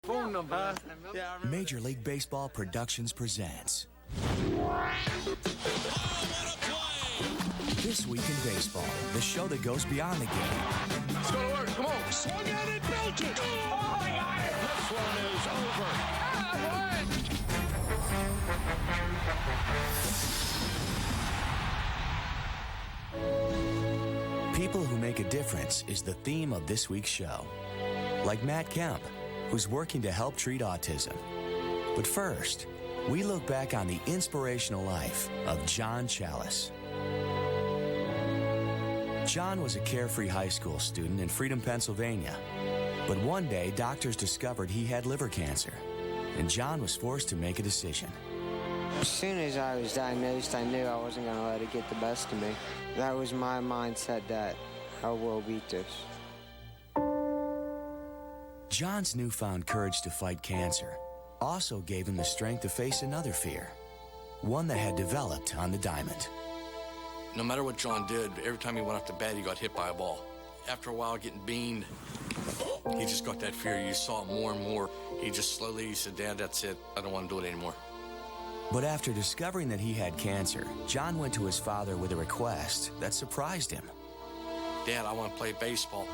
phone number. Major League Baseball Productions presents This Week in Baseball, the show that goes beyond the game. Let's go to work. Come on. Swung out and belted. Oh, my God. This one is over. People who make a difference is the theme of this week's show. Like Matt Kemp, who's working to help treat autism. But first, we look back on the inspirational life of John Chalice. John was a carefree high school student in Freedom, Pennsylvania. But one day, doctors discovered he had liver cancer, and John was forced to make a decision. As soon as I was diagnosed, I knew I wasn't going to let it get the best of me. That was my mindset, that I will beat this. John's newfound courage to fight cancer also gave him the strength to face another fear, one that had developed on the diamond. No matter what John did, every time he went up to bat, he got hit by a ball. After a while, getting beamed, he just got that fear. You saw it more and more. He said, Dad, that's it. I don't want to do it anymore. But after discovering that he had cancer, John went to his father with a request that surprised him. Dad, I want to play baseball.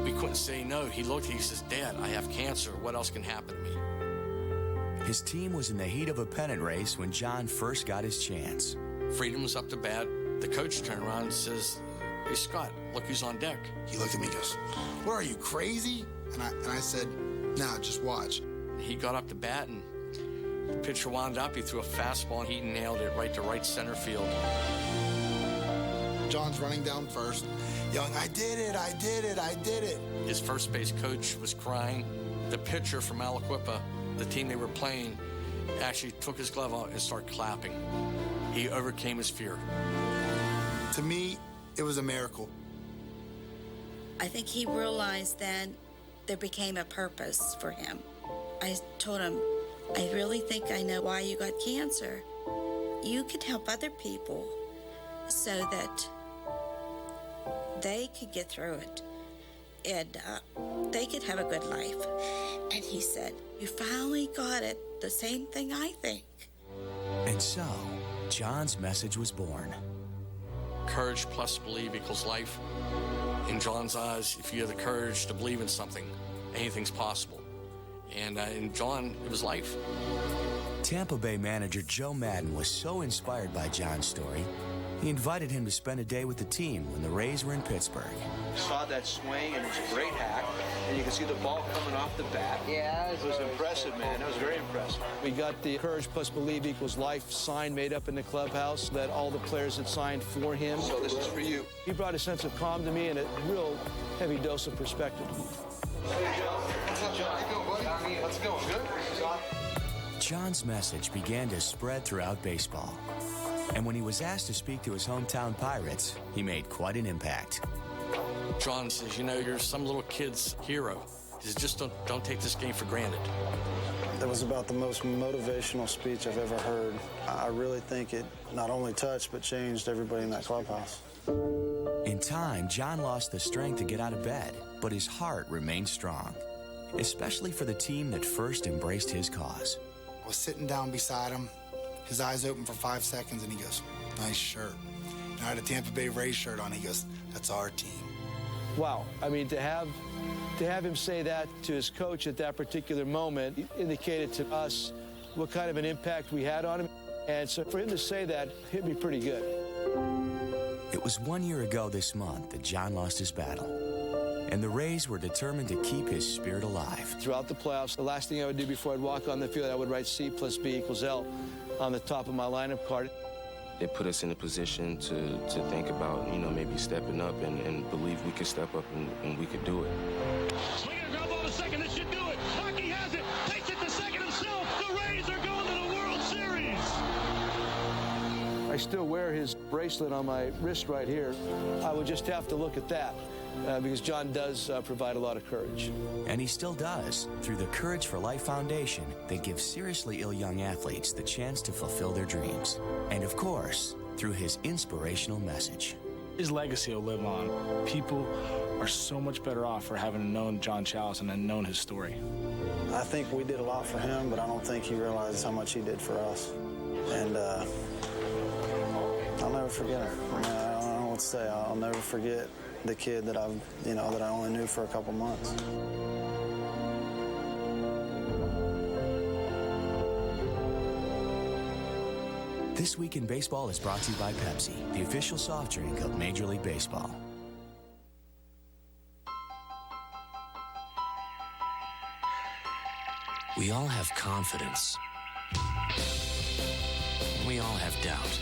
We couldn't say no. He looked, he says, Dad, I have cancer. What else can happen to me? His team was in the heat of a pennant race when John first got his chance. Freedom was up to bat. The coach turned around and says, Hey, Scott, look who's on deck. He looked at me and goes, What are you, crazy? And I said, No, just watch. He got up to bat, and the pitcher wound up. He threw a fastball, and he nailed it right to right center field. John's running down first, yelling, I did it, I did it, I did it. His first base coach was crying. The pitcher from Aliquippa, the team they were playing, actually took his glove out and started clapping. He overcame his fear. To me, it was a miracle. I think he realized then there became a purpose for him. I told him, I really think I know why you got cancer. You could help other people so that they could get through it and they could have a good life. And he said, you finally got it, the same thing I think. And so, John's message was born. Courage plus believe equals life. In John's eyes, if you have the courage to believe in something, anything's possible. And in John, it was life. Tampa Bay manager Joe Madden was so inspired by John's story, he invited him to spend a day with the team when the Rays were in Pittsburgh. Saw that swing, and it was a great hack, and you can see the ball coming off the bat. Yeah, it was impressive, man. It was very impressive. We got the Courage Plus Believe Equals Life sign made up in the clubhouse that all the players had signed for him. So this is for you. He brought a sense of calm to me and a real heavy dose of perspective. Hey, John. What's up, John? How you doing, buddy? How's it going? Good? John's message began to spread throughout baseball. And when he was asked to speak to his hometown Pirates, he made quite an impact. John says, you know, you're some little kid's hero. He says, just don't take this game for granted. That was about the most motivational speech I've ever heard. I really think it not only touched, but changed everybody in that clubhouse. In time, John lost the strength to get out of bed, but his heart remained strong, especially for the team that first embraced his cause. I was sitting down beside him, his eyes open for 5 seconds, and he goes, nice shirt. And I had a Tampa Bay Rays shirt on. He goes, that's our team. Wow. I mean, to have him say that to his coach at that particular moment indicated to us what kind of an impact we had on him. And so for him to say that hit me pretty good. It was 1 year ago this month that John lost his battle, and the Rays were determined to keep his spirit alive. Throughout the playoffs, the last thing I would do before I'd walk on the field, I would write C plus B equals L on the top of my lineup card. It put us in a position to think about, you know, maybe stepping up and believe we could step up and we could do it. Swing and ground ball to second. This should do it. Hockey has it. Takes it to second himself. The Rays are going to the World Series. I still wear his bracelet on my wrist right here. I would just have to look at that because John does provide a lot of courage. And he still does through the Courage for Life Foundation that gives seriously ill young athletes the chance to fulfill their dreams. And of course, through his inspirational message. His legacy will live on. People are so much better off for having known John Chalice and known his story. I think we did a lot for him, but I don't think he realizes how much he did for us. And I'll never forget him. I mean, I don't know what to say. I'll never forget the kid that I only knew for a couple months. This Week in Baseball is brought to you by Pepsi, the official soft drink of Major League Baseball. We all have confidence. We all have doubt.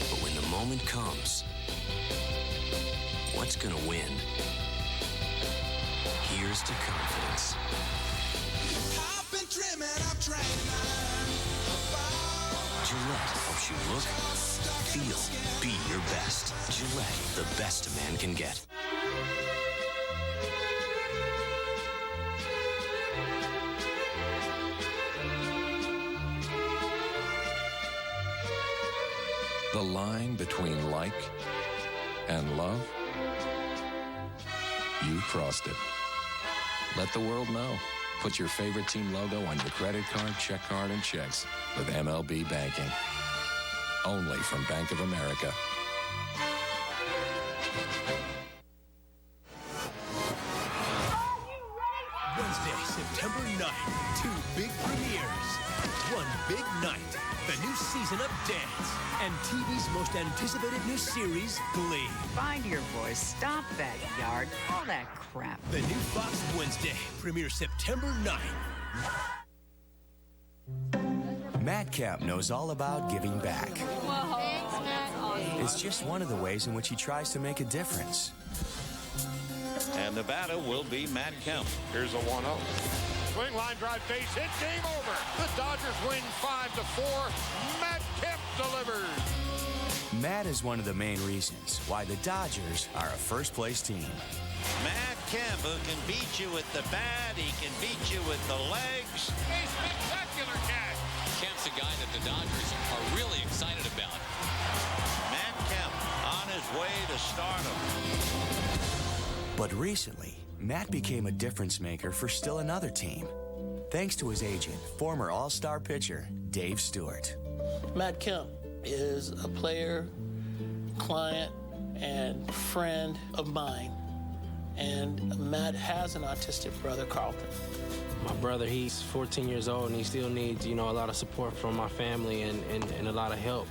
But when the moment comes, what's gonna win? Here's to confidence. I've been dreaming of training. Gillette helps you look, feel, be your best. Gillette, the best a man can get. The line between like and love, you crossed it. Let the world know. Put your favorite team logo on your credit card, check card, and checks with MLB Banking. Only from Bank of America. Wednesday, September 9th, 2 big premieres. One big night, the new season of Dance, and TV's most anticipated new series, Glee. Find your voice, stop that yard, all that crap. The new Fox Wednesday premieres September 9th. Matt Kemp knows all about giving back. Whoa. Thanks, Matt. It's just one of the ways in which he tries to make a difference. And the batter will be Matt Kemp. Here's a 1-0. Swing, line drive, base hit, game over. The Dodgers win 5-4. Matt Kemp delivers. Matt is one of the main reasons why the Dodgers are a first-place team. Matt Kemp, who can beat you with the bat, he can beat you with the legs. A spectacular catch. Kemp's a guy that the Dodgers are really excited about. Matt Kemp on his way to stardom. But recently, Matt became a difference maker for still another team, thanks to his agent, former All-Star pitcher Dave Stewart. Matt Kemp is a player, client, and friend of mine. And Matt has an autistic brother, Carlton. My brother, he's 14 years old, and he still needs, a lot of support from my family and a lot of help.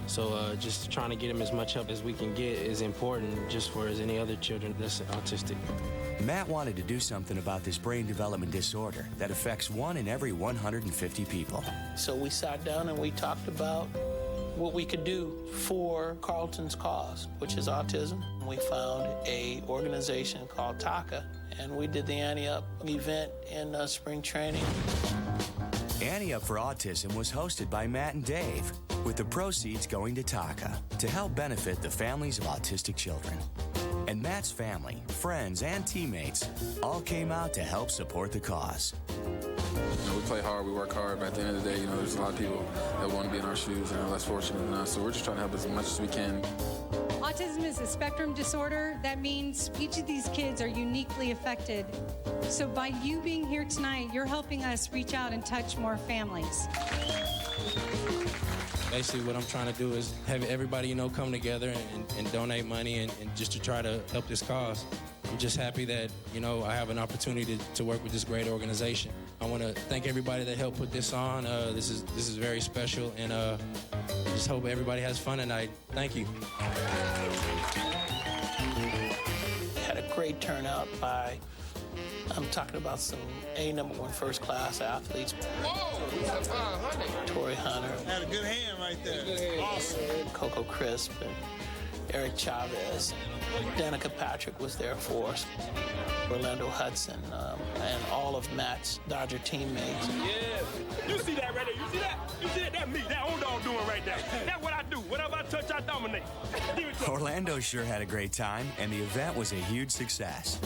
So just trying to get him as much help as we can get is important, just for as any other children that's autistic. Matt wanted to do something about this brain development disorder that affects 1 in every 150 people. So we sat down and we talked about what we could do for Carlton's cause, which is autism. We found an organization called TACA, and we did the Ante Up event in spring training. Ante Up for Autism was hosted by Matt and Dave, with the proceeds going to TACA to help benefit the families of autistic children. And Matt's family, friends, and teammates all came out to help support the cause. We play hard, we work hard, but at the end of the day, there's a lot of people that want to be in our shoes and are less fortunate than us, so we're just trying to help as much as we can. Autism is a spectrum disorder. That means each of these kids are uniquely affected. So by you being here tonight, you're helping us reach out and touch more families. Basically, what I'm trying to do is have everybody, come together and donate money and just to try to help this cause. I'm just happy that, I have an opportunity to work with this great organization. I want to thank everybody that helped put this on. This is very special, and I just hope everybody has fun tonight. Thank you. Had a great turnout by, I'm talking about some #1 first-class athletes. Whoa, that's 500. Torrey Hunter. Had a good hand right there. Awesome. Coco Crisp and Eric Chavez. Danica Patrick was there for us. Orlando Hudson, and all of Matt's Dodger teammates. Yeah. You see that right there? You see that? You see that? That's me. That old dog doing right there. That's what I do. Whatever I touch, I dominate. Orlando sure had a great time, and the event was a huge success.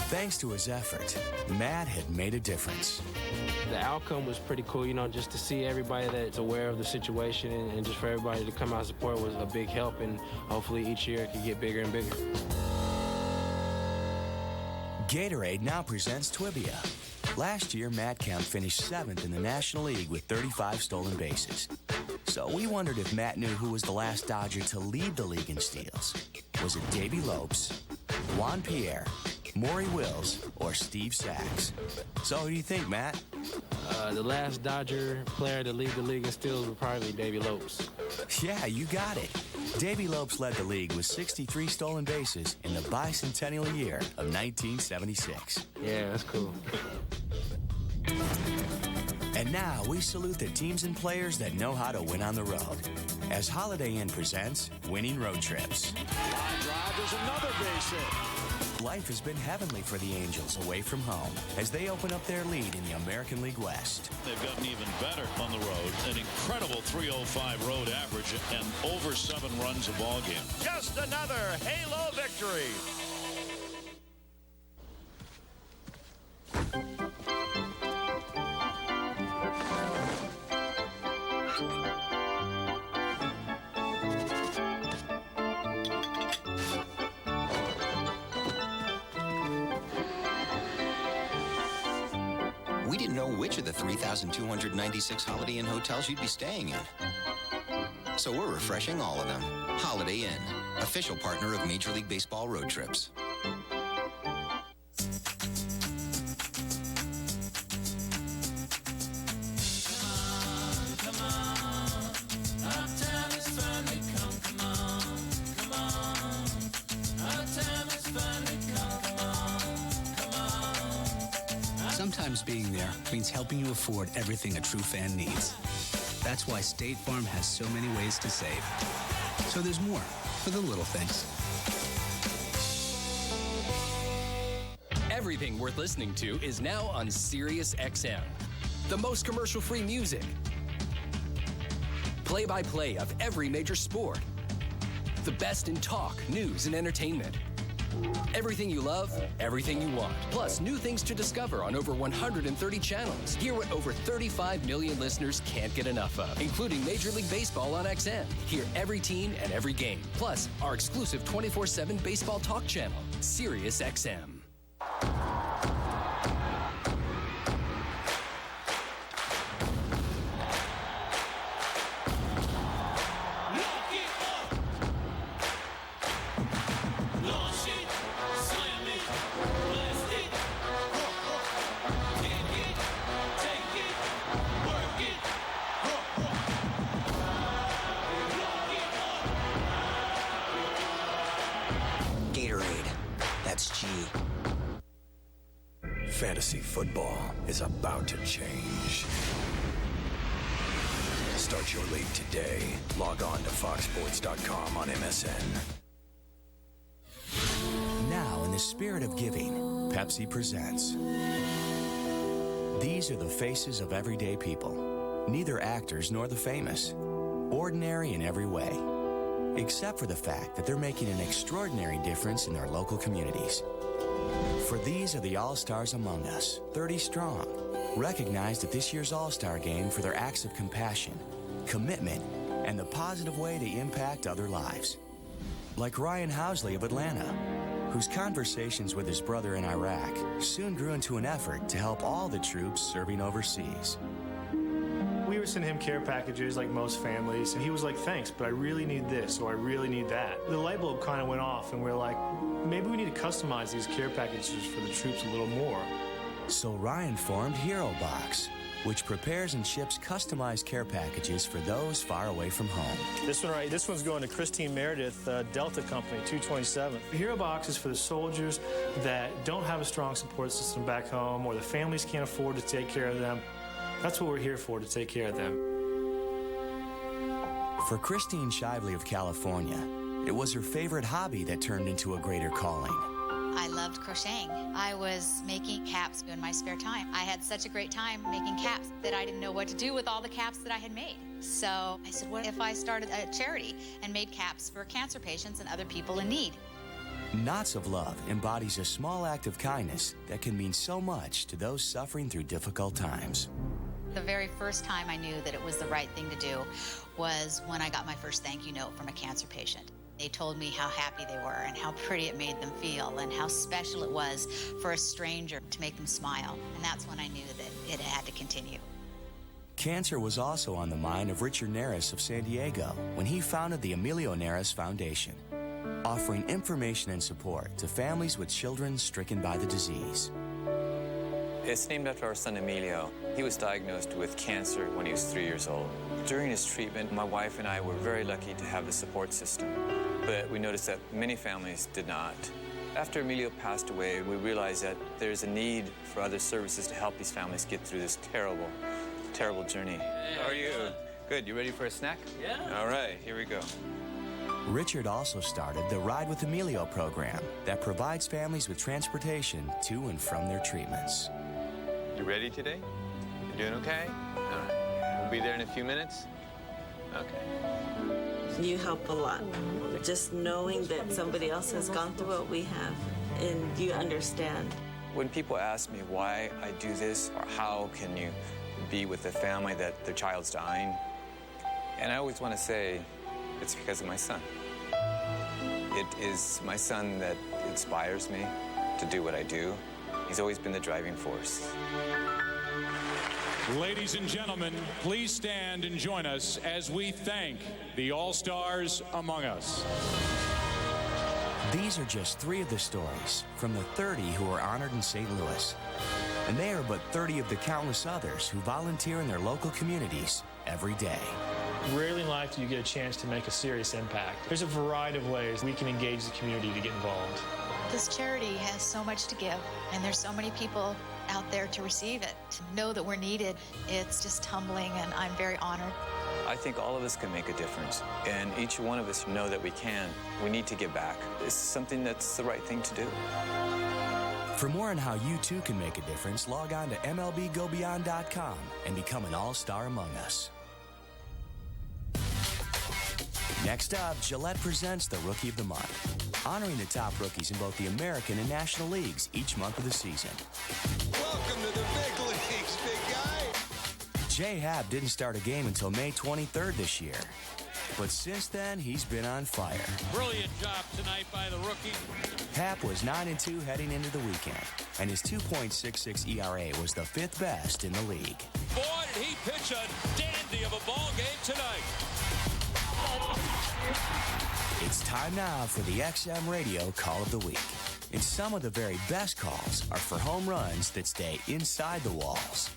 Thanks to his effort, Matt had made a difference. The outcome was pretty cool, you know, just to see everybody that's aware of the situation and just for everybody to come out and support was a big help, and hopefully each year it could get bigger and bigger. Gatorade now presents TWIB. Last year, Matt Kemp finished 7th in the National League with 35 stolen bases. So we wondered if Matt knew who was the last Dodger to lead the league in steals. Was it Davey Lopes, Juan Pierre, Maury Wills, or Steve Sachs? So who do you think, Matt? The last Dodger player to lead the league in steals would probably be Davey Lopes. Yeah, you got it. Davey Lopes led the league with 63 stolen bases in the bicentennial year of 1976. Yeah, that's cool. And now we salute the teams and players that know how to win on the road. As Holiday Inn presents Winning Road Trips. Line drive, there's another base hit. Life has been heavenly for the Angels away from home as they open up their lead in the American League West. They've gotten even better on the road. An incredible .305 road average and over 7 runs a ball game. Just another Halo victory. We didn't know which of the 3,296 Holiday Inn hotels you'd be staying in. So we're refreshing all of them. Holiday Inn, official partner of Major League Baseball road trips. Sometimes being there means helping you afford everything a true fan needs. That's why State Farm has so many ways to save. So there's more for the little things. Everything worth listening to is now on Sirius XM. The most commercial-free music. Play-by-play of every major sport. The best in talk, news, and entertainment. Everything you love, everything you want. Plus, new things to discover on over 130 channels. Hear what over 35 million listeners can't get enough of, including Major League Baseball on XM. Hear every team and every game. Plus, our exclusive 24/7 baseball talk channel, Sirius XM. Fantasy football is about to change. Start your league today. Log on to foxsports.com on MSN. Now, in the spirit of giving, Pepsi presents. These are the faces of everyday people, neither actors nor the famous, ordinary in every way, except for the fact that they're making an extraordinary difference in their local communities. For these are the All-Stars among us, 30 strong, recognized at this year's All-Star Game for their acts of compassion, commitment, and the positive way to impact other lives. Like Ryan Housley of Atlanta, whose conversations with his brother in Iraq soon grew into an effort to help all the troops serving overseas. We were sending him care packages like most families, and he was like, thanks, but I really need this, or I really need that. The light bulb kind of went off, and we're like, maybe we need to customize these care packages for the troops a little more. So Ryan formed Hero Box, which prepares and ships customized care packages for those far away from home. This one, right, this one's going to Christine Meredith, Delta Company, 227. Hero Box is for the soldiers that don't have a strong support system back home, or the families can't afford to take care of them. That's what we're here for, to take care of them. For Christine Shively of California, it was her favorite hobby that turned into a greater calling. I loved crocheting. I was making caps in my spare time. I had such a great time making caps that I didn't know what to do with all the caps that I had made. So I said, what if I started a charity and made caps for cancer patients and other people in need? Knots of Love embodies a small act of kindness that can mean so much to those suffering through difficult times. The very first time I knew that it was the right thing to do was when I got my first thank you note from a cancer patient. They told me how happy they were and how pretty it made them feel and how special it was for a stranger to make them smile. And that's when I knew that it had to continue. Cancer was also on the mind of Richard Neris of San Diego when he founded the Emilio Neris Foundation, offering information and support to families with children stricken by the disease. It's named after our son Emilio. He was diagnosed with cancer when he was 3 years old. During his treatment, my wife and I were very lucky to have a support system, but we noticed that many families did not. After Emilio passed away, we realized that there's a need for other services to help these families get through this terrible, terrible journey. Hey, how are you? Good. You ready for a snack? Yeah. All right, here we go. Richard also started the Ride with Emilio program that provides families with transportation to and from their treatments. You ready today? You doing okay? All right. We'll be there in a few minutes? Okay. You help a lot. Just knowing that somebody else has gone through what we have and you understand. When people ask me why I do this or how can you be with a family that their child's dying, and I always want to say it's because of my son. It is my son that inspires me to do what I do. He's always been the driving force. Ladies and gentlemen, please stand and join us as we thank the All-Stars among us. These are just 3 of the stories from the 30 who are honored in St. Louis. And they are but 30 of the countless others who volunteer in their local communities every day. Rarely in life do you get a chance to make a serious impact. There's a variety of ways we can engage the community to get involved. This charity has so much to give, and there's so many people out there to receive it. To know that we're needed, it's just humbling, and I'm very honored. I think all of us can make a difference, and each one of us know that we can. We need to give back. It's something that's the right thing to do. For more on how you too can make a difference, log on to MLBGoBeyond.com and become an all-star among us. Next up, Gillette presents the Rookie of the Month, honoring the top rookies in both the American and National Leagues each month of the season. Welcome to the big leagues, big guy. Jay Happ didn't start a game until May 23rd this year, but since then, he's been on fire. Brilliant job tonight by the rookie. Happ was 9-2 heading into the weekend, and his 2.66 ERA was the 5th best in the league. Boy, did he pitch a dandy of a ball game tonight. It's time now for the XM Radio Call of the Week. And some of the very best calls are for home runs that stay inside the walls.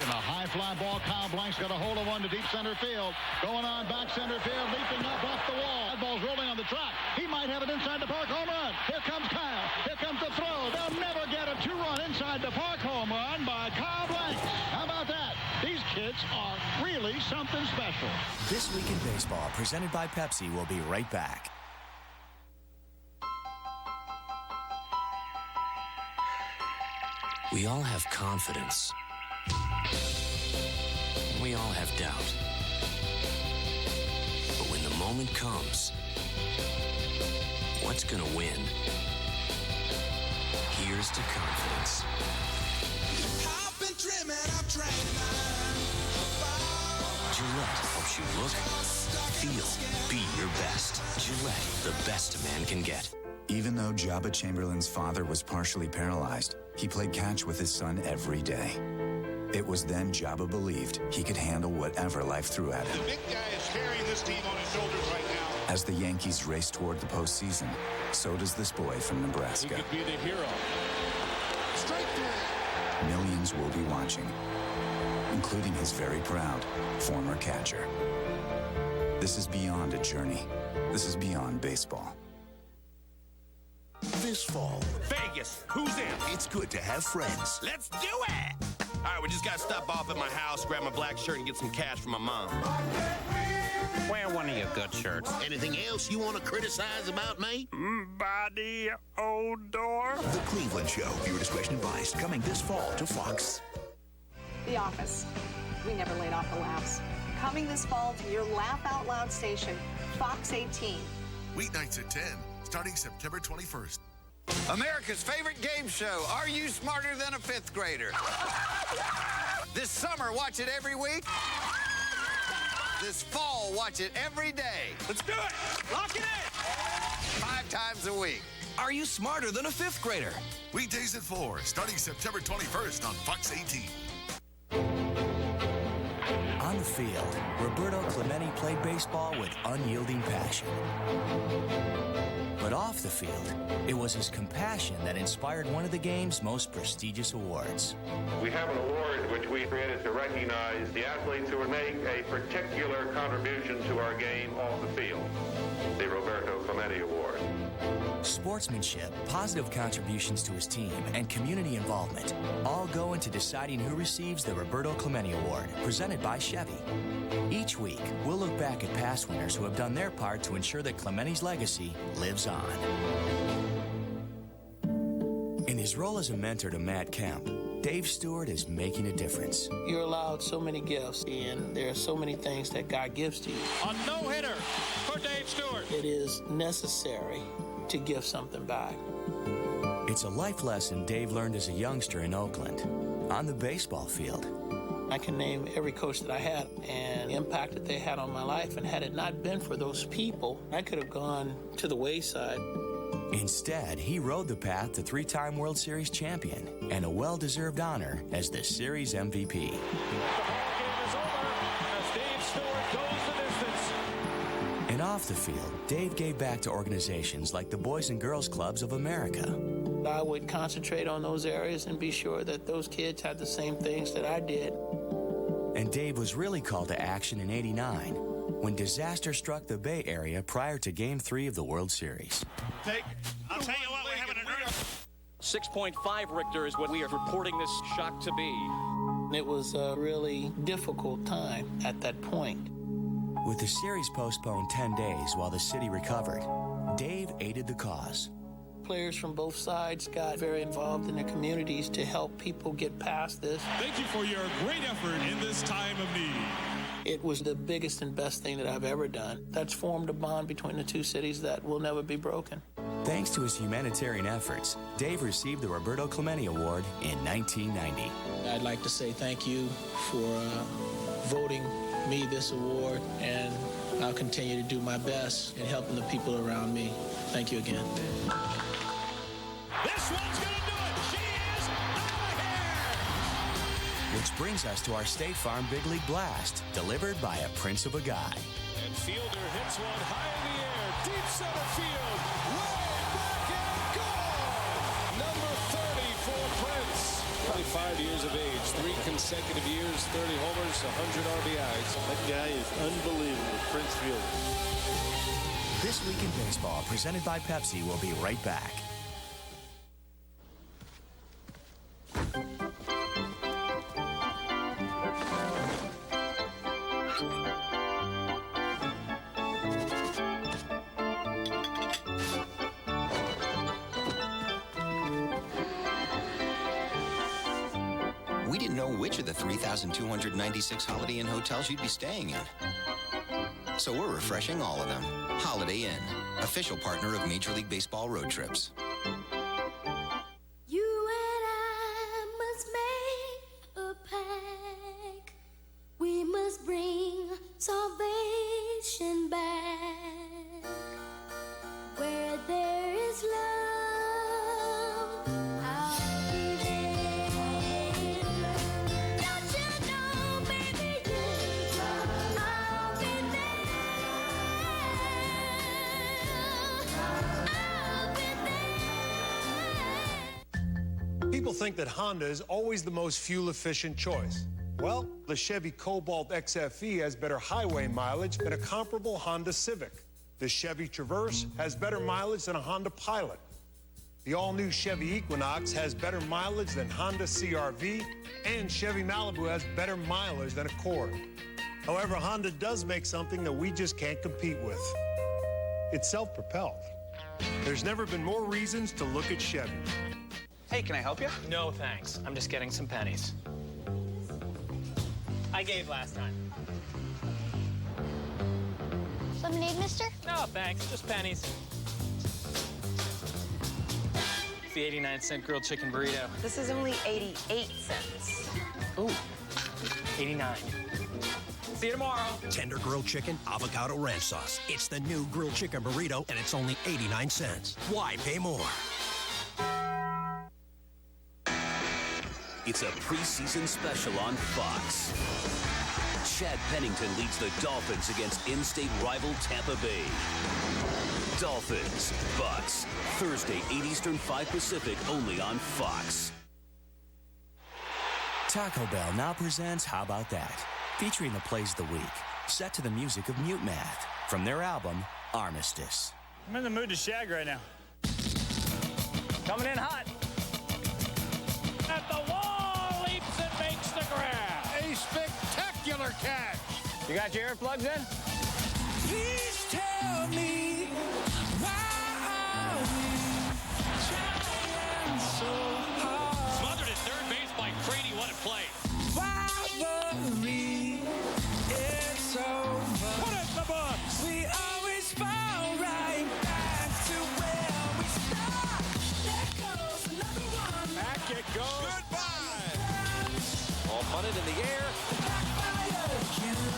In a high fly ball, Kyle Blank's got a hold of one to deep center field. Going on back center field, leaping up off the wall. That ball's rolling on the track. He might have it inside the park home run. Here comes Kyle. Here comes the throw. They'll never get a 2-run inside the park home run by Kyle Blank. How about that? These kids are really something special. This Week in Baseball, presented by Pepsi, will be right back. We all have confidence. We all have doubt. But when the moment comes, what's gonna win? Here's to confidence. I've been dreaming of training. Gillette helps you look, feel, be your best. Gillette, the best a man can get. Even though Jabba Chamberlain's father was partially paralyzed, he played catch with his son every day. It was then Jabba believed he could handle whatever life threw at him. The big guy is carrying this team on his shoulders right now. As the Yankees race toward the postseason, so does this boy from Nebraska. He could be the hero. Strike three. Millions will be watching, including his very proud former catcher. This is beyond a journey. This is beyond baseball. This fall, Vegas, who's in? it's good to have friends. Let's do it! All right, we just got to stop off at my house, grab my black shirt, and get some cash from my mom. Wear one of your good shirts. Anything else you want to criticize about me? Body odor. The Cleveland Show. Viewer discretion advised. Coming this fall to Fox. The Office. We never laid off the laughs. Coming this fall to your laugh out loud station, Fox 18. Weeknights at 10. starting September 21st. America's favorite game show. Are you smarter than a fifth grader? This summer, watch it every week. This fall, watch it every day. Let's do it. Lock it in. 5 times a week. Are you smarter than a fifth grader? Weekdays at 4, starting September 21st on Fox 18. On the field, Roberto Clemente played baseball with unyielding passion. But off the field, it was his compassion that inspired one of the game's most prestigious awards. We have an award which we created to recognize the athletes who would make a particular contribution to our game off the field, the Roberto Clemente Award. Sportsmanship, positive contributions to his team, and community involvement all go into deciding who receives the Roberto Clemente Award, presented by Chevy. Each week, we'll look back at past winners who have done their part to ensure that Clemente's legacy lives on. In his role as a mentor to Matt Kemp, Dave Stewart is making a difference. You're allowed so many gifts, and there are so many things that God gives to you. A no-hitter for Dave Stewart. It is necessary to give something back. It's a life lesson Dave learned as a youngster in Oakland, on the baseball field. I can name every coach that I had and the impact that they had on my life, and had it not been for those people, I could have gone to the wayside. Instead, he rode the path to 3-time World Series champion and a well-deserved honor as the series MVP. And off the field, Dave gave back to organizations like the Boys and Girls Clubs of America. I would concentrate on those areas and be sure that those kids had the same things that I did. And Dave was really called to action in '89 when disaster struck the Bay Area prior to Game 3 of the World Series. I'll tell you what, we're having an earth. 6.5 Richter is what we are reporting this shock to be. It was a really difficult time at that point. With the series postponed 10 days while the city recovered, Dave aided the cause. Players from both sides got very involved in their communities to help people get past this. Thank you for your great effort in this time of need. It was the biggest and best thing that I've ever done. That's formed a bond between the two cities that will never be broken. Thanks to his humanitarian efforts, Dave received the Roberto Clemente Award in 1990. I'd like to say thank you for voting me this award, and I'll continue to do my best in helping the people around me. Thank you again. This one's going to do it. She is out of here. Which brings us to our State Farm Big League Blast, delivered by a prince of a guy. And fielder hits one high in the air, deep center field, way back and gone. Number 30 for Prince. 25 years of age, 3 consecutive years, 30 homers, 100 RBIs. That guy is unbelievable, Prince Fielder. This Week in Baseball, presented by Pepsi, will be right back. We didn't know which of the 3,296 Holiday Inn hotels you'd be staying in. So we're refreshing all of them. Holiday Inn, official partner of Major League Baseball road trips. You and I must make a pact. We must bring salvation back. Where there is love, I'll be there. Don't you know, baby, I'll be People think that Honda is always the most fuel-efficient choice. Well, the Chevy Cobalt XFE has better highway mileage than a comparable Honda Civic. The Chevy Traverse has better mileage than a Honda Pilot. The all-new Chevy Equinox has better mileage than Honda CR-V, and Chevy Malibu has better mileage than Accord. However, Honda does make something that we just can't compete with. It's self-propelled. There's never been more reasons to look at Chevy. Hey, can I help you? No, thanks. I'm just getting some pennies. I gave last time. Lemonade, mister? No, thanks. Just pennies. the 89-cent grilled chicken burrito. This is only 88 cents. Ooh, 89. See you tomorrow. Tender grilled chicken, avocado ranch sauce. It's the new grilled chicken burrito, and it's only 89 cents. Why pay more? It's a preseason special on Fox. Chad Pennington leads the Dolphins against in-state rival Tampa Bay. Dolphins, Bucks, Thursday, 8 Eastern, 5 Pacific, only on Fox. Taco Bell now presents How About That? Featuring the plays of the week, set to the music of Mute Math, from their album, Armistice. I'm in the mood to shag right now. Coming in hot. At the wall, leaps and makes the grab. A spectacular catch. You got your earplugs in? Please tell me why are we trying so hard? Smothered at third base by Brady. What a play. Why worry? It's over. Put it in the books. We always fall right back to where we start. There goes another one. Back it goes. Goodbye. All bunted in the air.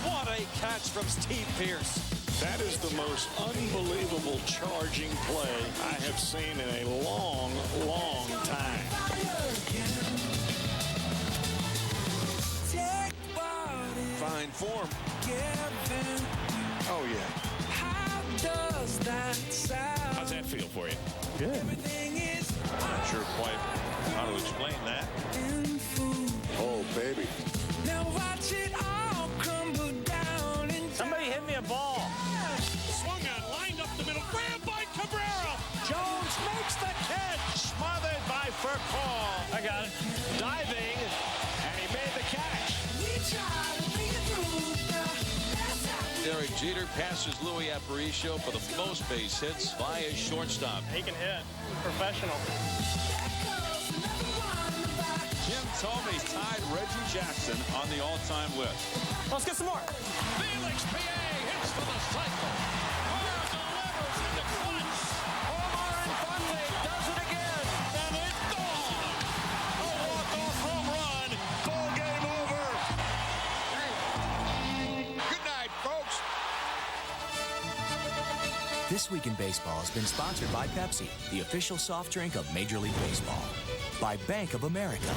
What a catch from Steve Pierce. That is the most unbelievable charging play I have seen in a long, long time. Fine form. Oh, yeah. How does that sound? How's that feel for you? Good. Everything is Not sure quite how to explain that. Oh, baby. now watch it all crumble down in Somebody hit me a ball. Swung on, lined up the middle. Grabbed by Cabrera. Jones makes the catch. Smothered by Furcall. I got it. Diving, and he made the catch. We try to bring it through the Derek Jeter passes Louis Aparicio for the most base hits by his shortstop. He can hit. Professional. Jim Thome tied Reggie Jackson on the all-time list. Let's get some more. Felix Pierre hits for the cycle. Carr delivers in the clutch. Omar Infante does it again. And it's gone. A walk-off home run. Ball game over. Good night, folks. This Week in Baseball has been sponsored by Pepsi, the official soft drink of Major League Baseball. By Bank of America,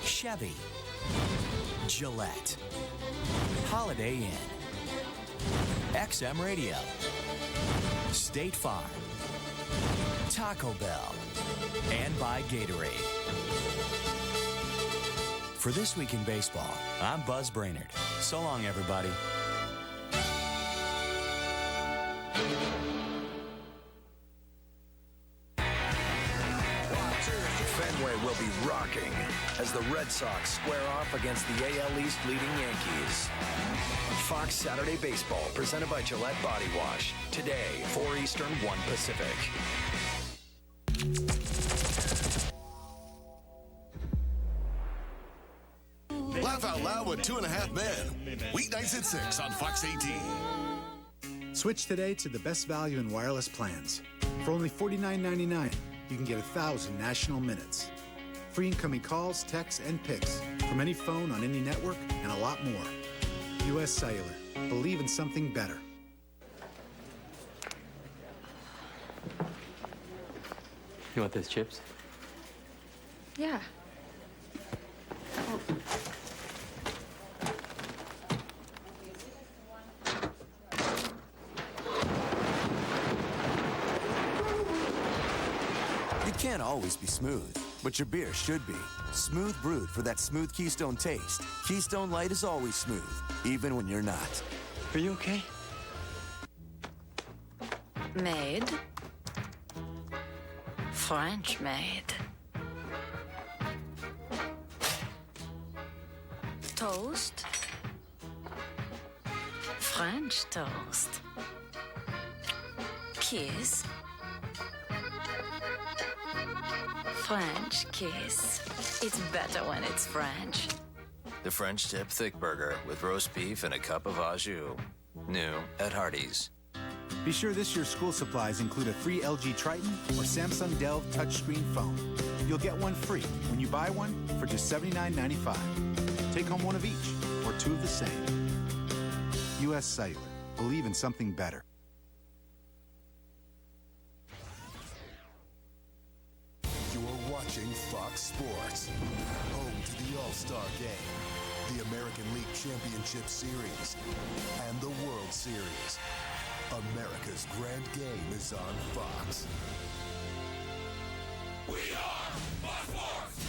Chevy, Gillette, Holiday Inn, XM Radio, State Farm, Taco Bell, and by Gatorade. For This Week in Baseball, I'm Buzz Brainerd. So long, everybody. Fenway will be rocking as the Red Sox square off against the AL East leading Yankees. Fox Saturday Baseball, presented by Gillette Body Wash. Today, 4 Eastern, 1 Pacific. Laugh Out Loud with 2.5 Men. Weeknights at 6 on Fox 18. Switch today to the best value in wireless plans. For only $49.99, you can get 1,000 national minutes. Free incoming calls, texts, and pics from any phone on any network, and a lot more. U.S. Cellular. Believe in something better. You want those chips? Yeah. It can't always be smooth, but your beer should be. Smooth brewed for that smooth Keystone taste. Keystone Light is always smooth, even when you're not. Are you okay? Made. French made. Toast. French toast. Kiss. French kiss. It's better when it's French. The French Tip Thick Burger with roast beef and a cup of au jus. New at Hardee's. Be sure this year's school supplies include a free LG Triton or Samsung Delve touchscreen phone. You'll get one free when you buy one for just $79.95. Take home one of each or two of the same. U.S. Cellular. Believe in something better. You're watching Fox Sports, home to the All-Star Game, the American League Championship Series, and the World Series. America's grand game is on Fox. We are Fox Sports.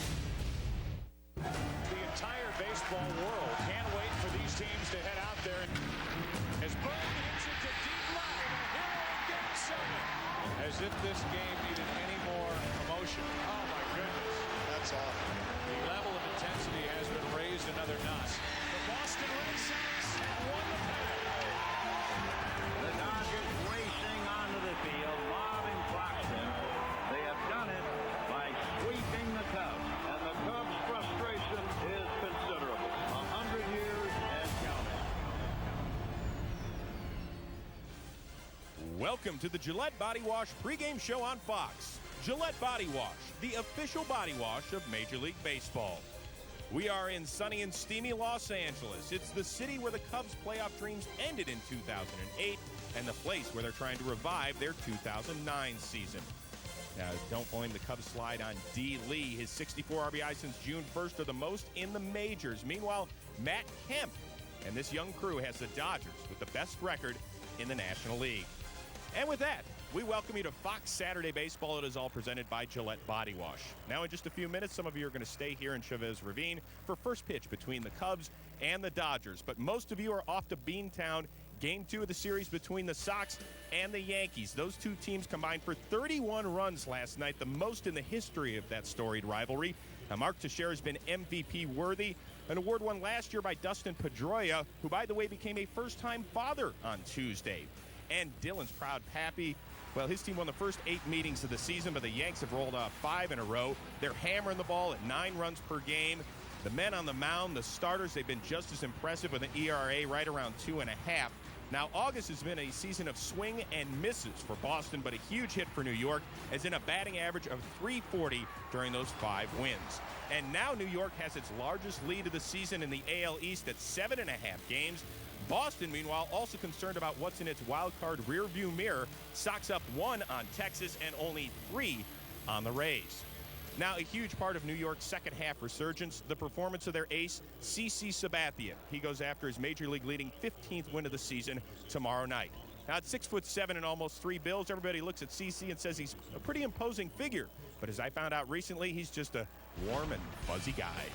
The entire baseball world can't wait for these teams to head out there. As Burton hits it to deep left, and a hero in Game 7. As if this game needed any more emotion. Oh my goodness. That's awful. The level of intensity has been raised another notch. The Boston Red Sox won the pennant. The Dodgers racing onto the field, mobbing Stockton. They have done it by sweeping the Cubs, and the Cubs' frustration is considerable. 100 years and counting. Welcome to the Gillette Body Wash pregame show on Fox. Gillette Body Wash, the official body wash of Major League Baseball. We are in sunny and steamy Los Angeles. It's the city where the Cubs' playoff dreams ended in 2008 and the place where they're trying to revive their 2009 season. Now, don't blame the Cubs slide on D. Lee. His 64 RBI since June 1st are the most in the majors. Meanwhile, Matt Kemp and this young crew has the Dodgers with the best record in the National League. And with that, we welcome you to Fox Saturday Baseball. It is all presented by Gillette Body Wash. Now, in just a few minutes, some of you are going to stay here in Chavez Ravine for first pitch between the Cubs and the Dodgers. But most of you are off to Beantown, Game 2 of the series between the Sox and the Yankees. Those two teams combined for 31 runs last night, the most in the history of that storied rivalry. Now, Mark Teixeira has been MVP worthy, an award won last year by Dustin Pedroia, who, by the way, became a first-time father on Tuesday. And Dylan's proud pappy. Well, his team won the first 8 meetings of the season, but the Yanks have rolled off 5 in a row. They're hammering the ball at 9 runs per game. The men on the mound, the starters, they've been just as impressive with an ERA right around 2.5. Now, August has been a season of swing and misses for Boston, but a huge hit for New York, as in a batting average of .340 during those 5 wins. And now New York has its largest lead of the season in the AL East at 7.5 games. Boston, meanwhile, also concerned about what's in its wild card rearview mirror. Sox up 1 on Texas and only 3 on the Rays. Now, a huge part of New York's second half resurgence, the performance of their ace, CC Sabathia. He goes after his Major League leading 15th win of the season tomorrow night. Now, at 6'7" and almost 3 bills, everybody looks at CC and says he's a pretty imposing figure. But as I found out recently, he's just a warm and fuzzy guy.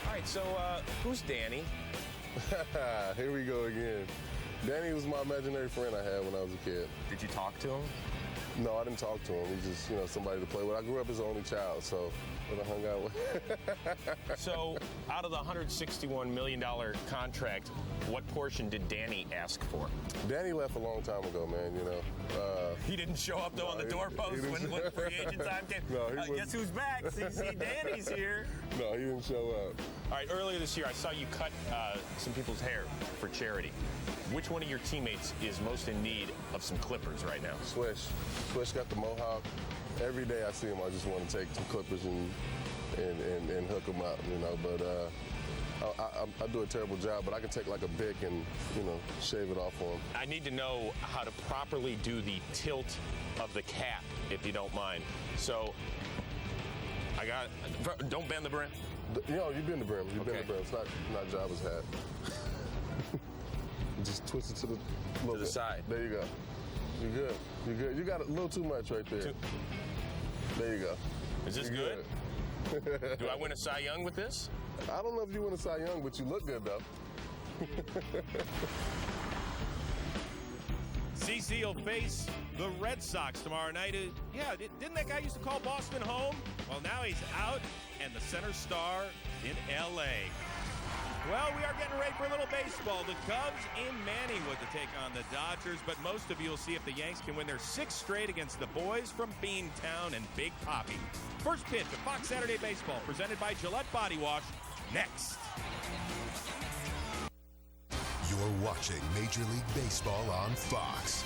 All right, so who's Danny? Here we go again. Danny was my imaginary friend I had when I was a kid. Did you talk to him? No, I didn't talk to him. He's just, somebody to play with. I grew up as an only child, so I hung out with. So, out of the $161 million contract, what portion did Danny ask for? Danny left a long time ago, man, He didn't show up, though, on the doorpost when free agent time came? No, guess who's back? CC Danny's here. No, he didn't show up. All right, earlier this year, I saw you cut some people's hair for charity. Which one of your teammates is most in need of some clippers right now? Swish. Swish got the mohawk. Every day I see him, I just want to take some clippers and hook them up, But I do a terrible job, but I can take like a Bic and, shave it off for him. I need to know how to properly do the tilt of the cap, if you don't mind. So, don't bend the brim. You bend the brim. You bend the brim. It's not Jabba's hat. Just twist it to the side. There you go. You're good. You're good. You got a little too much right there. There you go. Is this good? Do I win a Cy Young with this? I don't know if you win a Cy Young, but you look good, though. CC will face the Red Sox tomorrow night. Didn't that guy used to call Boston home? Well, now he's out, and the center star in L.A. Well, we are getting ready for a little baseball. The Cubs in Manningwood to take on the Dodgers, but most of you will see if the Yanks can win their 6th straight against the boys from Beantown and Big Poppy. First pitch of Fox Saturday Baseball, presented by Gillette Body Wash, next. You're watching Major League Baseball on Fox.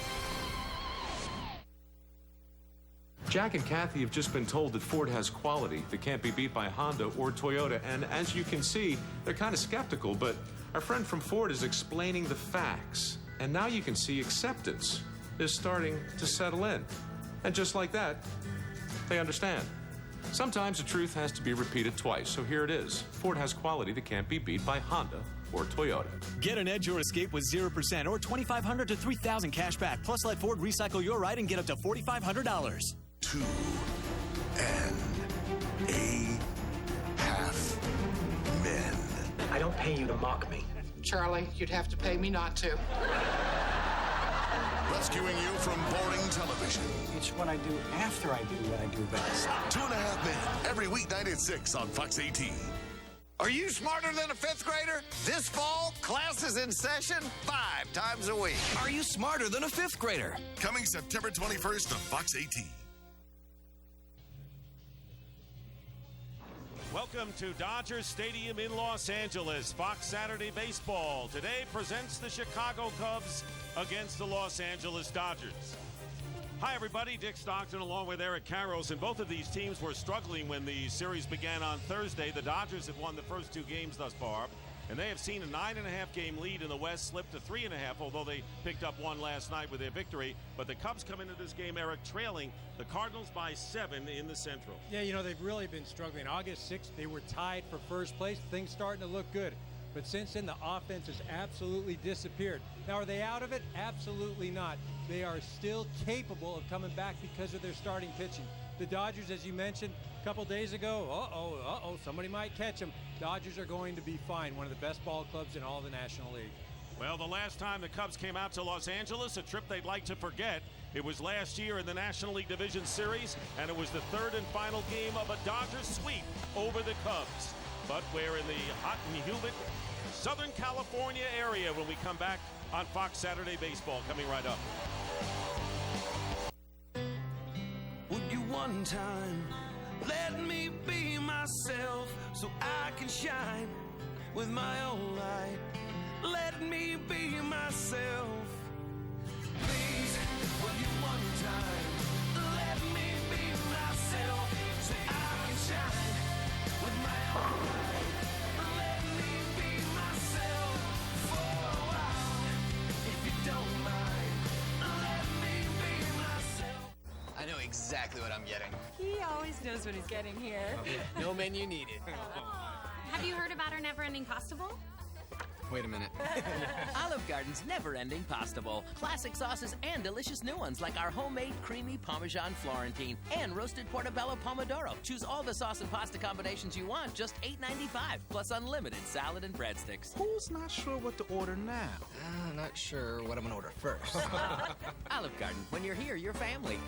Jack and Kathy have just been told that Ford has quality that can't be beat by Honda or Toyota, and as you can see, they're kind of skeptical, but our friend from Ford is explaining the facts, and now you can see acceptance is starting to settle in. And just like that, they understand. Sometimes the truth has to be repeated twice, so here it is. Ford has quality that can't be beat by Honda or Toyota. Get an edge or escape with 0% or $2,500 to $3,000 cash back. Plus, let Ford recycle your ride and get up to $4,500. 2.5 men. I don't pay you to mock me. Charlie, you'd have to pay me not to. Rescuing you from boring television. It's what I do after I do what I do best. 2.5 Men, every weeknight at 6 on Fox 18. Are you smarter than a fifth grader? This fall, class is in session 5 times a week. Are you smarter than a fifth grader? Coming September 21st to Fox 18. Welcome to Dodger Stadium in Los Angeles. Fox Saturday Baseball today presents the Chicago Cubs against the Los Angeles Dodgers. Hi, everybody. Dick Stockton along with Eric Karros, and both of these teams were struggling when the series began on Thursday. The Dodgers have won the first 2 games thus far, and they have seen a 9.5-game lead in the West slip to 3.5, although they picked up 1 last night with their victory. But the Cubs come into this game, Eric, trailing the Cardinals by 7 in the Central. Yeah, you know, they've really been struggling. August 6th, they were tied for first place. Things starting to look good. But since then, the offense has absolutely disappeared. Now, are they out of it? Absolutely not. They are still capable of coming back because of their starting pitching. The Dodgers, as you mentioned a couple days ago, somebody might catch them. Dodgers are going to be fine. One of the best ball clubs in all the National League. Well, the last time the Cubs came out to Los Angeles, a trip they'd like to forget. It was last year in the National League Division Series, and it was the 3rd and final game of a Dodgers sweep over the Cubs. But we're in the hot and humid Southern California area when we come back on Fox Saturday Baseball. Coming right up. Would you one time let me be myself so I can shine with my own light? Let me be myself. Please, would you one time let me be myself so I can shine with my own light? Let me be myself for a while, if you don't mind. Let me be myself. I know exactly what I'm getting. He always knows what he's getting here. No menu needed. Have you heard about our never-ending pasta bowl? Wait a minute. Olive Garden's never-ending pasta bowl. Classic sauces and delicious new ones like our homemade creamy Parmesan Florentine and roasted Portobello Pomodoro. Choose all the sauce and pasta combinations you want, just $8.95, plus unlimited salad and breadsticks. Who's not sure what to order now? Not sure what I'm gonna order first. Olive Garden, when you're here, you're family.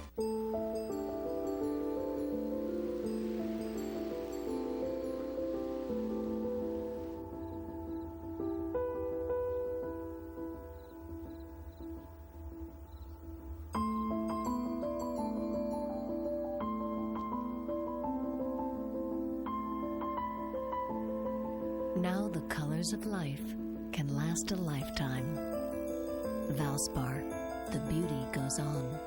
Now the colors of life can last a lifetime. Valspar, the beauty goes on.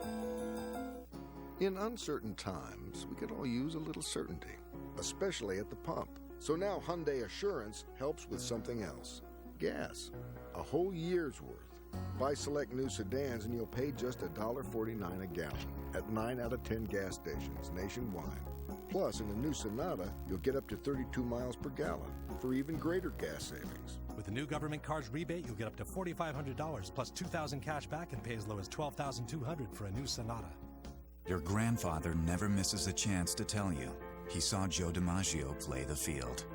In uncertain times, we could all use a little certainty, especially at the pump. So now Hyundai Assurance helps with something else. Gas. A whole year's worth. Buy select new sedans and you'll pay just $1.49 a gallon at 9 out of 10 gas stations nationwide. Plus, in the new Sonata, you'll get up to 32 miles per gallon for even greater gas savings. With the new government cars rebate, you'll get up to $4,500 plus $2,000 cash back and pay as low as $12,200 for a new Sonata. Your grandfather never misses a chance to tell you he saw Joe DiMaggio play the field.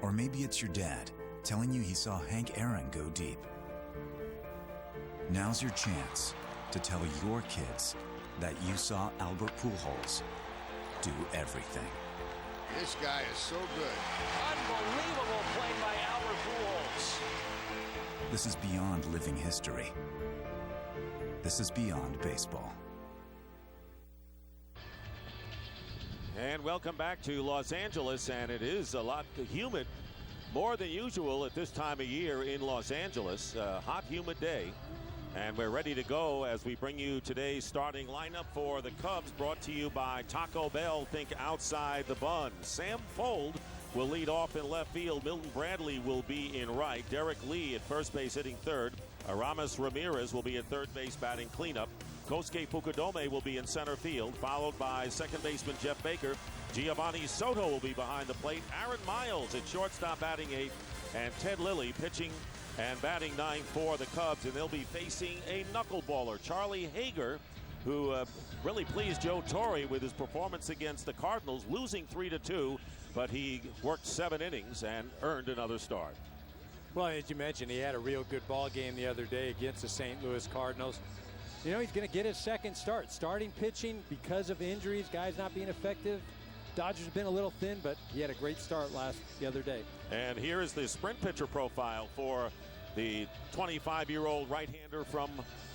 Or maybe it's your dad telling you he saw Hank Aaron go deep. Now's your chance to tell your kids that you saw Albert Pujols do everything. This guy is so good. Unbelievable play by Albert Pujols. This is beyond living history. This is beyond baseball. And welcome back to Los Angeles, and it is a lot humid. more than usual at this time of year in Los Angeles. Hot, humid day. And we're ready to go as we bring you today's starting lineup for the Cubs, brought to you by Taco Bell. Think outside the bun. Sam Fuld will lead off in left field. Milton Bradley will be in right. Derek Lee at first base hitting third. Aramis Ramirez will be at third base batting cleanup. Kosuke Fukudome will be in center field, followed by second baseman Jeff Baker. Giovanni Soto will be behind the plate. Aaron Miles at shortstop batting eighth. And Ted Lilly pitching and batting ninth for the Cubs. And they'll be facing a knuckleballer, Charlie Hager, who really pleased Joe Torre with his performance against the Cardinals, losing 3-2, but he worked 7 innings and earned another start. Well, as you mentioned, he had a real good ball game the other day against the St. Louis Cardinals. You know, he's going to get his second start. Starting pitching because of injuries, guys not being effective. Dodgers have been a little thin, but he had a great start the other day. And here is the sprint pitcher profile for the 25-year-old right-hander from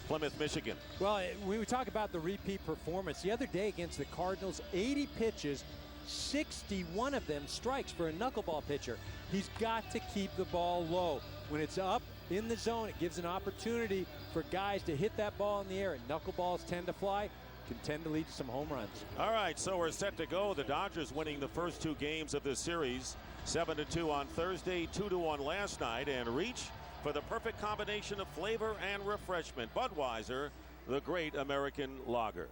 Plymouth, Michigan. Well, when we talk about the repeat performance, the other day against the Cardinals, 80 pitches, 61 of them strikes for a knuckleball pitcher. He's got to keep the ball low. When it's up in the zone, it gives an opportunity for guys to hit that ball in the air, and knuckleballs tend to fly, can tend to lead to some home runs. All right, so we're set to go. The Dodgers winning the first 2 games of this series, 7-2 on Thursday, 2-1 last night, and reach for the perfect combination of flavor and refreshment. Budweiser, the great American lager.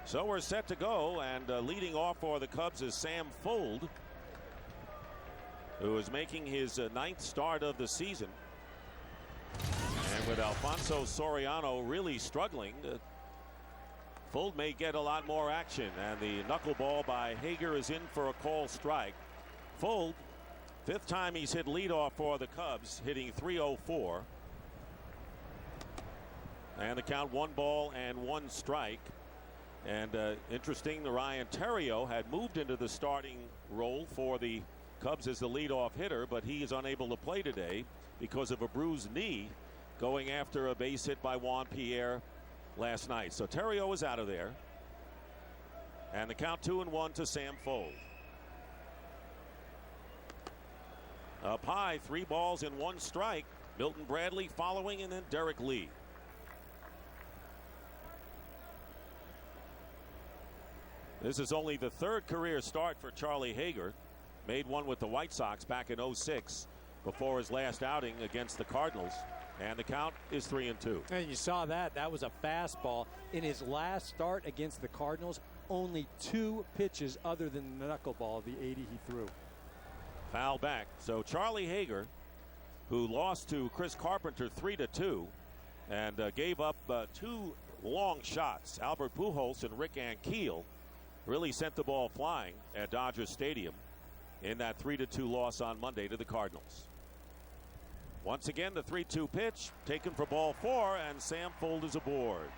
So we're set to go, and leading off for the Cubs is Sam Fuld, who is making his 9th start of the season. And with Alfonso Soriano really struggling, Fuld may get a lot more action, and the knuckleball by Hager is in for a call strike. Fuld, 5th time he's hit leadoff for the Cubs, hitting .304. And the count 1 ball and 1 strike. And interesting, Ryan Theriot had moved into the starting role for the Cubs as the leadoff hitter, but he is unable to play today because of a bruised knee going after a base hit by Juan Pierre last night. So Theriot is out of there. And the count 2-1 to Sam Fuld. Up high, 3 balls and 1 strike. Milton Bradley following, and then Derek Lee. This is only the 3rd career start for Charlie Hager. Made one with the White Sox back in '06 before his last outing against the Cardinals. And the count is 3-2. And you saw that. That was a fastball. In his last start against the Cardinals, only 2 pitches other than the knuckleball, the 80 he threw. Foul back. So Charlie Hager, who lost to Chris Carpenter 3-2 and gave up 2 long shots. Albert Pujols and Rick Ankiel really sent the ball flying at Dodger Stadium in that 3-2 loss on Monday to the Cardinals. Once again, the 3-2 pitch taken for ball 4, and Sam Fuld is aboard.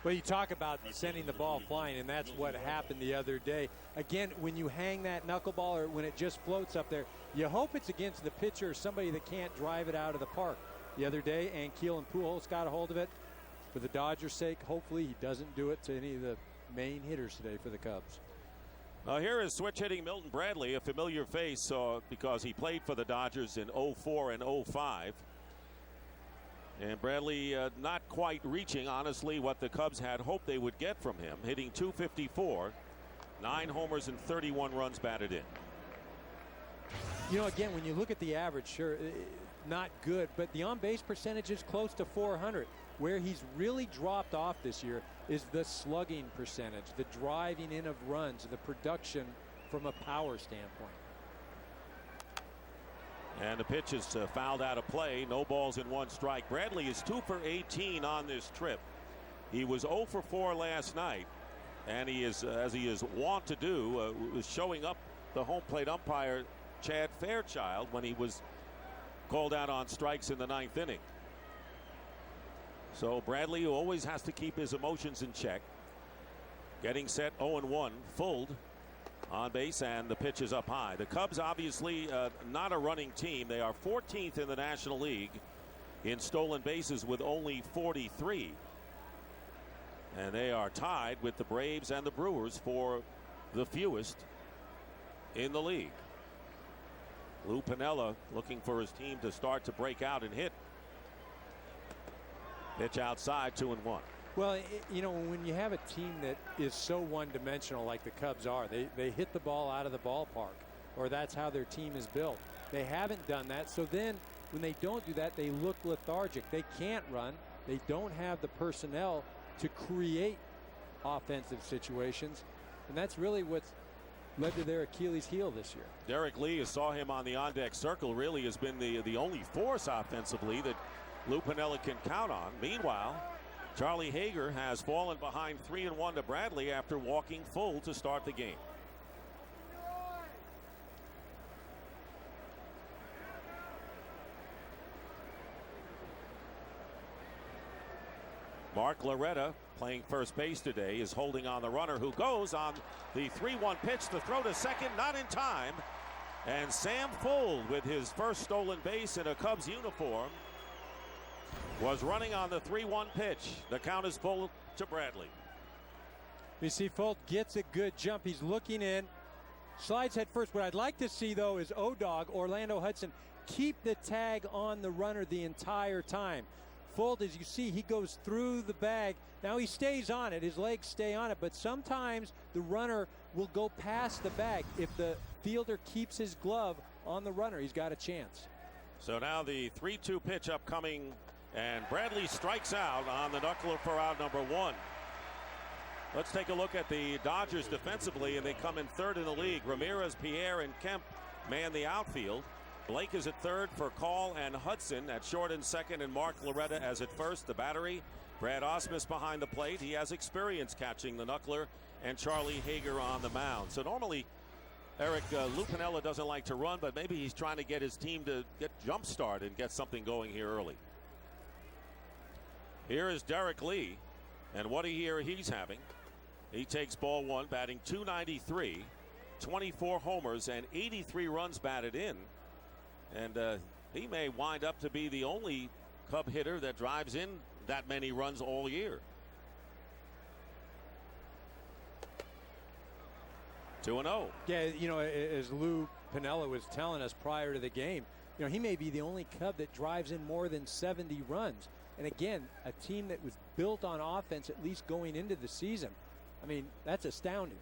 Well, you talk about sending the ball flying, and that's what happened the other day. Again, when you hang that knuckleball or when it just floats up there, you hope it's against the pitcher or somebody that can't drive it out of the park. The other day, Ankiel and Pujols got a hold of it. For the Dodgers' sake, hopefully he doesn't do it to any of the main hitters today for the Cubs. Now here is switch hitting Milton Bradley, a familiar face because he played for the Dodgers in '04 and '05. And Bradley not quite reaching, honestly, what the Cubs had hoped they would get from him, hitting .254, 9 homers and 31 runs batted in. You know, again, when you look at the average, sure, not good, but the on-base percentage is close to .400. Where he's really dropped off this year is the slugging percentage, the driving in of runs, the production from a power standpoint. And the pitch is fouled out of play. No balls and 1 strike. Bradley is 2 for 18 on this trip. He was 0 for 4 last night, and he is, as he is wont to do, was showing up the home plate umpire Chad Fairchild when he was called out on strikes in the 9th inning. So Bradley, who always has to keep his emotions in check, getting set 0-1. Fuld on base, and the pitch is up high. The Cubs obviously not a running team. They are 14th in the National League in stolen bases with only 43. And they are tied with the Braves and the Brewers for the fewest in the league. Lou Piniella looking for his team to start to break out and hit. Pitch outside, 2-1. Well, you know, when you have a team that is so one-dimensional like the Cubs are, they hit the ball out of the ballpark, or that's how their team is built. They haven't done that, so then when they don't do that, they look lethargic. They can't run. They don't have the personnel to create offensive situations, and that's really what's led to their Achilles heel this year. Derek Lee, you saw him on the on-deck circle, really has been the only force offensively that Lou Piniella can count on. Meanwhile, Charlie Hager has fallen behind 3-1 to Bradley after walking full to start the game. Mark Loretta, playing first base today, is holding on the runner who goes on the 3-1 pitch to throw to second, not in time. And Sam Fuld, with his first stolen base in a Cubs uniform, was running on the 3-1 pitch. The count is full to Bradley. You see Fuld gets a good jump. He's looking in, slides head first. What I'd like to see, though, is O-Dog, Orlando Hudson, keep the tag on the runner the entire time. Fuld, as you see, he goes through the bag. Now he stays on it. His legs stay on it. But sometimes the runner will go past the bag. If the fielder keeps his glove on the runner, he's got a chance. So now the 3-2 pitch upcoming, and Bradley strikes out on the knuckler for out number 1. Let's take a look at the Dodgers defensively, and they come in third in the league. Ramirez, Pierre, and Kemp man the outfield. Blake is at third for Call and Hudson at short and second, and Mark Loretta as at first. The battery, Brad Ausmus behind the plate. He has experience catching the knuckler, and Charlie Hager on the mound. So normally, Eric, Lou Piniella doesn't like to run, but maybe he's trying to get his team to get jump start and get something going here early. Here is Derek Lee, and what a year he's having. He takes ball 1, batting .293, 24 homers, and 83 runs batted in. And he may wind up to be the only Cub hitter that drives in that many runs all year. 2-0. Yeah, you know, as Lou Piniella was telling us prior to the game, you know, he may be the only Cub that drives in more than 70 runs. And again, a team that was built on offense, at least going into the season. I mean, that's astounding.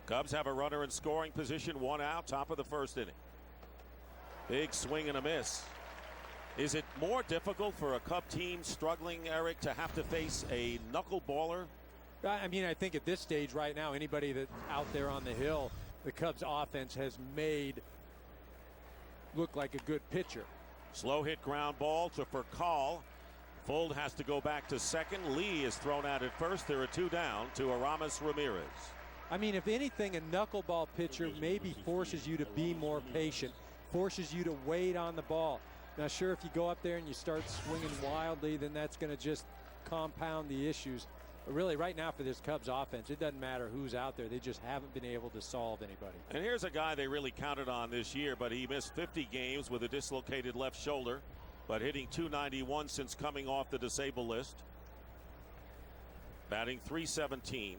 Cubs have a runner in scoring position, 1 out, top of the first inning. Big swing and a miss. Is it more difficult for a Cub team struggling, Eric, to have to face a knuckleballer? I mean, I think at this stage right now, anybody that's out there on the hill, the Cubs offense has made look like a good pitcher. Slow hit ground ball to Call. Fuld has to go back to second. Lee is thrown out at first. There are 2 down to Aramis Ramirez. I mean, if anything, a knuckleball pitcher maybe forces you to be more patient, forces you to wait on the ball. Now, sure, if you go up there and you start swinging wildly, then that's going to just compound the issues. But really, right now for this Cubs offense, it doesn't matter who's out there. They just haven't been able to solve anybody. And here's a guy they really counted on this year, but he missed 50 games with a dislocated left shoulder, but hitting .291 since coming off the disabled list. Batting .317.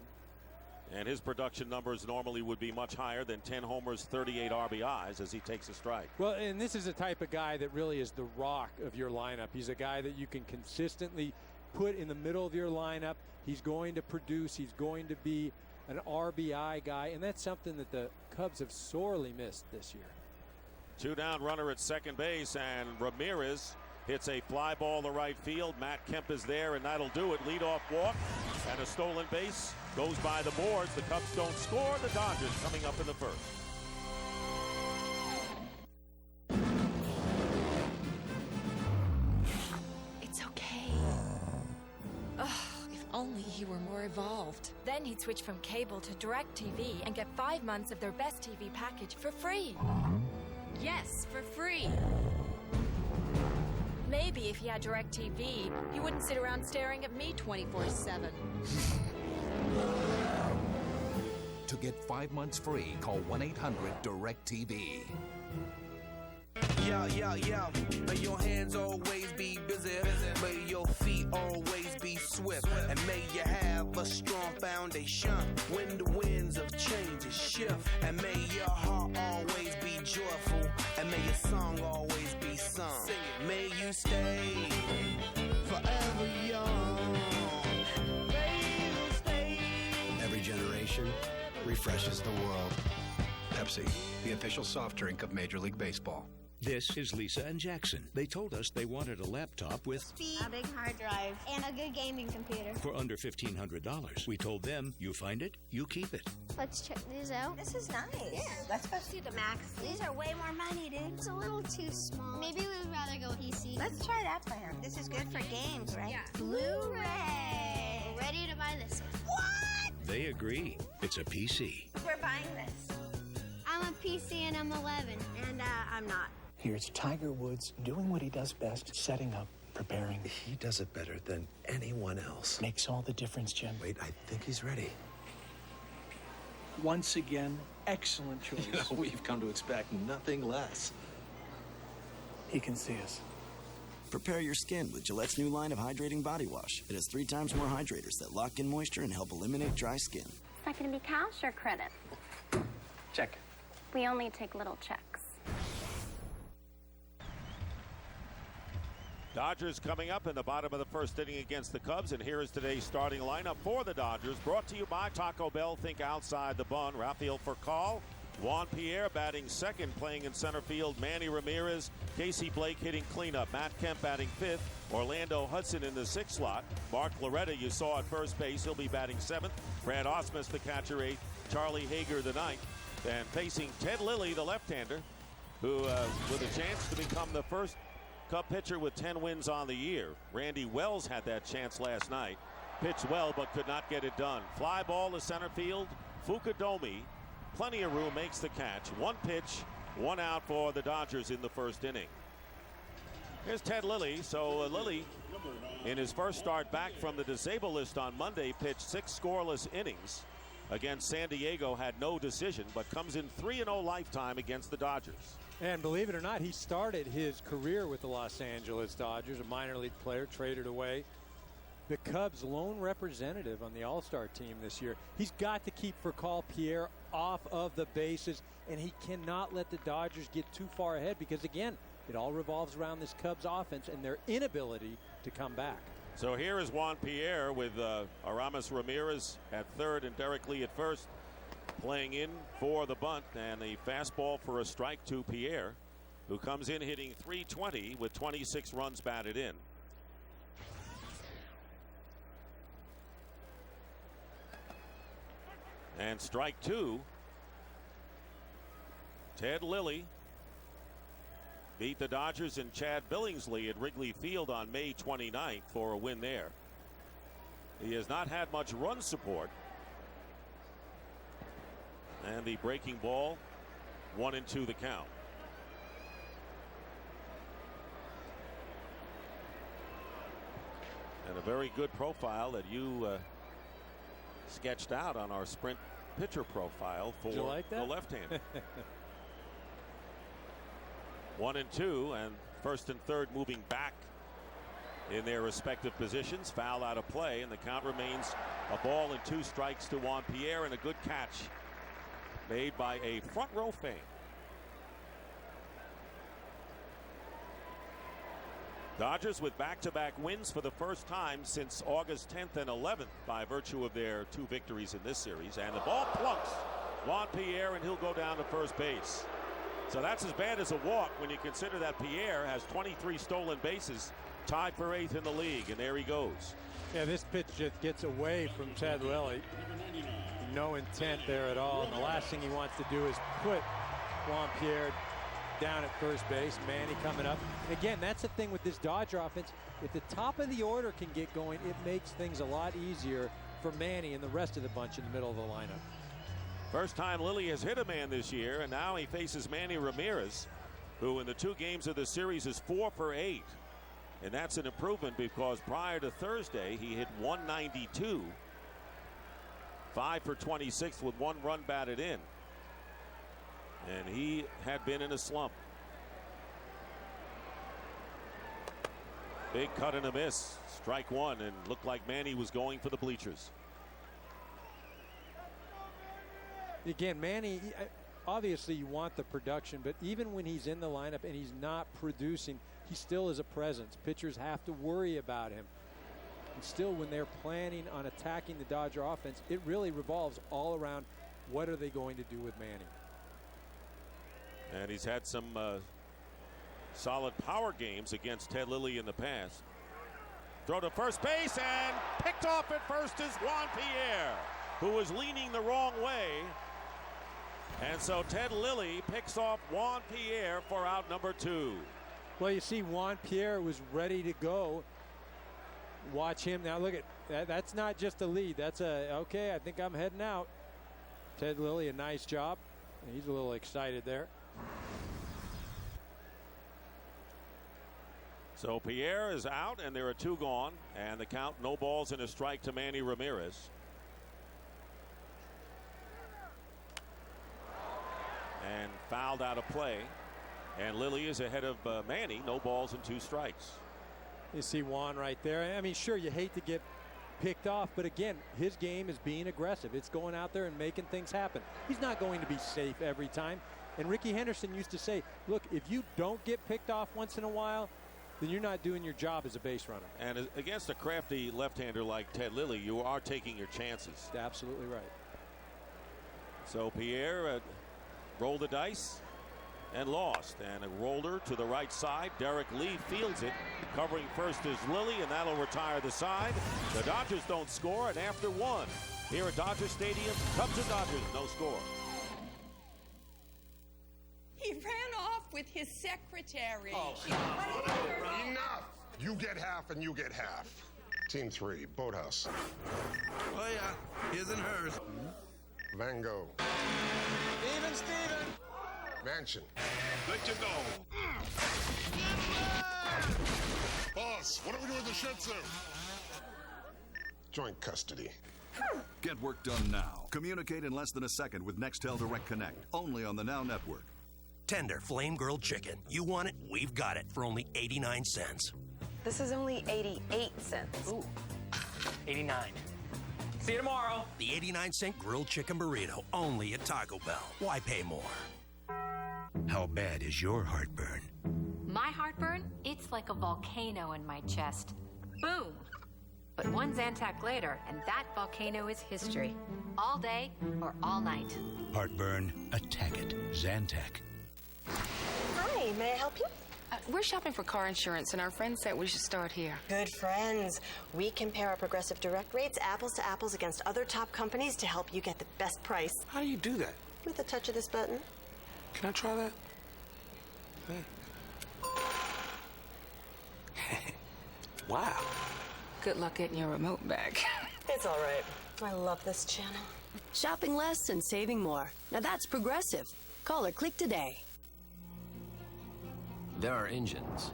And his production numbers normally would be much higher than 10 homers, 38 RBIs as he takes a strike. Well, and this is a type of guy that really is the rock of your lineup. He's a guy that you can consistently put in the middle of your lineup. He's going to produce. He's going to be an RBI guy, and that's something that the Cubs have sorely missed this year. 2 down, runner at second base, and Ramirez hits a fly ball to right field. Matt Kemp is there, and that'll do it. Leadoff walk and a stolen base goes by the boards. The Cubs don't score. The Dodgers coming up in the first. It's okay. Ugh, if only he were more evolved. Then he'd switch from cable to DirecTV and get 5 months of their best TV package for free. Yes, for free. Maybe if he had DirecTV, he wouldn't sit around staring at me 24/7. To get 5 months free, call 1-800-DirecTV. Yeah. May your hands always be busy. May your feet always be swift. And may you have a strong foundation when the winds of change is shift. And may your heart always be joyful. And may your song always be sung. Sing it. May you stay forever young. May you stay. Every generation refreshes the world. Pepsi, the official soft drink of Major League Baseball. This is Lisa and Jackson. They told us they wanted a laptop with speed, a big hard drive, and a good gaming computer. For under $1,500. We told them, you find it, you keep it. Let's check these out. This is nice. Yeah, let's go see the Max. These are way more money, dude. It's a little too small. Maybe we'd rather go PC. Let's try that plan. This is good for games, right? Yeah. Blu-ray. We're ready to buy this one. What? They agree. It's a PC. We're buying this. I'm a PC and I'm 11. And I'm not. Here's Tiger Woods doing what he does best, setting up, preparing. He does it better than anyone else. Makes all the difference, Jim. Wait, I think he's ready. Once again, excellent choice. You know, we've come to expect nothing less. He can see us. Prepare your skin with Gillette's new line of hydrating body wash. It has 3 times more hydrators that lock in moisture and help eliminate dry skin. Is that going to be cash or credit? Check. We only take little checks. Dodgers coming up in the bottom of the first inning against the Cubs, and here is today's starting lineup for the Dodgers, brought to you by Taco Bell. Think outside the bun. Rafael Furcal, Juan Pierre batting second, playing in center field. Manny Ramirez, Casey Blake hitting cleanup. Matt Kemp batting fifth. Orlando Hudson in the sixth slot. Mark Loretta, you saw at first base, he'll be batting seventh. Brad Ausmus, the catcher, eighth. Charlie Hager, the ninth. And facing Ted Lilly, the left-hander, who with a chance to become the first Cub pitcher with 10 wins on the year. Randy Wells had that chance last night. Pitched well, but could not get it done. Fly ball to center field. Fukudomi, plenty of room, makes the catch. 1 pitch, 1 out for the Dodgers in the first inning. Here's Ted Lilly. So Lilly, in his first start back from the disabled list on Monday, pitched 6 scoreless innings against San Diego, had no decision, but comes in 3-0 lifetime against the Dodgers. And believe it or not, he started his career with the Los Angeles Dodgers, a minor league player, traded away. The Cubs' lone representative on the All-Star team this year. He's got to keep Furcal Pierre off of the bases, and he cannot let the Dodgers get too far ahead because, again, it all revolves around this Cubs offense and their inability to come back. So here is Juan Pierre with Aramis Ramirez at third and Derek Lee at first, playing in for the bunt, and a fastball for a strike to Pierre, who comes in hitting .320 with 26 runs batted in. And strike 2. Ted Lilly beat the Dodgers and Chad Billingsley at Wrigley Field on May 29th for a win there. He has not had much run support. And the breaking ball, 1-2 the count. And a very good profile that you sketched out on our sprint pitcher profile for the left-hander. 1-2, and first and third moving back in their respective positions. Foul out of play, and the count remains a ball and 2 strikes to Juan Pierre, and a good catch made by a front row fan. Dodgers with back-to-back wins for the first time since August 10th and 11th by virtue of their 2 victories in this series. And the ball plunks Juan Pierre, and he'll go down to first base. So that's as bad as a walk when you consider that Pierre has 23 stolen bases, tied for 8th in the league, and there he goes. Yeah, this pitch just gets away from Ted Lilly. No intent there at all, and the last thing he wants to do is put Juan Pierre down at first base. Manny coming up. And again, that's the thing with this Dodger offense. If the top of the order can get going, it makes things a lot easier for Manny and the rest of the bunch in the middle of the lineup. First time Lilly has hit a man this year, and now he faces Manny Ramirez, who in the 2 games of the series is 4 for 8. And that's an improvement because prior to Thursday, he hit .192, 5 for 26 with 1 run batted in. And he had been in a slump. Big cut and a miss. Strike 1, and looked like Manny was going for the bleachers. Again, Manny, obviously you want the production, but even when he's in the lineup and he's not producing, he still is a presence. Pitchers have to worry about him. And still, when they're planning on attacking the Dodger offense, it really revolves all around what are they going to do with Manny. And he's had some solid power games against Ted Lilly in the past. Throw to first base, and picked off at first is Juan Pierre, who was leaning the wrong way. And so Ted Lilly picks off Juan Pierre for out number 2. Well, you see Juan Pierre was ready to go. Watch him now. Look at that. That's not just a lead. That's okay, I think I'm heading out. Ted Lilly, a nice job. He's a little excited there. So Pierre is out, and there are 2 gone, and the count, no balls and a strike to Manny Ramirez. And fouled out of play, and Lilly is ahead of Manny, no balls and 2 strikes. You see Juan right there. I mean, sure, you hate to get picked off, but again, his game is being aggressive. It's going out there and making things happen. He's not going to be safe every time. And Ricky Henderson used to say, look, if you don't get picked off once in a while, then you're not doing your job as a base runner. And against a crafty left-hander like Ted Lilly, you are taking your chances. Absolutely right. So Pierre rolled the dice and lost. And a roller to the right side. Derek Lee fields it. Covering first is Lilly, and that'll retire the side. The Dodgers don't score, and after 1 here at Dodger Stadium, Cubs and Dodgers, no score. He ran off with his secretary. Oh, enough! You get half and you get half. Team 3, Boathouse. Oh, yeah. His and hers. Van Gogh. Steven. Mansion. Let you go. Boss, what do we do with the Shih Tzu? Joint custody. Get work done now. Communicate in less than a second with Nextel Direct Connect. Only on the Now Network. Tender flame grilled chicken. You want it? We've got it for only 89 cents. This is only 88 cents. Ooh, 89. See you tomorrow. The 89-cent grilled chicken burrito, only at Taco Bell. Why pay more? How bad is your heartburn? My heartburn? It's like a volcano in my chest. Boom! But one Zantac later, and that volcano is history. All day or all night. Heartburn, attack it. Zantac. Hi, may I help you? We're shopping for car insurance, and our friend said we should start here. Good friends. We compare our Progressive Direct rates apples to apples against other top companies to help you get the best price. How do you do that? With a touch of this button. Can I try that? Wow. Good luck getting your remote back. It's all right. I love this channel. Shopping less and saving more. Now that's Progressive. Call or click today. There are engines,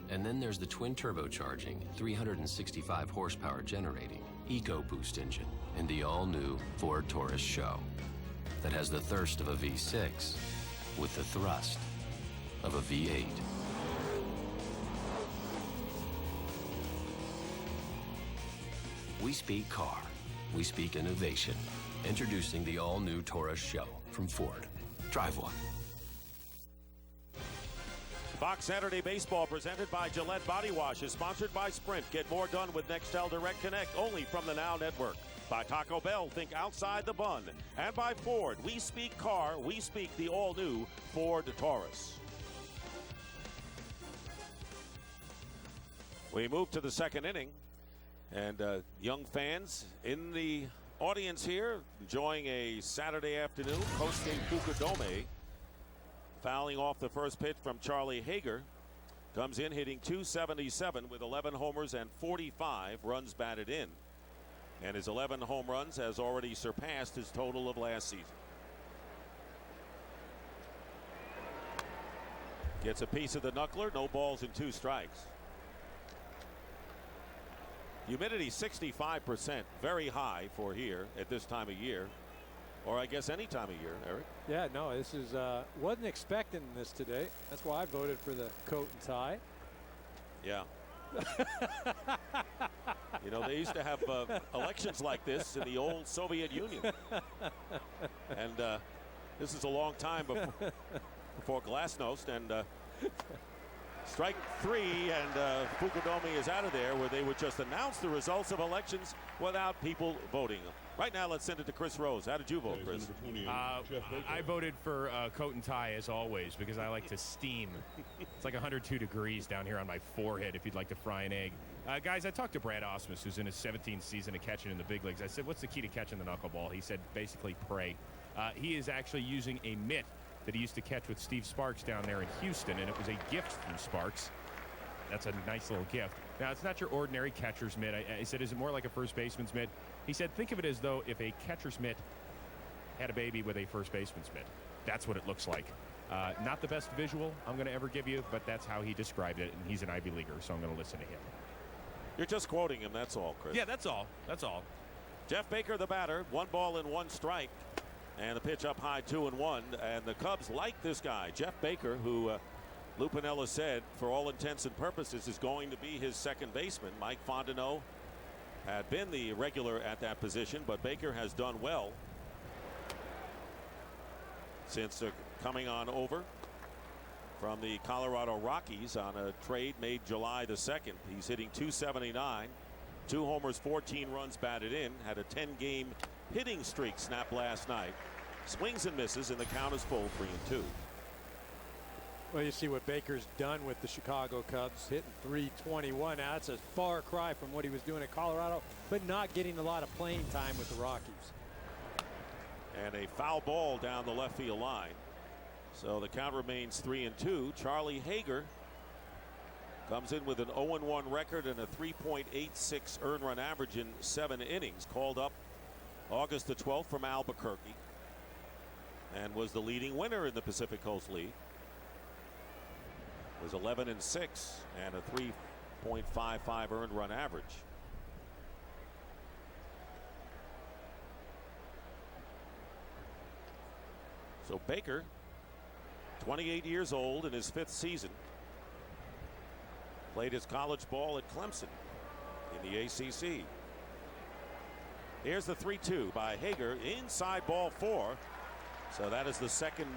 and then there's the twin turbocharging, 365 horsepower generating EcoBoost engine in the all-new Ford Taurus Show that has the thirst of a V6 with the thrust of a V8. We speak car. We speak innovation. Introducing the all-new Taurus Show from Ford. Drive one. Fox Saturday Baseball presented by Gillette Body Wash is sponsored by Sprint. Get more done with Nextel Direct Connect only from the Now Network. By Taco Bell, think outside the bun. And by Ford, we speak car, we speak the all-new Ford Taurus. We move to the second inning, and young fans in the audience here enjoying a Saturday afternoon hosting Fukudomi. Fouling off the first pitch from Charlie Hager. Comes in hitting .277 with 11 homers and 45 runs batted in. And his 11 home runs has already surpassed his total of last season. Gets a piece of the knuckler, no balls and 2 strikes. Humidity 65%, very high for here at this time of year. Or I guess any time of year, Eric. Yeah, no, this is, wasn't expecting this today. That's why I voted for the coat and tie. Yeah. You know, they used to have elections like this in the old Soviet Union. And and this is a long time before Glasnost, and strike 3, and Fukudomi is out of there, where they would just announce the results of elections without people voting. Right now, let's send it to Chris Rose. How did you vote, Chris? I voted for coat and tie, as always, because I like to steam. It's like 102 degrees down here on my forehead if you'd like to fry an egg. Guys, I talked to Brad Osmus, who's in his 17th season of catching in the big leagues. I said, what's the key to catching the knuckleball? He said, basically pray. He is actually using a mitt that he used to catch with Steve Sparks down there in Houston, and it was a gift from Sparks. That's a nice little gift. Now, it's not your ordinary catcher's mitt. I said, is it more like a first baseman's mitt? He said, think of it as though if a catcher's mitt had a baby with a first baseman's mitt. That's what it looks like. Not the best visual I'm going to ever give you, but that's how he described it, and he's an Ivy Leaguer, so I'm going to listen to him. You're just quoting him, that's all, Chris. Yeah, that's all. That's all. Jeff Baker, the batter, 1 ball and 1 strike. And the pitch up high, 2-1. And the Cubs like this guy, Jeff Baker, who Lou Piniella said, for all intents and purposes, is going to be his second baseman. Mike Fontenot had been the regular at that position, but Baker has done well since coming on over from the Colorado Rockies on a trade made July the 2nd. He's hitting .279, 2 homers, 14 runs batted in, had a 10-game hitting streak snapped last night. Swings and misses, and the count is full, 3-2. Well, you see what Baker's done with the Chicago Cubs, hitting .321. Now, that's a far cry from what he was doing at Colorado, but not getting a lot of playing time with the Rockies. And a foul ball down the left field line. So the count remains 3-2. Charlie Hager comes in with an 0-1 record and a 3.86 earned run average in 7 innings. Called up August the 12th from Albuquerque and was the leading winner in the Pacific Coast League. Was 11-6 and a 3.55 earned run average. So Baker, 28 years old in his 5th season, played his college ball at Clemson in the ACC. Here's the 3-2 by Hager, inside ball 4. So that is the second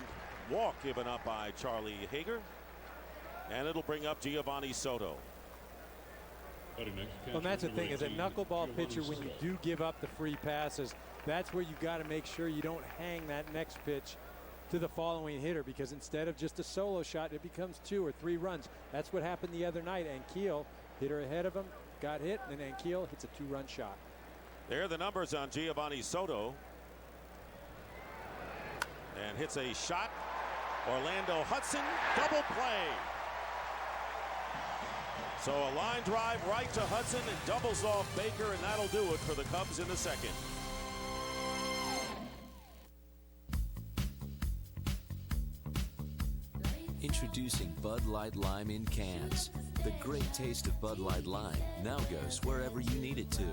walk given up by Charlie Hager. And it'll bring up Giovanni Soto. Well, that's the thing, as a knuckleball pitcher, when you do give up the free passes, that's where you've got to make sure you don't hang that next pitch to the following hitter, because instead of just a solo shot, it becomes 2 or 3 runs. That's what happened the other night. Ankiel, hitter ahead of him, got hit, and then Ankiel hits a 2-run shot. There are the numbers on Giovanni Soto. And hits a shot. Orlando Hudson, double play. So a line drive right to Hudson and doubles off Baker, and that'll do it for the Cubs in the second. Introducing Bud Light Lime in cans. The great taste of Bud Light Lime now goes wherever you need it to.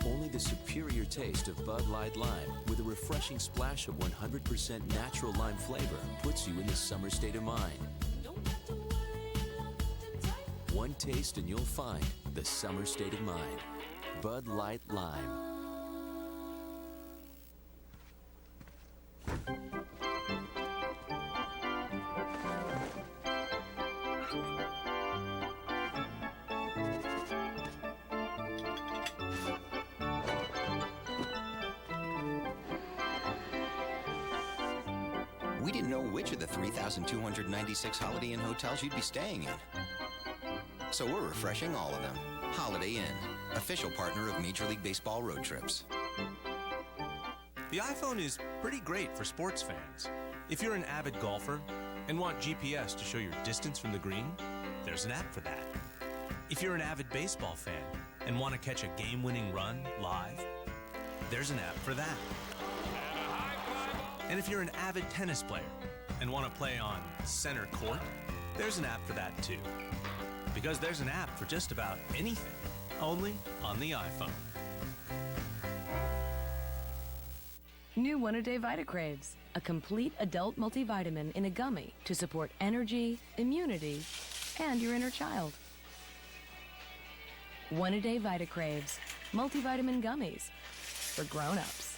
Only the superior taste of Bud Light Lime with a refreshing splash of 100% natural lime flavor puts you in the summer state of mind. One taste and you'll find the summer state of mind. Bud Light Lime. We didn't know which of the 3,296 Holiday Inn hotels you'd be staying in. So we're refreshing all of them. Holiday Inn, official partner of Major League Baseball road trips. The iPhone is pretty great for sports fans. If you're an avid golfer and want GPS to show your distance from the green, there's an app for that. If you're an avid baseball fan and want to catch a game-winning run live, there's an app for that. And if you're an avid tennis player and want to play on center court, there's an app for that too. Because there's an app for just about anything, only on the iPhone. New One-A-Day VitaCraves, a complete adult multivitamin in a gummy to support energy, immunity, and your inner child. One-A-Day VitaCraves, multivitamin gummies for grown-ups.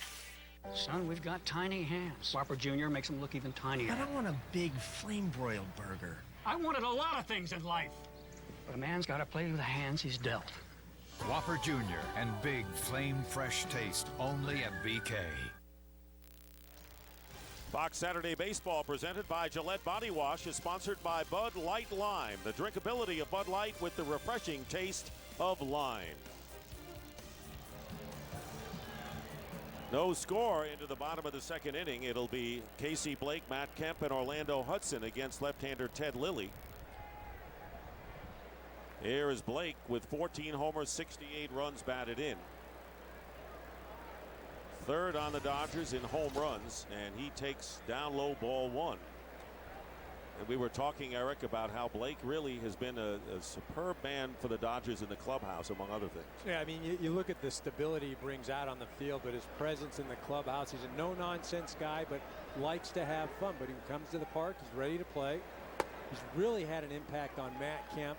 Son, we've got tiny hands. Whopper Jr. makes them look even tinier. I don't want a big flame-broiled burger. I wanted a lot of things in life. But a man's got to play with the hands he's dealt. Whopper Jr. and big flame fresh taste only at BK. Fox Saturday Baseball presented by Gillette Body Wash is sponsored by Bud Light Lime. The drinkability of Bud Light with the refreshing taste of lime. No score into the bottom of the second inning. It'll be Casey Blake, Matt Kemp, and Orlando Hudson against left-hander Ted Lilly. Here is Blake with 14 homers, 68 runs batted in. Third on the Dodgers in home runs, and he takes down low ball one. And we were talking, Eric, about how Blake really has been a superb man for the Dodgers in the clubhouse, among other things. Yeah, I mean, you look at the stability he brings out on the field, but his presence in the clubhouse. He's a no-nonsense guy, but likes to have fun. But he comes to the park, he's ready to play. He's really had an impact on Matt Kemp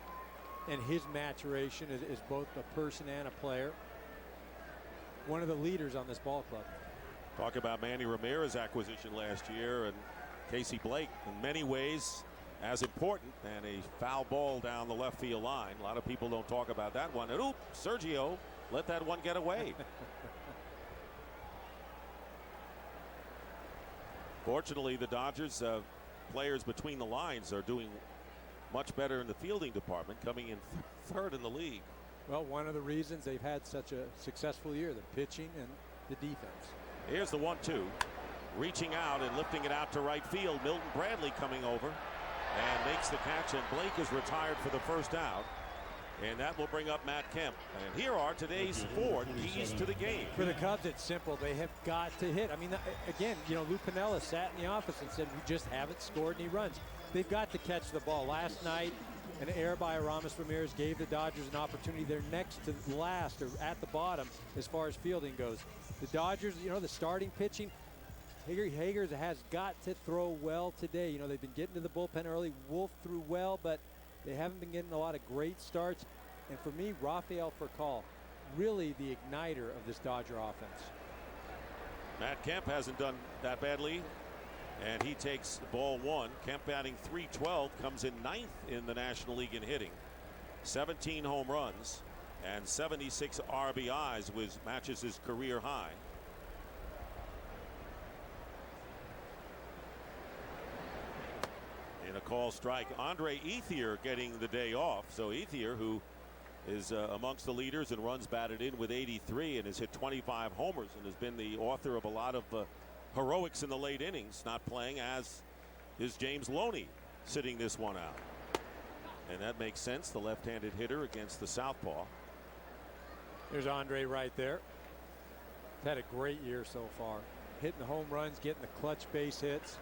and his maturation as both a person and a player. One of the leaders on this ball club. Talk about Manny Ramirez's acquisition last year, and Casey Blake in many ways as important, and a foul ball down the left field line. A lot of people don't talk about that one. And oop, Sergio let that one get away. Fortunately, the Dodgers players between the lines are doing much better in the fielding department, coming in third in the league. Well, one of the reasons they've had such a successful year, the pitching and the defense. Here's the 1-2. Reaching out and lifting it out to right field. Milton Bradley coming over and makes the catch, and Blake is retired for the first out. And that will bring up Matt Kemp. And here are today's 4 keys to the game. For the Cubs, it's simple. They have got to hit. I mean, again, you know, Lou Piniella sat in the office and said, we just haven't scored any runs. They've got to catch the ball. Last night, an error by Aramis Ramirez gave the Dodgers an opportunity. They're next to last, or at the bottom as far as fielding goes. The Dodgers, you know, the starting pitching, Hager has got to throw well today. You know, they've been getting to the bullpen early. Wolf threw well, but they haven't been getting a lot of great starts. And for me, Rafael Furcal, really the igniter of this Dodger offense. Matt Kemp hasn't done that badly, and he takes ball one. Kemp batting .312, comes in 9th in the National League in hitting. 17 home runs and 76 RBIs, which matches his career high. In a call strike, Andre Ethier getting the day off. So Ethier, who is amongst the leaders in runs batted in with 83 and has hit 25 homers and has been the author of a lot of heroics in the late innings, not playing, as is James Loney, sitting this one out. And that makes sense, the left-handed hitter against the southpaw. There's Andre right there. He's had a great year so far. Hitting the home runs, getting the clutch base hits.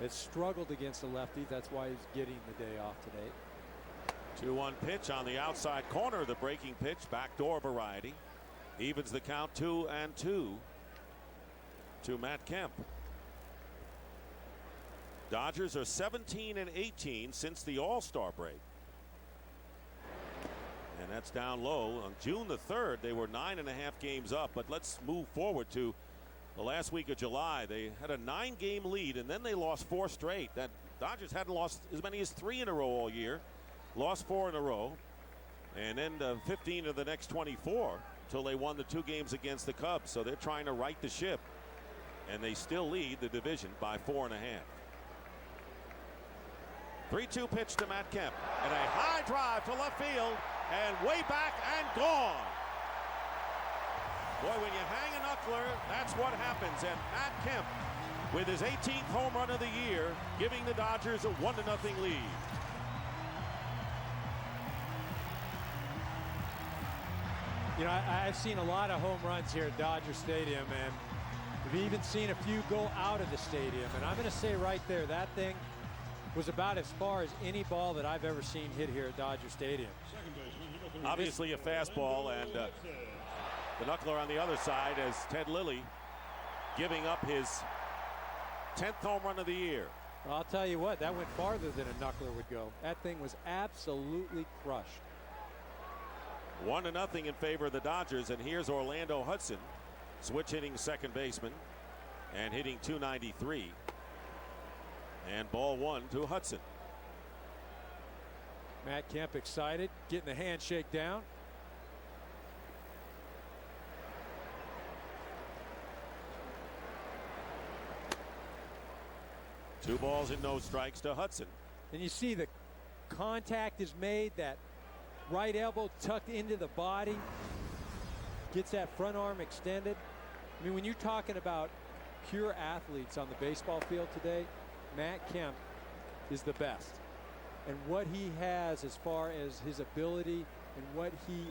It's struggled against the lefties. That's why he's getting the day off today. 2-1 pitch on the outside corner. The breaking pitch, backdoor variety. Evens the count 2-2 to Matt Kemp. Dodgers are 17-18 since the All-Star break. And that's down low. On June the 3rd, they were 9.5 games up. But let's move forward to the last week of July. They had a 9-game lead, and then they lost 4 straight. That Dodgers hadn't lost as many as 3 in a row all year. Lost 4 in a row, and then 15 of the next 24 until they won the 2 games against the Cubs. So they're trying to right the ship, and they still lead the division by 4.5. 3-2 pitch to Matt Kemp, and a high drive to left field, and way back and gone. Boy, when you hang a knuckler, that's what happens. And Matt Kemp, with his 18th home run of the year, giving the Dodgers a 1-0 lead. You know, I've seen a lot of home runs here at Dodger Stadium, and we've even seen a few go out of the stadium. And I'm going to say right there, that thing was about as far as any ball that I've ever seen hit here at Dodger Stadium. Obviously a fastball, and the knuckler on the other side as Ted Lilly giving up his 10th home run of the year. Well, I'll tell you what, that went farther than a knuckler would go. That thing was absolutely crushed. 1-0 in favor of the Dodgers, and here's Orlando Hudson Switch hitting second baseman and hitting .293. And ball one to Hudson. Matt Kemp excited, getting the handshake down. Two balls and no strikes to Hudson. And you see the contact is made, that right elbow tucked into the body, gets that front arm extended. I mean, when you're talking about pure athletes on the baseball field today, Matt Kemp is the best. And what he has as far as his ability and what he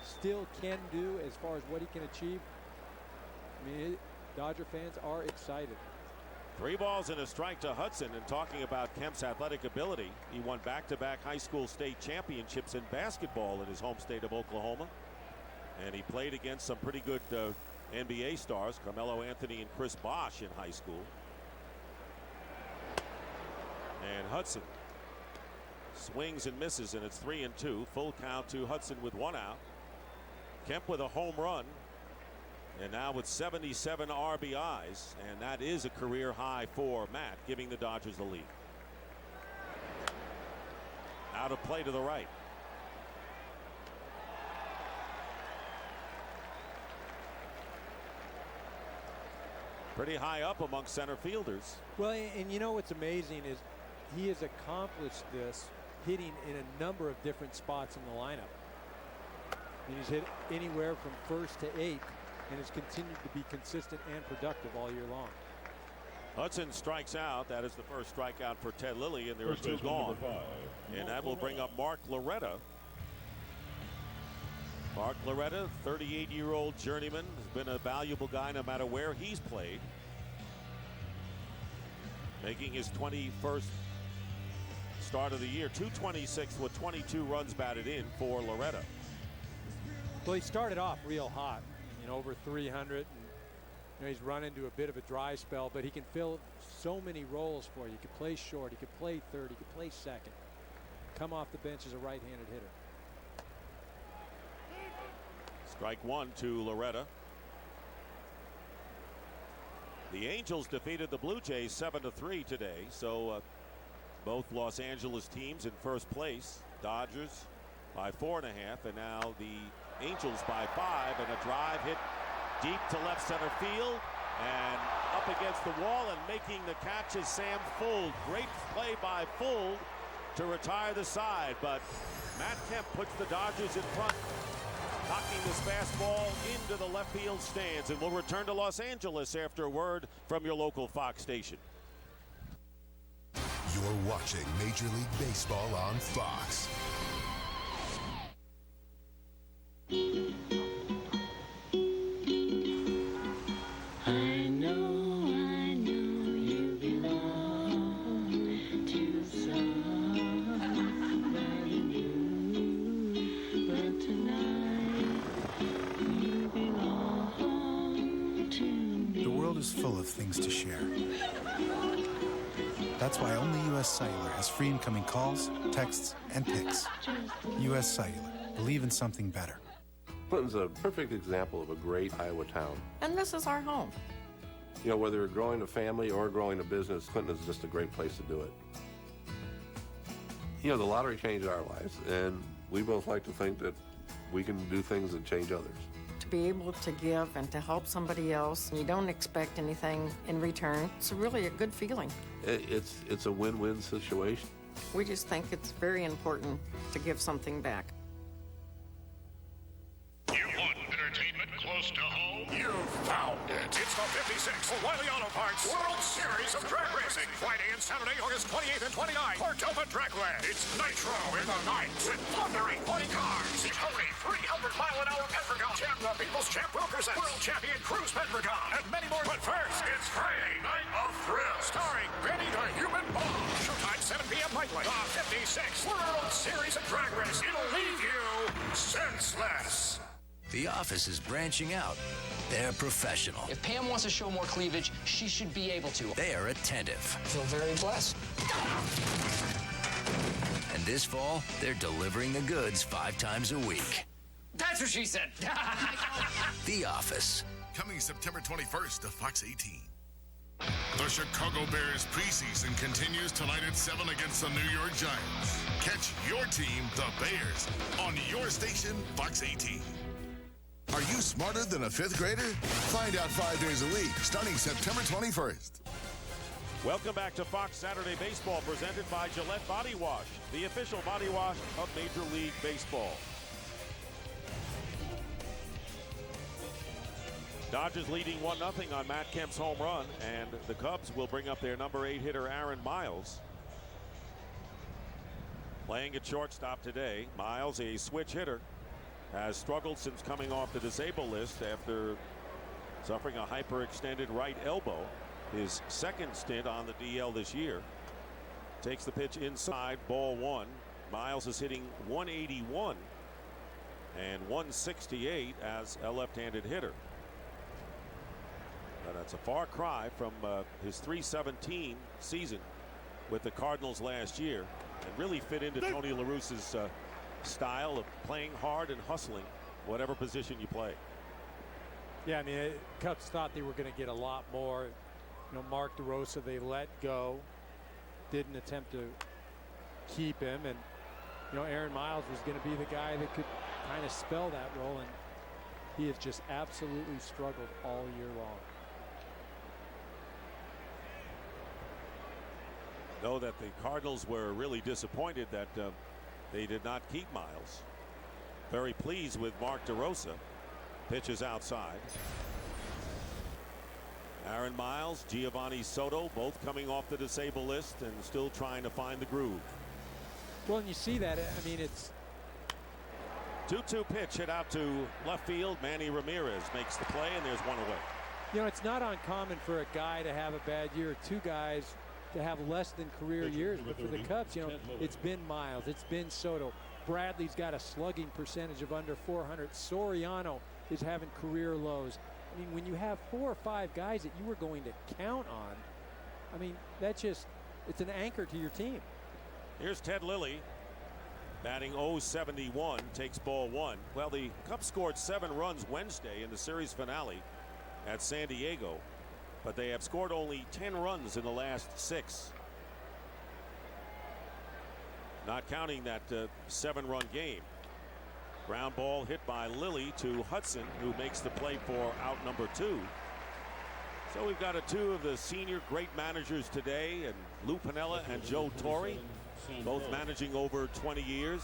still can do as far as what he can achieve, I mean, Dodger fans are excited. 3 balls and a strike to Hudson. And talking about Kemp's athletic ability, he won back-to-back high school state championships in basketball in his home state of Oklahoma. And he played against some pretty good NBA stars, Carmelo Anthony and Chris Bosh in high school. And Hudson swings and misses, and it's 3-2. Full count to Hudson with 1 out. Kemp with a home run. And now with 77 RBIs, and that is a career high for Matt, giving the Dodgers the lead. Out of play to the right. Pretty high up among center fielders. Well, and you know what's amazing is he has accomplished this hitting in a number of different spots in the lineup. And he's hit anywhere from first to 8th. And has continued to be consistent and productive all year long. Hudson strikes out. That is the first strikeout for Ted Lilly, and there are 2 gone. And that will bring up Mark Loretta. Mark Loretta, 38-year-old journeyman, has been a valuable guy no matter where he's played. Making his 21st start of the year. .226 with 22 runs batted in for Loretta. Well, he started off real hot. Over 300, and he's run into a bit of a dry spell, but he can fill so many roles for you. He could play short, he could play third, he could play second, come off the bench as a right-handed hitter. Strike 1 to Loretta. The Angels defeated the Blue Jays 7-3 today, so both Los Angeles teams in first place. Dodgers by 4.5, and now the Angels by 5, and a drive hit deep to left center field and up against the wall, and making the catch is Sam Fuld. Great play by Fuld to retire the side, but Matt Kemp puts the Dodgers in front, knocking this fastball into the left field stands, and we'll return to Los Angeles after a word from your local Fox station. You're watching Major League Baseball on Fox. I know you belong to somebody new, but tonight you belong to me. The world is full of things to share. That's why only U.S. Cellular has free incoming calls, texts, and pics. U.S. Cellular. Believe in something better. Clinton's a perfect example of a great Iowa town. And this is our home. You know, whether you're growing a family or growing a business, Clinton is just a great place to do it. You know, the lottery changed our lives, and we both like to think that we can do things that change others. To be able to give and to help somebody else, and you don't expect anything in return, it's really a good feeling. It's a win-win situation. We just think it's very important to give something back. You want entertainment close to home? You found it. It's the 56th O'Reilly Auto Parts World Series of Drag Racing. Friday and Saturday, August 28th and 29th. Cordova Dragland. It's Nitro in the night with thundering 40 cars. The only 300-mile-an-hour Pedregon. Champ the People's Champ Wilkerson. World Champion Cruz Pedregon. And many more. But first, it's Friday Night of Thrill. Starring Benny the Human Bomb. Showtime 7 p.m. nightly. The 56th World Series of Drag Racing. It'll leave you senseless. The office is branching out. They're professional. If Pam wants to show more cleavage, she should be able to. They're attentive. I feel very blessed. And this fall, they're delivering the goods 5 times a week. That's what she said. The office. coming September 21st to Fox 18. The Chicago Bears preseason continues tonight at 7 against the New York Giants. Catch your team, the Bears, on your station, Fox 18. Are you smarter than a 5th grader? Find out 5 days a week, starting September 21st. Welcome back to Fox Saturday Baseball, presented by Gillette Body Wash, the official body wash of Major League Baseball. Dodgers leading 1-0 on Matt Kemp's home run, and the Cubs will bring up their number 8 hitter, Aaron Miles. Playing at shortstop today, Miles, a switch hitter, has struggled since coming off the disabled list after suffering a hyperextended right elbow. His second stint on the DL this year. Takes the pitch inside, ball 1. Miles is hitting 181 and 168 as a left-handed hitter. Now that's a far cry from his 317 season with the Cardinals last year, and really fit into Tony La Russa's style of playing hard and hustling whatever position you play. Yeah, I mean, Cubs thought they were going to get a lot more. You know, Mark DeRosa, they let go, didn't attempt to keep him, and you know, Aaron Miles was going to be the guy that could kind of spell that role, and he has just absolutely struggled all year long. Know that the Cardinals were really disappointed that they did not keep Miles. Very pleased with Mark DeRosa. Pitches outside. Aaron Miles, Giovanni Soto, both coming off the disabled list and still trying to find the groove. Well, and you see that. I mean, it's 2-2 pitch hit out to left field. Manny Ramirez makes the play, and there's one away. You know, it's not uncommon for a guy to have a bad year, 2 guys to have less than career years. But for the Cubs, you know, it's been Miles, it's been Soto. Bradley's got a slugging percentage of under 400. Soriano is having career lows. I mean, when you have 4 or 5 guys that you were going to count on, I mean, that's just, it's an anchor to your team. Here's Ted Lilly, batting .071, takes ball 1. Well, the Cubs scored 7 runs Wednesday in the series finale at San Diego, but they have scored only 10 runs in the last 6. Not counting that 7-run game. Ground ball hit by Lilly to Hudson, who makes the play for out number 2. So we've got 2 of the senior great managers today, and Lou Piniella and Joe Torre, both managing over 20 years.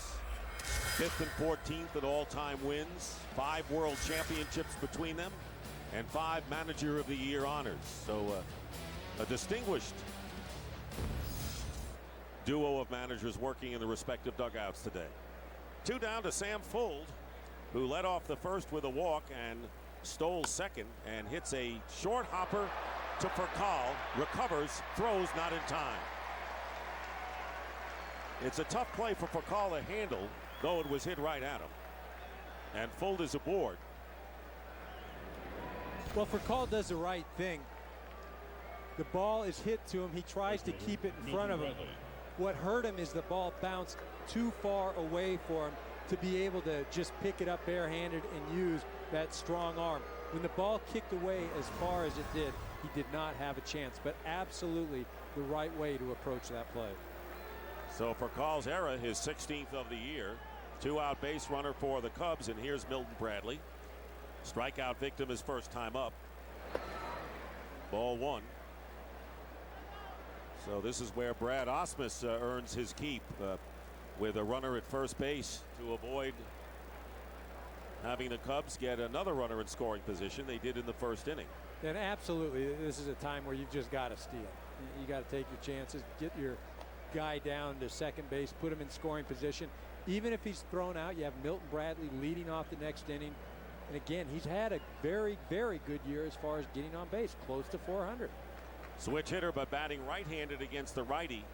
5th and 14th at all-time wins, 5 world championships between them, and 5 manager of the year honors. So a distinguished duo of managers working in the respective dugouts today. 2 down to Sam Fuld, who led off the first with a walk and stole second, and hits a short hopper to Furcal, recovers, throws not in time. It's a tough play for Furcal to handle, though it was hit right at him. And Fuld is aboard. Well, Furcal does the right thing. The ball is hit to him. He tries to keep it in front of him. What hurt him is the ball bounced too far away for him to be able to just pick it up barehanded and use that strong arm. When the ball kicked away as far as it did, he did not have a chance, but absolutely the right way to approach that play. So for Furcal's era, his 16th of the year, 2-out base runner for the Cubs, and here's Milton Bradley. Strikeout victim his first time up. Ball 1. So this is where Brad Ausmus earns his keep with a runner at first base to avoid having the Cubs get another runner in scoring position. They did in the first inning. And absolutely, this is a time where you've just got to steal. You got to take your chances, get your guy down to second base, put him in scoring position. Even if he's thrown out, you have Milton Bradley leading off the next inning. And again, he's had a very, very good year as far as getting on base, close to 400. Switch hitter, but batting right-handed against the righty.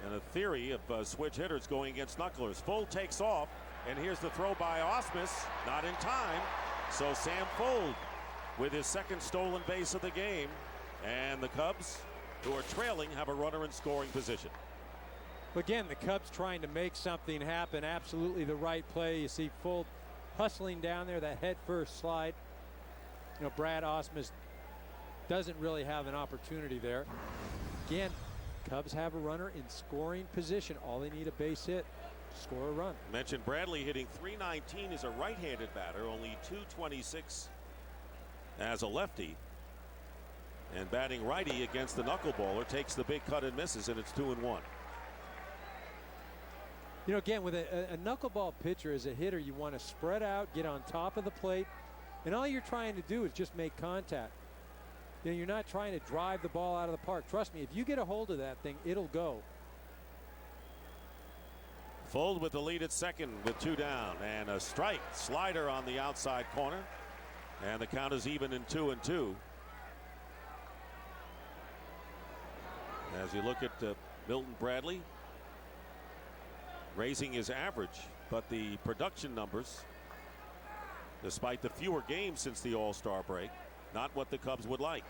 And a theory of switch hitters going against knucklers. Fuld takes off, and here's the throw by Ausmus, not in time. So Sam Fuld with his second stolen base of the game, and the Cubs, who are trailing, have a runner in scoring position. Again, the Cubs trying to make something happen. Absolutely the right play. You see Fuld hustling down there, that head-first slide. You know, Brad Ausmus doesn't really have an opportunity there. Again, Cubs have a runner in scoring position. All they need a base hit to score a run. Mentioned Bradley hitting .319 as a right-handed batter, only .226 as a lefty. And batting righty against the knuckleballer, takes the big cut and misses, and it's 2-1. You know, again, with a knuckleball pitcher as a hitter, you want to spread out, get on top of the plate, and all you're trying to do is just make contact. You know, you're not trying to drive the ball out of the park. Trust me, if you get a hold of that thing, it'll go. Fold with the lead at second with 2 down, and a strike slider on the outside corner, and the count is even in 2-2. As you look at Milton Bradley raising his average, but the production numbers, despite the fewer games since the All-Star break, not what the Cubs would like.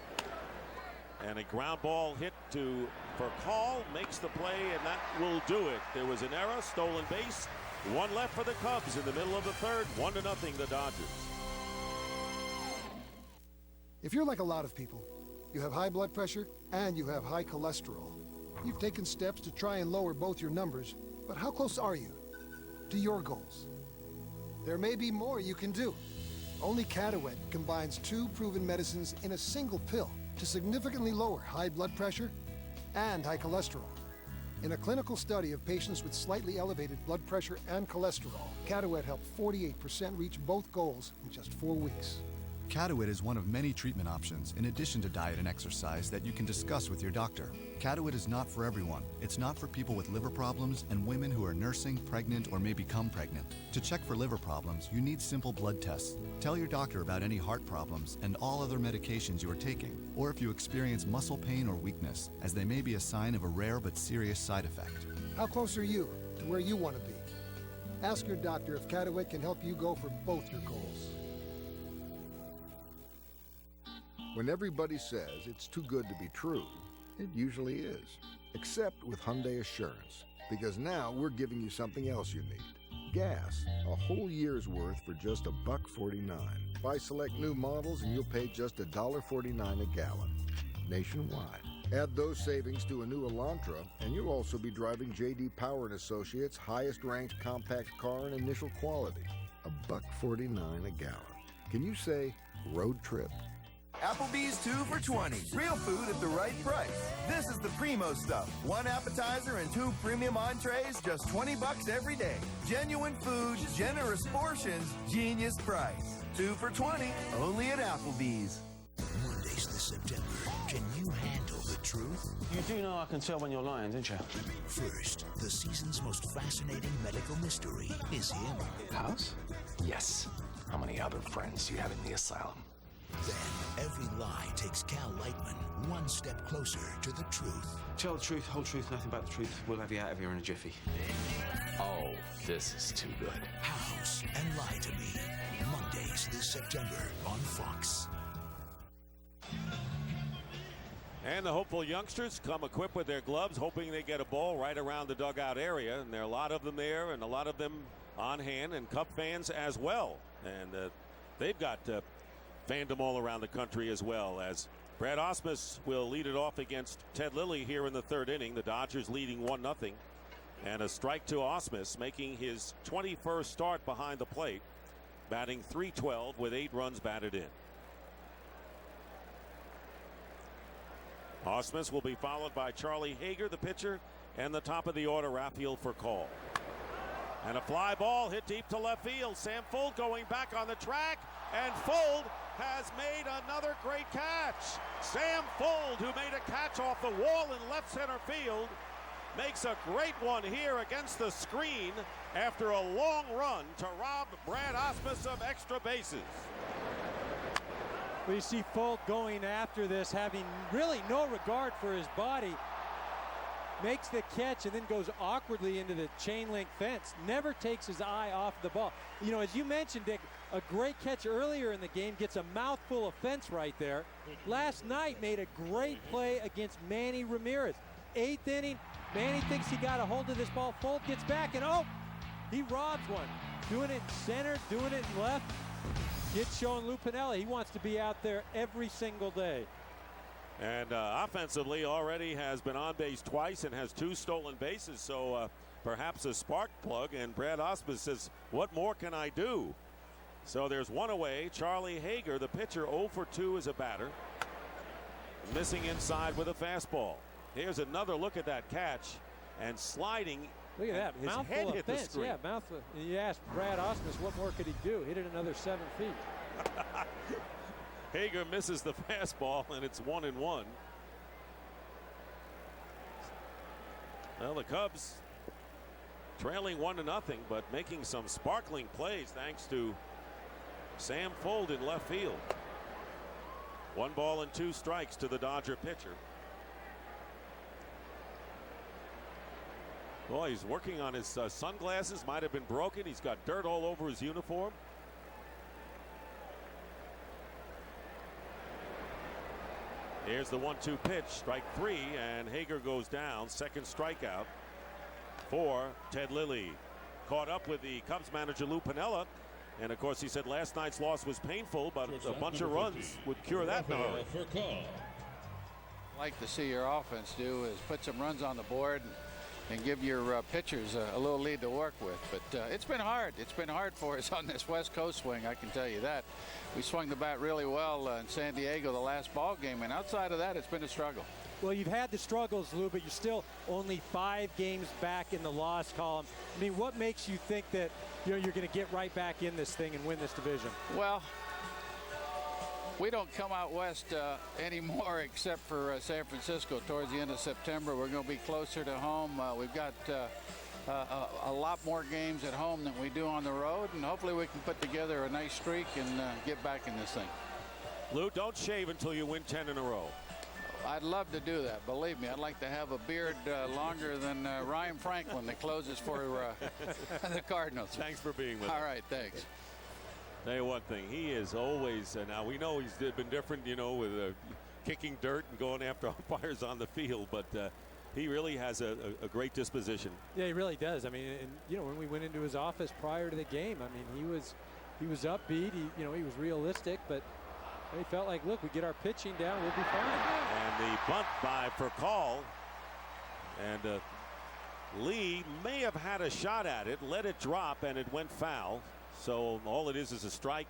And a ground ball hit for Call makes the play, and that will do it. There was an error, stolen base, 1 left for the Cubs in the middle of the third, 1-0 the Dodgers. If you're like a lot of people, you have high blood pressure and you have high cholesterol. You've taken steps to try and lower both your numbers, but how close are you to your goals? There may be more you can do. Only Catawet combines 2 proven medicines in a single pill to significantly lower high blood pressure and high cholesterol. In a clinical study of patients with slightly elevated blood pressure and cholesterol, Catawet helped 48% reach both goals in just 4 weeks. Catawit is one of many treatment options, in addition to diet and exercise, that you can discuss with your doctor. Catawit is not for everyone. It's not for people with liver problems and women who are nursing, pregnant, or may become pregnant. To check for liver problems, you need simple blood tests. Tell your doctor about any heart problems and all other medications you are taking, or if you experience muscle pain or weakness, as they may be a sign of a rare but serious side effect. How close are you to where you want to be? Ask your doctor if Catawit can help you go for both your goals. When everybody says it's too good to be true, it usually is. Except with Hyundai Assurance, because now we're giving you something else you need. Gas, a whole year's worth for just $1.49. Buy select new models and you'll pay just $1.49 a gallon. Nationwide. Add those savings to a new Elantra, and you'll also be driving J.D. Power & Associates' highest-ranked compact car in initial quality. $1.49 a gallon. Can you say road trip? Applebee's 2 for $20. Real food at the right price. This is the primo stuff. 1 appetizer and 2 premium entrees, just $20 every day. Genuine food, generous portions, genius price. 2 for $20, only at Applebee's. Mondays this September. Can you handle the truth? You do know I can tell when you're lying, don't you? First, the season's most fascinating medical mystery is him. House? Yes. How many other friends do you have in the asylum? Then, every lie takes Cal Lightman 1 step closer to the truth. Tell the truth, whole truth, nothing but the truth. We'll have you out of here in a jiffy. Oh, this is too good. House and Lie to Me. Mondays this September on Fox. And the hopeful youngsters come equipped with their gloves, hoping they get a ball right around the dugout area. And there are a lot of them there, and a lot of them on hand, and Cub fans as well. And they've got fandom all around the country as well, as Brad Ausmus will lead it off against Ted Lilly here in the 3rd inning. The Dodgers leading 1-0, and a strike to Ausmus, making his 21st start behind the plate, batting .312 with 8 runs batted in. Ausmus will be followed by Charlie Hager, the pitcher, and the top of the order, Raphael for call. And a fly ball hit deep to left field. Sam Fuld going back on the track, and Fuld has made another great catch. Sam Fuld, who made a catch off the wall in left center field, makes a great one here against the screen after a long run to rob Brad Ausmus of extra bases. We see Fuld going after this, having really no regard for his body. Makes the catch and then goes awkwardly into the chain link fence. Never takes his eye off the ball. You know, as you mentioned, Dick, a great catch earlier in the game, gets a mouthful of fence right there. Last night made a great play against Manny Ramirez. 8th inning, Manny thinks he got a hold of this ball. Fuld gets back, and He robs one. Doing it in center, doing it in left. It's showing Lou Piniella he wants to be out there every single day. And offensively already has been on base twice and has 2 stolen bases. So perhaps a spark plug. And Brad Ausmus says, what more can I do? So there's one away. Charlie Hager, the pitcher, 0 for 2 as a batter. Missing inside with a fastball. Here's another look at that catch. And sliding. Look at that. His mouthful head of hit fence. the screen. Yeah, mouthful. You asked Brad Ausmus what more could he do. Hit it another 7 feet. Hager misses the fastball, and it's 1-1. Well, the Cubs trailing 1-0, but making some sparkling plays thanks to Sam Fuld in left field. 1 ball and 2 strikes to the Dodger pitcher. Boy, he's working on his sunglasses. Might have been broken. He's got dirt all over his uniform. Here's the 1-2 pitch, strike 3, and Hager goes down. Second strikeout for Ted Lilly. Caught up with the Cubs manager Lou Piniella, and of course he said last night's loss was painful, but a bunch of runs would cure that in a hurry. Like to see your offense do is put some runs on the board and give your pitchers a little lead to work with. But it's been hard. It's been hard for us on this West Coast swing, I can tell you that. We swung the bat really well in San Diego the last ball game, and outside of that, it's been a struggle. Well, you've had the struggles, Lou, but you're still only 5 games back in the loss column. I mean, what makes you think that you're going to get right back in this thing and win this division? Well, we don't come out west anymore except for San Francisco towards the end of September. We're going to be closer to home. We've got a lot more games at home than we do on the road, and hopefully we can put together a nice streak and get back in this thing. Lou, don't shave until you win 10 in a row. I'd love to do that. Believe me, I'd like to have a beard longer than Ryan Franklin that closes for the Cardinals. Thanks for being with us. All right, thanks. Tell you one thing, he is always, now we know he's been different, you know, with kicking dirt and going after umpires on the field, but he really has a great disposition. Yeah, he really does. I mean, and you know, when we went into his office prior to the game, I mean, he was upbeat. He was realistic, but he felt like, look, we get our pitching down, we'll be fine. And the bunt by Furcal, and Lee may have had a shot at it, let it drop, and it went foul. So all it is a strike,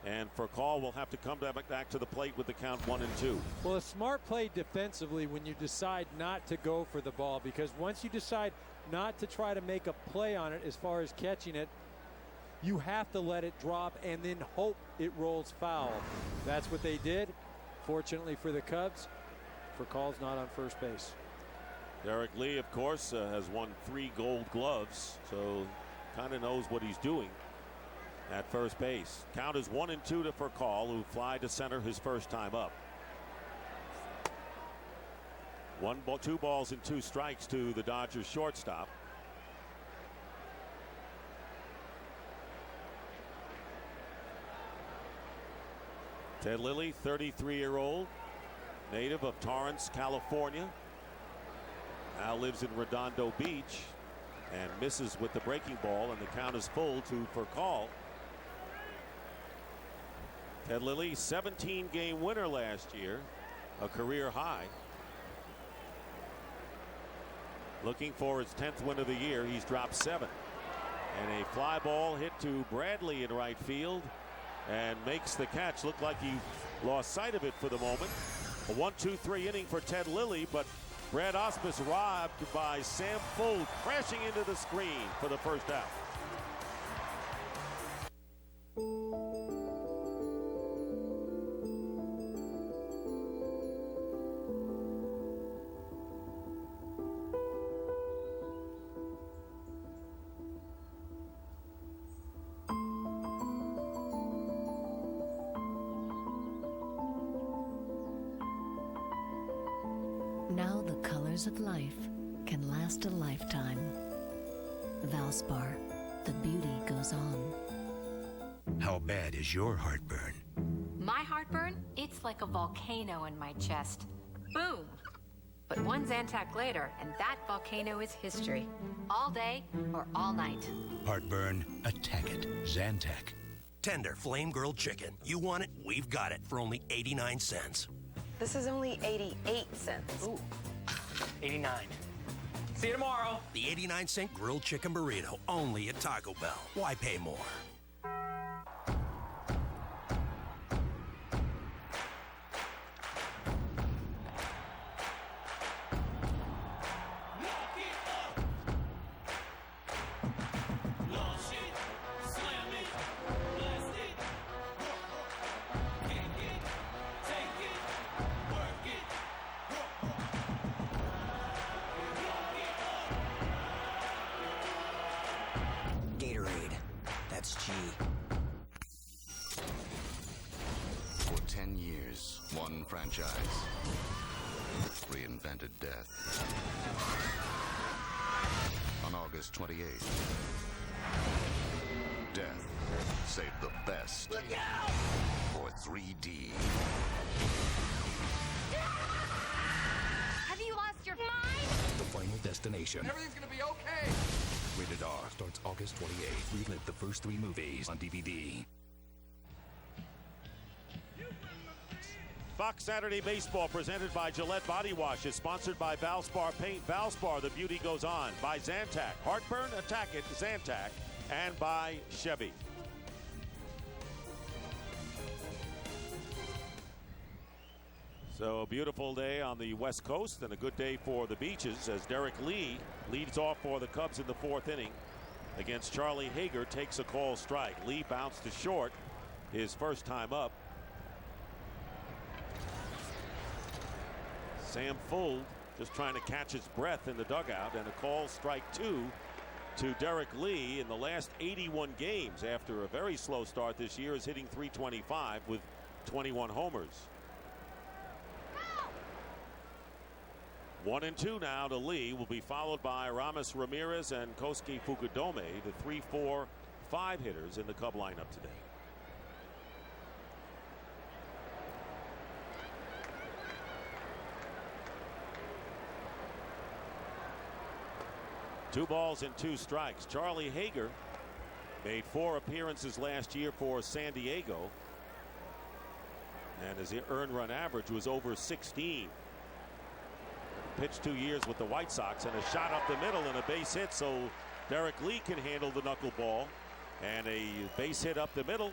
and Furcal will have to come back to the plate with the count 1-2. Well, a smart play defensively when you decide not to go for the ball, because once you decide not to try to make a play on it as far as catching it, you have to let it drop and then hope it rolls foul. That's what they did. Fortunately for the Cubs, Furcal's not on first base. Derek Lee, of course, has won 3 Gold Gloves, so kind of knows what he's doing at first base. Count is 1-2 to Furcal, who fly to center his first time up. 2 balls and 2 strikes to the Dodgers shortstop. Ted Lilly, 33-year-old, native of Torrance, California. Now lives in Redondo Beach and misses with the breaking ball, and the count is full to Furcal. Ted Lilly, 17-game winner last year, a career high. Looking for his 10th win of the year. He's dropped 7. And a fly ball hit to Bradley in right field and makes the catch. Looked like he lost sight of it for the moment. A 1-2-3 inning for Ted Lilly, but Brad Ausmus robbed by Sam Fuld, crashing into the screen for the first out. Now the colors of life can last a lifetime. Valspar, the beauty goes on. How bad is your heartburn? My heartburn? It's like a volcano in my chest. Boom! But one Zantac later, and that volcano is history. all day or all night. Heartburn, attack it. Zantac. Tender flame grilled chicken. You want it? We've got it for only 89 cents. This is only 88 cents. Ooh. 89. See you tomorrow. The 89-cent grilled chicken burrito, only at Taco Bell. Why pay more? Gatorade. That's G. For 10 years, one franchise reinvented death. On August 28th, death saved the best for 3D. Have you lost your mind? The Final Destination. Everything's gonna be okay. Rated R starts August 28th. Relive the first 3 movies on DVD. Fox Saturday Baseball presented by Gillette Body Wash is sponsored by Valspar Paint. Valspar, the beauty goes on. By Zantac. Heartburn, attack it, Zantac. And by Chevy. So a beautiful day on the West Coast and a good day for the beaches as Derek Lee leads off for the Cubs in the 4th inning against Charlie Hager. Takes a call strike. Lee bounced to short his first time up. Sam Fuld just trying to catch his breath in the dugout, and a call strike 2 to Derek Lee. In the last 81 games after a very slow start this year is hitting .325 with 21 homers. 1-2 now to Lee. Will be followed by Ramos Ramirez and Kosuke Fukudome, the 3, 4, 5 hitters in the Cub lineup today. Two balls and 2 strikes. Charlie Hager made 4 appearances last year for San Diego, and his earned run average was over 16. Pitched 2 years with the White Sox, and a shot up the middle and a base hit, so Derek Lee can handle the knuckleball, and a base hit up the middle.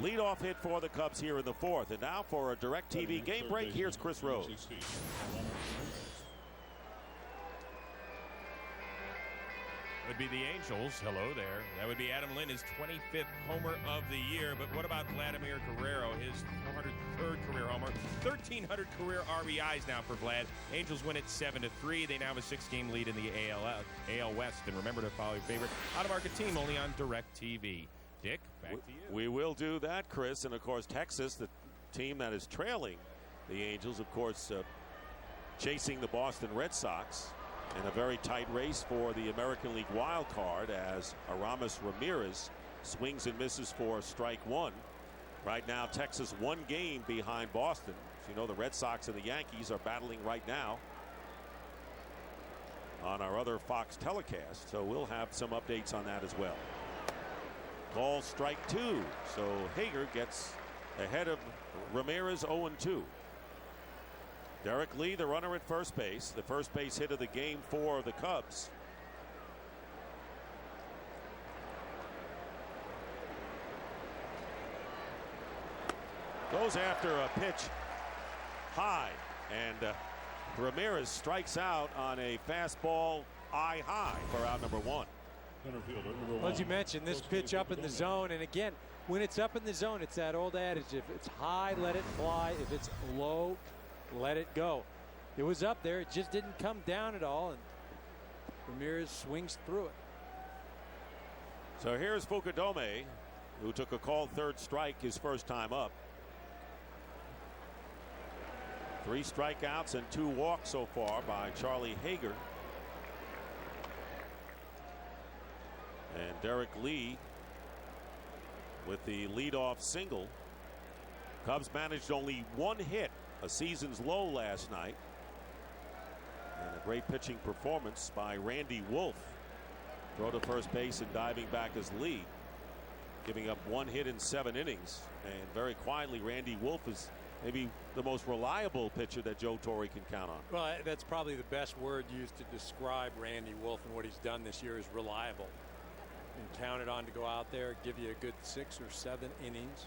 Leadoff hit for the Cubs here in the 4th. And now for a DirecTV game break, here's Chris Rose. Would be the Angels. Hello there. That would be Adam Lynn, his 25th homer of the year. But what about Vladimir Guerrero, his 403rd career homer, 1,300 career RBIs now for Vlad. Angels win it 7-3. They now have a 6-game lead in the AL West. And remember to follow your favorite out-of-market team only on DirecTV. Dick, back to you. We will do that, Chris. And of course, Texas, the team that is trailing the Angels, of course, chasing the Boston Red Sox in a very tight race for the American League wild card as Aramis Ramirez swings and misses for strike 1. Right now, Texas 1 game behind Boston. As you know, the Red Sox and the Yankees are battling right now on our other Fox telecast, so we'll have some updates on that as well. Call strike 2, so Hager gets ahead of Ramirez 0-2. Derek Lee, the runner at first base, the first base hit of the game for the Cubs. Goes after a pitch high, and Ramirez strikes out on a fastball eye high for out number 1. Well, as you mentioned, this pitch up in the zone, and again, when it's up in the zone, it's that old adage: if it's high, let it fly. If it's low, let it go. It was up there, it just didn't come down at all, and Ramirez swings through it. So here's Fukudome, who took a called 3rd strike his first time up. 3 strikeouts and 2 walks so far by Charlie Hager. And Derek Lee with the leadoff single. Cubs managed only 1 hit, a season's low last night. And a great pitching performance by Randy Wolf. Throw to first base and diving back is Lee, giving up 1 hit in 7 innings. And very quietly, Randy Wolf is maybe the most reliable pitcher that Joe Torre can count on. Well, that's probably the best word used to describe Randy Wolf and what he's done this year is reliable. And counted on to go out there, give you a good 6 or 7 innings.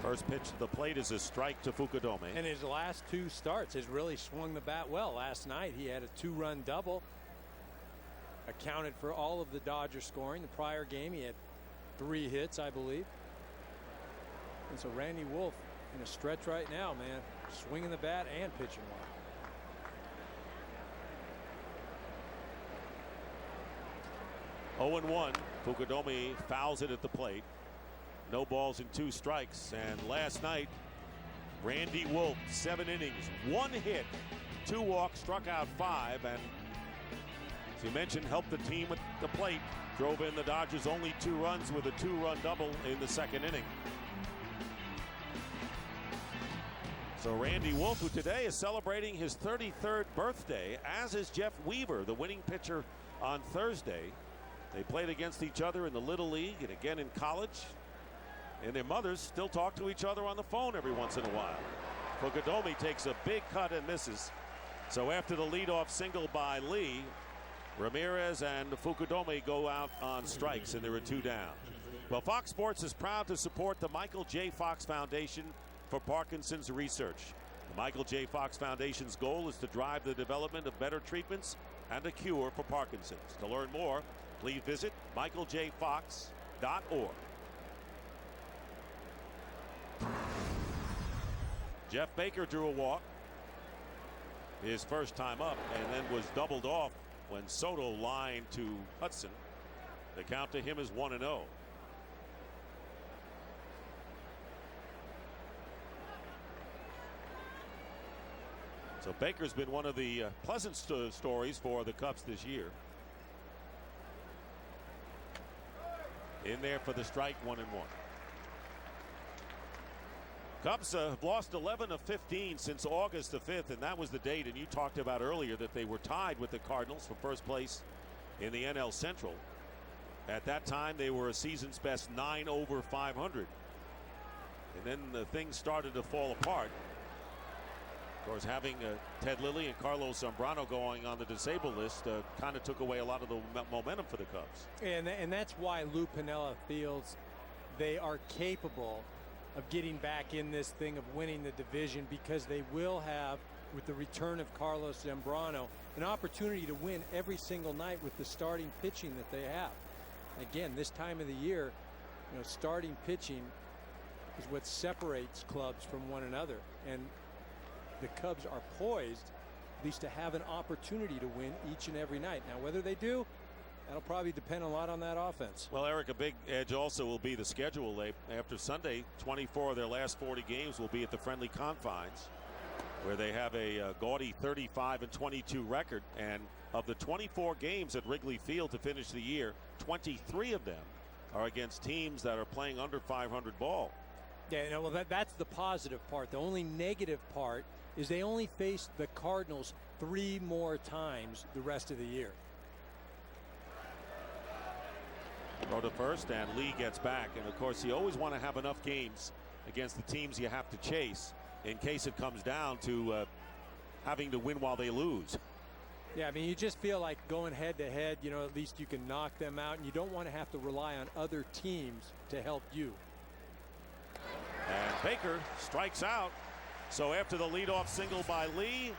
First pitch to the plate is a strike to Fukudome. And his last 2 starts has really swung the bat well. Last night he had a 2-run double. Accounted for all of the Dodgers scoring. The prior game he had 3 hits, I believe. And so Randy Wolf in a stretch right now, man, swinging the bat and pitching well. 0-1. Fukudome fouls it at the plate. No balls and 2 strikes. And last night, Randy Wolf, 7 innings, 1 hit, 2 walks, struck out 5, and as you mentioned, helped the team at the plate. Drove in the Dodgers' only 2 runs with a 2-run double in the 2nd inning. So Randy Wolf, who today is celebrating his 33rd birthday, as is Jeff Weaver, the winning pitcher on Thursday. They played against each other in the Little League and again in college. And their mothers still talk to each other on the phone every once in a while. Fukudome takes a big cut and misses. So after the leadoff single by Lee, Ramirez and Fukudome go out on strikes, and there are 2 down. Well, Fox Sports is proud to support the Michael J. Fox Foundation for Parkinson's research. The Michael J. Fox Foundation's goal is to drive the development of better treatments and a cure for Parkinson's. To learn more, please visit michaeljfox.org. Jeff Baker drew a walk his first time up and then was doubled off when Soto lined to Hudson. The count to him is 1-0. So Baker's been one of the pleasant stories for the Cubs this year. In there for the strike, 1-1. Cubs have lost 11 of 15 since August the 5th, and that was the date, and you talked about earlier that they were tied with the Cardinals for first place in the NL Central. At that time, they were a season's best 9 over 500. And then the things started to fall apart. Of course, having Ted Lilly and Carlos Zambrano going on the disabled list kind of took away a lot of the momentum for the Cubs. And that's why Lou Piniella feels they are capable of getting back in this thing of winning the division, because they will have, with the return of Carlos Zambrano, an opportunity to win every single night with the starting pitching that they have. Again, this time of the year, you know, starting pitching is what separates clubs from one another, and the Cubs are poised at least to have an opportunity to win each and every night. Now, whether they do, that'll probably depend a lot on that offense. Well, Eric, a big edge also will be the schedule. After Sunday, 24 of their last 40 games will be at the friendly confines, where they have a gaudy 35-22 record. And of the 24 games at Wrigley Field to finish the year, 23 of them are against teams that are playing under 500 ball. Yeah, you know, well, that's the positive part. The only negative part is they only face the Cardinals 3 more times the rest of the year. Throw to first, and Lee gets back. And of course, you always want to have enough games against the teams you have to chase in case it comes down to having to win while they lose. Yeah, I mean, you just feel like going head to head, you know, at least you can knock them out, and you don't want to have to rely on other teams to help you. And Baker strikes out. So after the leadoff single by Lee,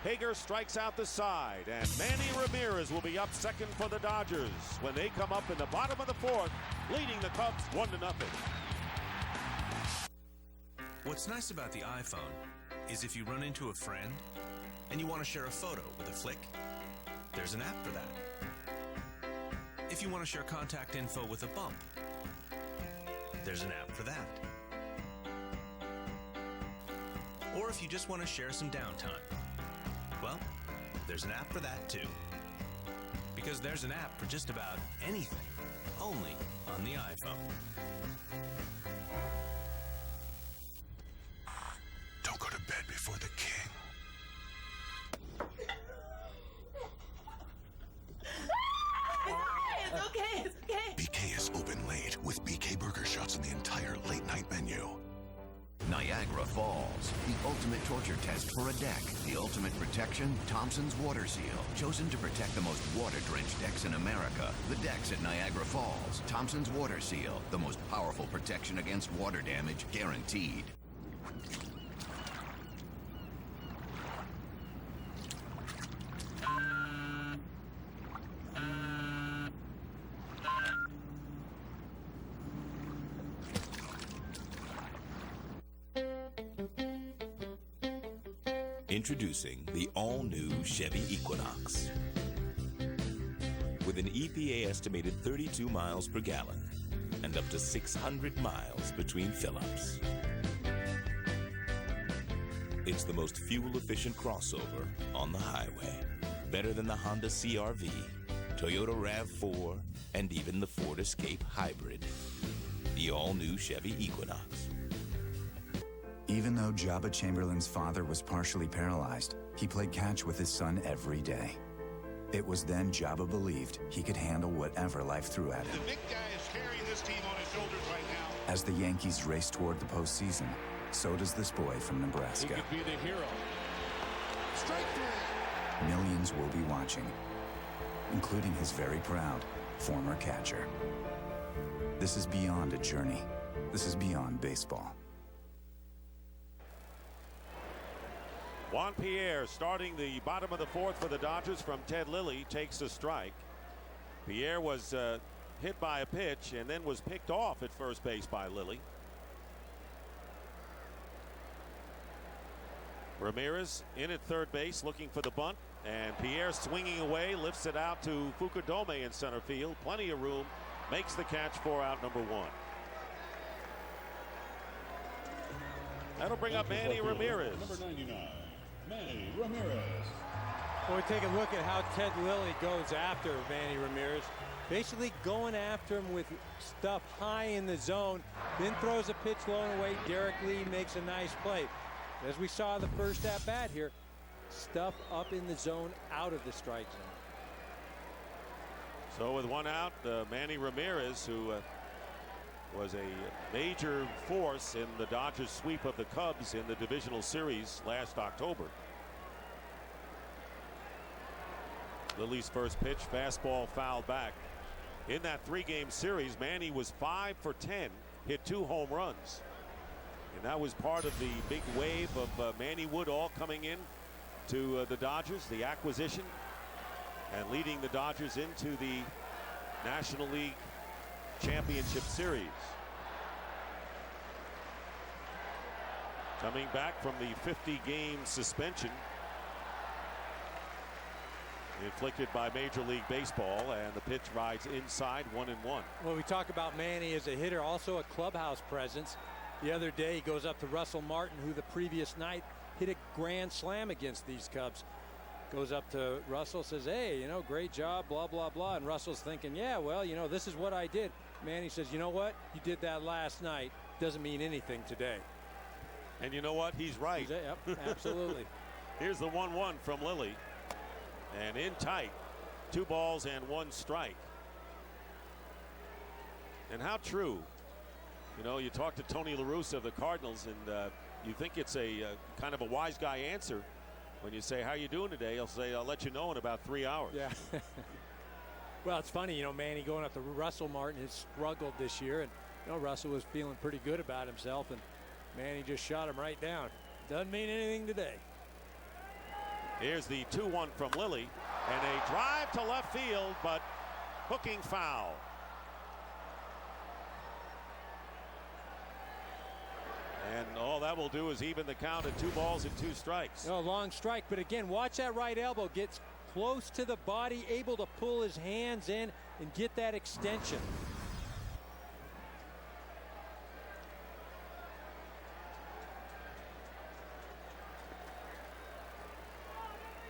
Hager strikes out the side, and Manny Ramirez will be up second for the Dodgers when they come up in the bottom of the 4th, leading the Cubs 1-0. What's nice about the iPhone is if you run into a friend and you want to share a photo with a flick, there's an app for that. If you want to share contact info with a bump, there's an app for that. Or if you just want to share some downtime, well, there's an app for that too. Because there's an app for just about anything, only on the iPhone. Don't go to bed before the king. Niagara Falls. The ultimate torture test for a deck. The ultimate protection, Thompson's Water Seal. Chosen to protect the most water-drenched decks in America. The decks at Niagara Falls. Thompson's Water Seal. The most powerful protection against water damage, guaranteed. Introducing the all-new Chevy Equinox. With an EPA estimated 32 miles per gallon and up to 600 miles between fill-ups. It's the most fuel-efficient crossover on the highway. Better than the Honda CR-V, Toyota RAV4, and even the Ford Escape Hybrid. The all-new Chevy Equinox. Even though Jabba Chamberlain's father was partially paralyzed, he played catch with his son every day. It was then Jabba believed he could handle whatever life threw at him. The big guy is carrying this team on his shoulders right now. As the Yankees race toward the postseason, so does this boy from Nebraska. He could be the hero. Strike three. Millions will be watching, including his very proud former catcher. This is beyond a journey. This is beyond baseball. Juan Pierre starting the bottom of the fourth for the Dodgers from Ted Lilly takes a strike. Pierre was hit by a pitch and then was picked off at first base by Lilly. Ramirez in at third base looking for the bunt, and Pierre swinging away, lifts it out to Fukudome in center field. Plenty of room, makes the catch for out number one. That'll bring up Manny Ramirez. Number 99, Manny Ramirez. Well, we take a look at how Ted Lilly goes after Manny Ramirez. Basically going after him with stuff high in the zone, then throws a pitch low and away. Derek Lee makes a nice play. As we saw the first at bat here, stuff up in the zone out of the strike zone. So with one out, Manny Ramirez, who was a major force in the Dodgers sweep of the Cubs in the divisional series last October. Lilly's first pitch, fastball fouled back. In that three-game series, Manny was 5 for 10, hit 2 home runs. And that was part of the big wave of Manny Woodall coming in to the Dodgers, the acquisition, and leading the Dodgers into the National League Championship Series. Coming back from the 50-game suspension inflicted by Major League Baseball, and the pitch rides inside 1-1. Well, we talk about Manny as a hitter, also a clubhouse presence. The other day he goes up to Russell Martin, who the previous night hit a grand slam against these Cubs. Goes up to Russell, says, hey, you know, great job, blah, blah, blah. And Russell's thinking, yeah, well, you know, this is what I did. Manny says, you know what? You did that last night. Doesn't mean anything today. And you know what? He's right. Yep, absolutely. Here's the 1-1 from Lilly. And in tight, 2 balls and 1 strike. And how true. You know, you talk to Tony La Russa of the Cardinals, and you think it's a kind of a wise guy answer. When you say, how you doing today? He'll say, I'll let you know in about 3 hours. Yeah. Well, it's funny, you know, Manny going up to Russell Martin has struggled this year, and you know, Russell was feeling pretty good about himself, and Manny just shot him right down. Doesn't mean anything today. Here's the 2-1 from Lilly, and a drive to left field, but hooking foul. And all that will do is even the count at 2 balls and 2 strikes. No, long strike, but again, watch that right elbow. Gets close to the body, able to pull his hands in and get that extension.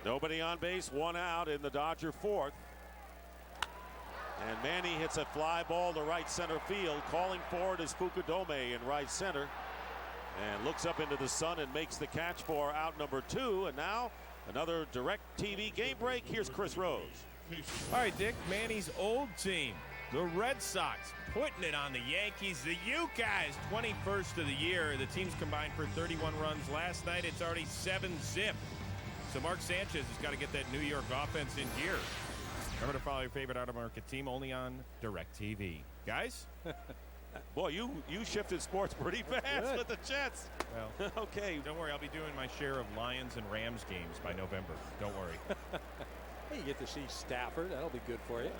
Nobody on base, 1 out in the Dodger fourth. And Manny hits a fly ball to right center field. Calling for it is Fukudome in right center. And looks up into the sun and makes the catch for out number 2. And now another direct TV game break. Here's Chris Rose. All right, Dick, Manny's old team The Red Sox putting it on the Yankees. The U guys, 21st of the year. The teams combined for 31 runs last night. It's already 7-zip. So Mark Sanchez has got to get that New York offense in gear. Remember to follow your favorite out-of-market team only on DirecTV. Guys? Boy, you shifted sports pretty fast with the Jets. Well, okay. Don't worry. I'll be doing my share of Lions and Rams games by November. Don't worry. Hey, you get to see Stafford. That'll be good for you.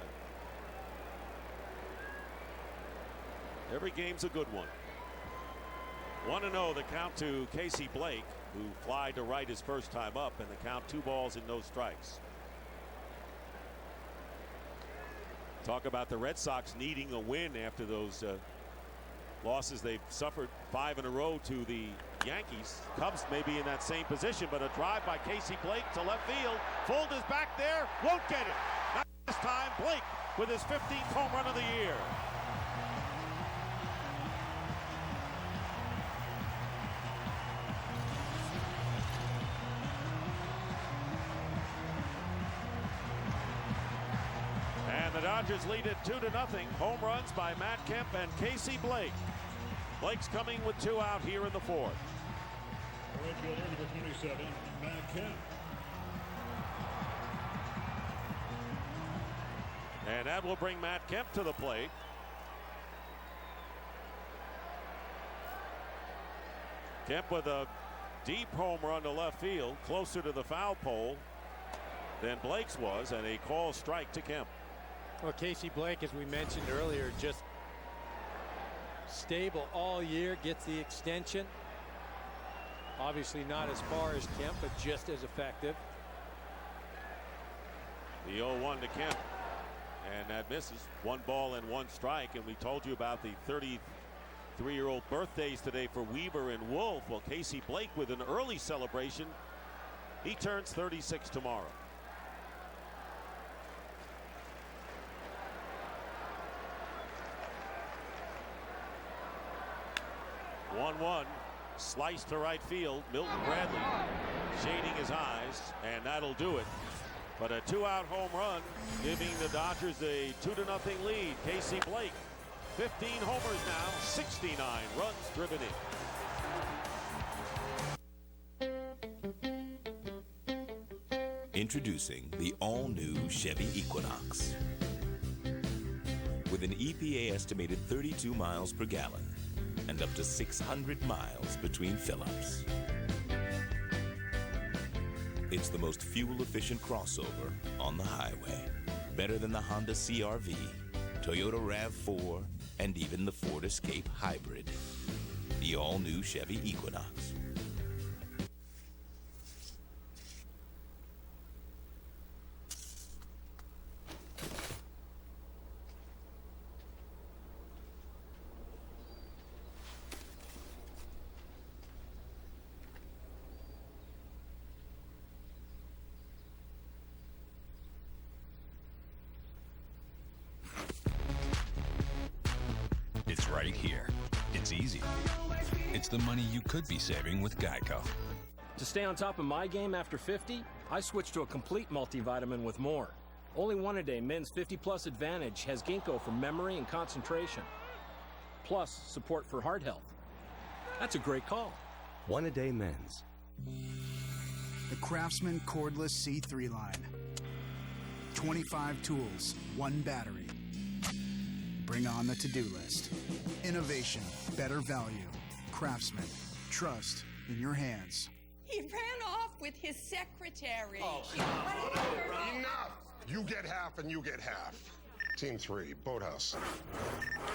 Every game's a good one. 1-0 the count to Casey Blake, who flied to right his first time up, and the count 2 balls and no strikes. Talk about the Red Sox needing a win after those losses they've suffered 5 in a row to the Yankees. Cubs may be in that same position, but a drive by Casey Blake to left field. Fold is back there, won't get it. Not this time. Blake with his 15th home run of the year. The Dodgers lead it 2-0. Home runs by Matt Kemp and Casey Blake. Blake's coming with 2 out here in the 4th. Right fielder, number 27, Matt Kemp. And that will bring Matt Kemp to the plate. Kemp with a deep home run to left field, closer to the foul pole than Blake's was, and a call strike to Kemp. Well, Casey Blake, as we mentioned earlier, just stable all year, gets the extension. Obviously not as far as Kemp, but just as effective. The 0-1 to Kemp, and that misses. 1 ball and 1 strike, and we told you about the 33-year-old birthdays today for Weaver and Wolf. Well, Casey Blake with an early celebration. He turns 36 tomorrow. 1-1, slice to right field. Milton Bradley shading his eyes, and that'll do it. But a 2-out home run, giving the Dodgers a 2-0 lead. Casey Blake, 15 homers now, 69 runs driven in. Introducing the all-new Chevy Equinox. With an EPA estimated 32 miles per gallon and up to 600 miles between fill-ups. It's the most fuel-efficient crossover on the highway. Better than the Honda CR-V, Toyota RAV4, and even the Ford Escape Hybrid. The all-new Chevy Equinox. It's right here. It's easy. It's the money you could be saving with Geico. To stay on top of my game after 50, I switched to a complete multivitamin with more. Only 1 a day Men's 50+ Advantage has ginkgo for memory and concentration. Plus support for heart health. That's a great call. 1 a day Men's. The Craftsman cordless C3 line. 25 tools, 1 battery. Bring on the to-do list. Innovation, better value. Craftsman, trust in your hands. He ran off with his secretary. Oh, enough! You get half and you get half. Team 3, Boathouse.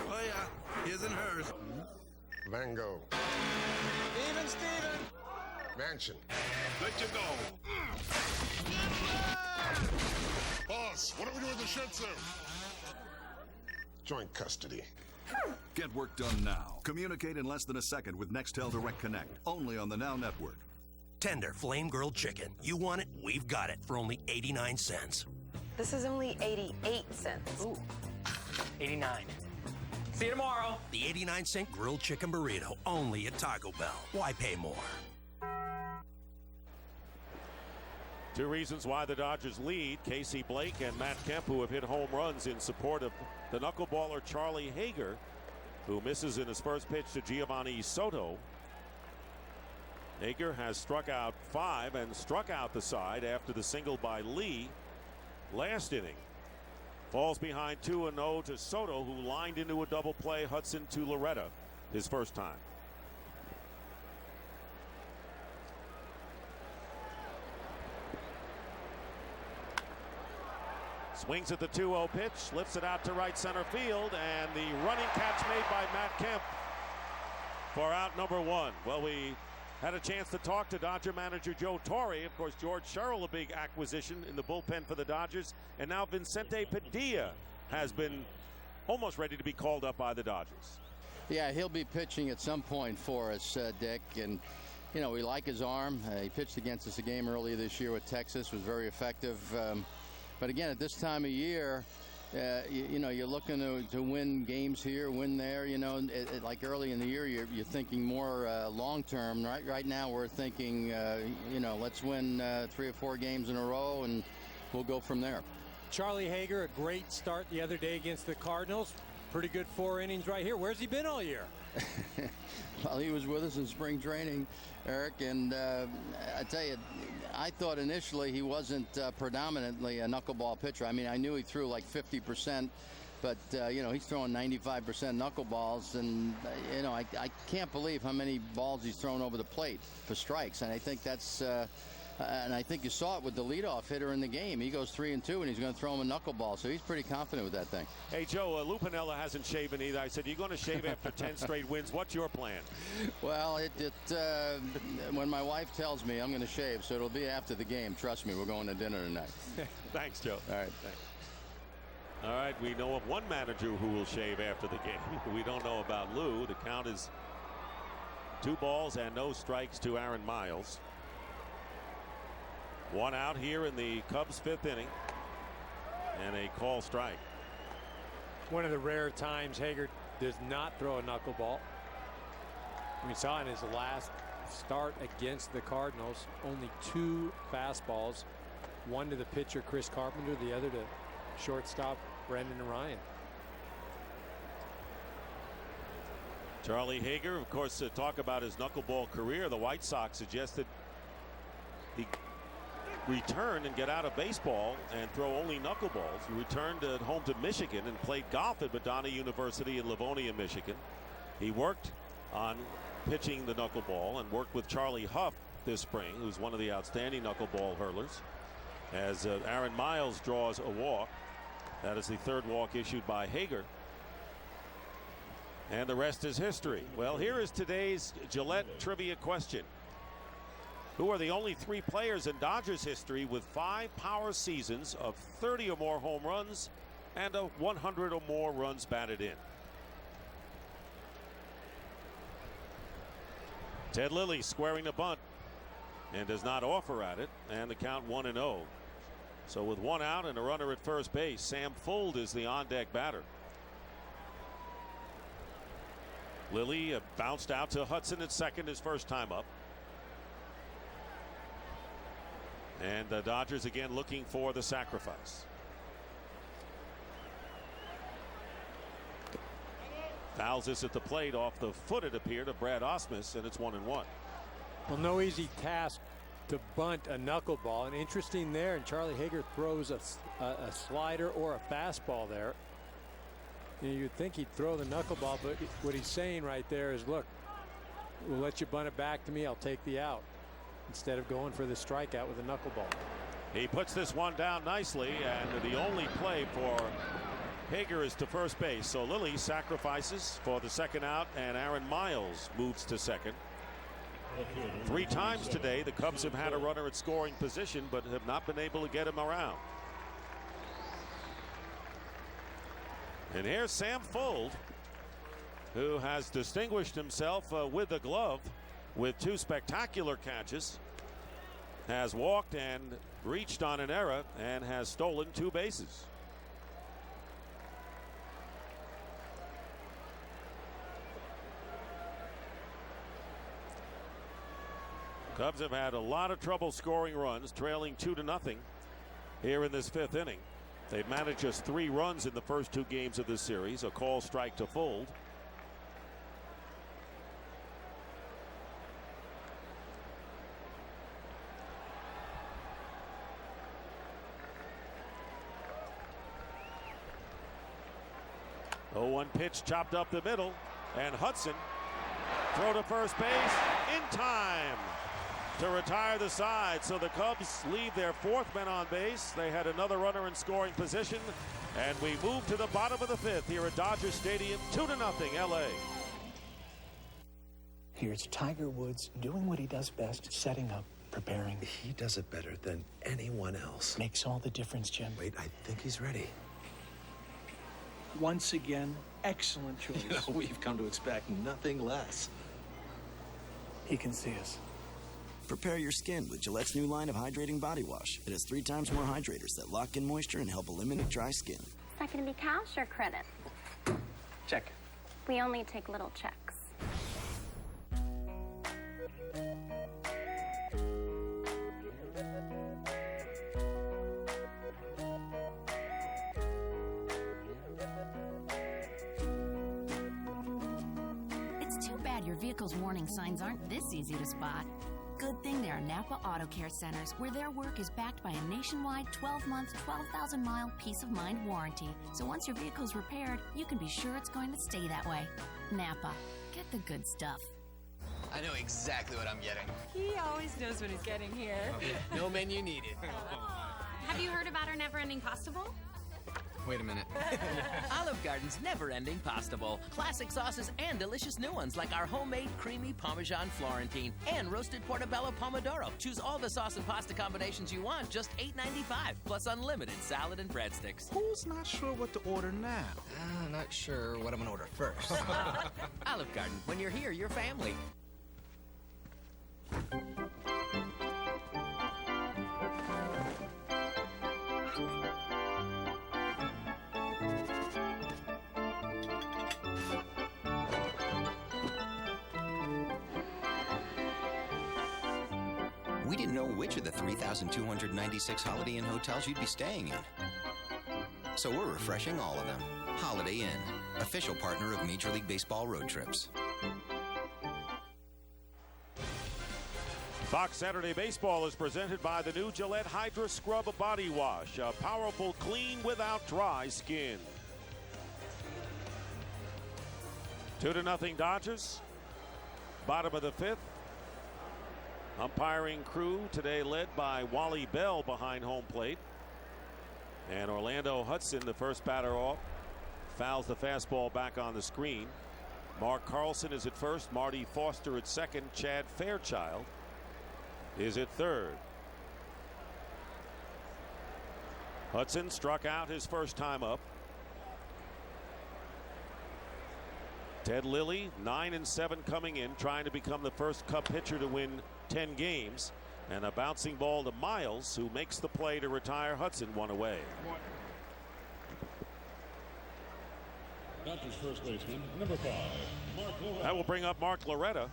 Oh yeah, his and hers. Van Gogh. Steven! Mansion. Let you go. Boss, what do we do with the Shih Tzu? Joint custody. Get work done now. Communicate in less than a second with Nextel Direct Connect. Only on the Now Network. Tender flame grilled chicken. You want it? We've got it for only 89 cents. This is only 88 cents. Ooh. 89. See you tomorrow. The 89-cent grilled chicken burrito. Only at Taco Bell. Why pay more? Two reasons why the Dodgers lead: Casey Blake and Matt Kemp, who have hit home runs in support of the knuckleballer Charlie Hager, who misses in his first pitch to Giovanni Soto. Hager has struck out 5 and struck out the side after the single by Lee last inning. Falls behind 2-0 to Soto, who lined into a double play Hudson to Loretta his first time. Swings at the 2-0 pitch, lifts it out to right center field, and the running catch made by Matt Kemp for out number 1. Well, we had a chance to talk to Dodger manager Joe Torre. Of course, George Sherrill, a big acquisition in the bullpen for the Dodgers. And now Vicente Padilla has been almost ready to be called up by the Dodgers. Yeah, he'll be pitching at some point for us, Dick. And, you know, we like his arm. He pitched against us a game earlier this year with Texas, was very effective. But again, at this time of year, you know, you're looking to win games here, win there. You know, like early in the year, you're thinking more long term. Right now, we're thinking, you know, let's win 3 or 4 games in a row, and we'll go from there. Charlie Hager, a great start the other day against the Cardinals. Pretty good 4 innings right here. Where's he been all year? Well, he was with us in spring training, Eric, and I tell you, I thought initially he wasn't predominantly a knuckleball pitcher. I mean, I knew he threw like 50%, but you know, he's throwing 95% knuckleballs, and you know, I can't believe how many balls he's thrown over the plate for strikes, and I think that's and I think you saw it with the leadoff hitter in the game. He goes 3-2, and he's going to throw him a knuckleball, so he's pretty confident with that thing. Hey, Joe, Lou Piniella hasn't shaven either. I said, you're going to shave after 10 straight wins. What's your plan? Well, when my wife tells me I'm going to shave, so it'll be after the game. Trust me, we're going to dinner tonight. Thanks, Joe. All right. Thanks. All right, we know of one manager who will shave after the game. We don't know about Lou. The count is 2 balls and no strikes to Aaron Miles. 1 out here in the Cubs' 5th inning, and a call strike. One of the rare times Hager does not throw a knuckleball. We saw in his last start against the Cardinals only 2 fastballs, one to the pitcher Chris Carpenter, the other to shortstop Brendan Ryan. Charlie Hager, of course, talk about his knuckleball career. The White Sox suggested he return and get out of baseball and throw only knuckleballs. He returned home to Michigan and played golf at Madonna University in Livonia, Michigan. He worked on pitching the knuckleball and worked with Charlie Huff this spring, who's one of the outstanding knuckleball hurlers, as Aaron Miles draws a walk. That is the 3rd walk issued by Hager. And the rest is history. Well, here is today's Gillette trivia question. Who are the only 3 players in Dodgers history with 5 power seasons of 30 or more home runs and 100 or more runs batted in? Ted Lilly squaring the bunt and does not offer at it, and the count 1-0. So with 1 out and a runner at first base, Sam Fuld is the on-deck batter. Lilly bounced out to Hudson at second his first time up. And the Dodgers again looking for the sacrifice. Fouls this at the plate off the foot, it appeared, of Brad Ausmus, and it's 1-1. Well, no easy task to bunt a knuckleball, and interesting there, and Charlie Hager throws a slider or a fastball there. You'd think he'd throw the knuckleball, but what he's saying right there is, look, we'll let you bunt it back to me, I'll take the out, instead of going for the strikeout with a knuckleball. He puts this one down nicely, and the only play for Hager is to first base. So Lilly sacrifices for the 2nd out, and Aaron Miles moves to second. 3 times today the Cubs have had a runner at scoring position, but have not been able to get him around. And here's Sam Fuld, who has distinguished himself with the glove with 2 spectacular catches, has walked and reached on an error, and has stolen 2 bases. Cubs have had a lot of trouble scoring runs, trailing 2-0 here in this 5th inning. They've managed just 3 runs in the first 2 games of this series, a call strike to fold. Oh, 1 pitch chopped up the middle, and Hudson throw to first base in time to retire the side. So the Cubs leave their 4th man on base. They had another runner in scoring position, and we move to the bottom of the 5th here at Dodger Stadium, 2-0 LA. Here's Tiger Woods doing what he does best, setting up, preparing. He does it better than anyone else. Makes all the difference, Jim. Wait, I think he's ready. Once again, excellent choice. You know, we've come to expect nothing less. He can see us. Prepare your skin with Gillette's new line of hydrating body wash. It has 3 times more hydrators that lock in moisture and help eliminate dry skin. Is that going to be cash or credit? Check. We only take little checks. It's too bad your vehicle's warning signs aren't this easy to spot. Good thing there are Napa Auto Care Centers, where their work is backed by a nationwide 12-month, 12,000-mile peace-of-mind warranty. So once your vehicle's repaired, you can be sure it's going to stay that way. Napa, get the good stuff. I know exactly what I'm getting. He always knows what he's getting here. No menu needed. Have you heard about our never-ending pasta bowl? Wait a minute. Olive Garden's never-ending pasta bowl. Classic sauces and delicious new ones like our homemade creamy Parmesan Florentine and roasted portobello pomodoro. Choose all the sauce and pasta combinations you want, just $8.95, plus unlimited salad and breadsticks. Who's not sure what to order now? I'm not sure what I'm gonna order first. Olive Garden, when you're here, you're family. We didn't know which of the 3,296 Holiday Inn hotels you'd be staying in. So we're refreshing all of them. Holiday Inn, official partner of Major League Baseball road trips. Fox Saturday Baseball is presented by the new Gillette Hydra Scrub Body Wash, a powerful clean without dry skin. 2-0 Dodgers. Bottom of the 5th. Umpiring crew today led by Wally Bell behind home plate. And Orlando Hudson, the first batter off, fouls the fastball back on the screen. Mark Carlson is at first, Marty Foster at second, Chad Fairchild is at third. Hudson struck out his first time up. Ted Lilly, 9-7 coming in, trying to become the first Cub pitcher to win 10 games. And a bouncing ball to Miles, who makes the play to retire Hudson, one away. Dodgers first baseman, number 5, Mark Loretta. That will bring up Mark Loretta.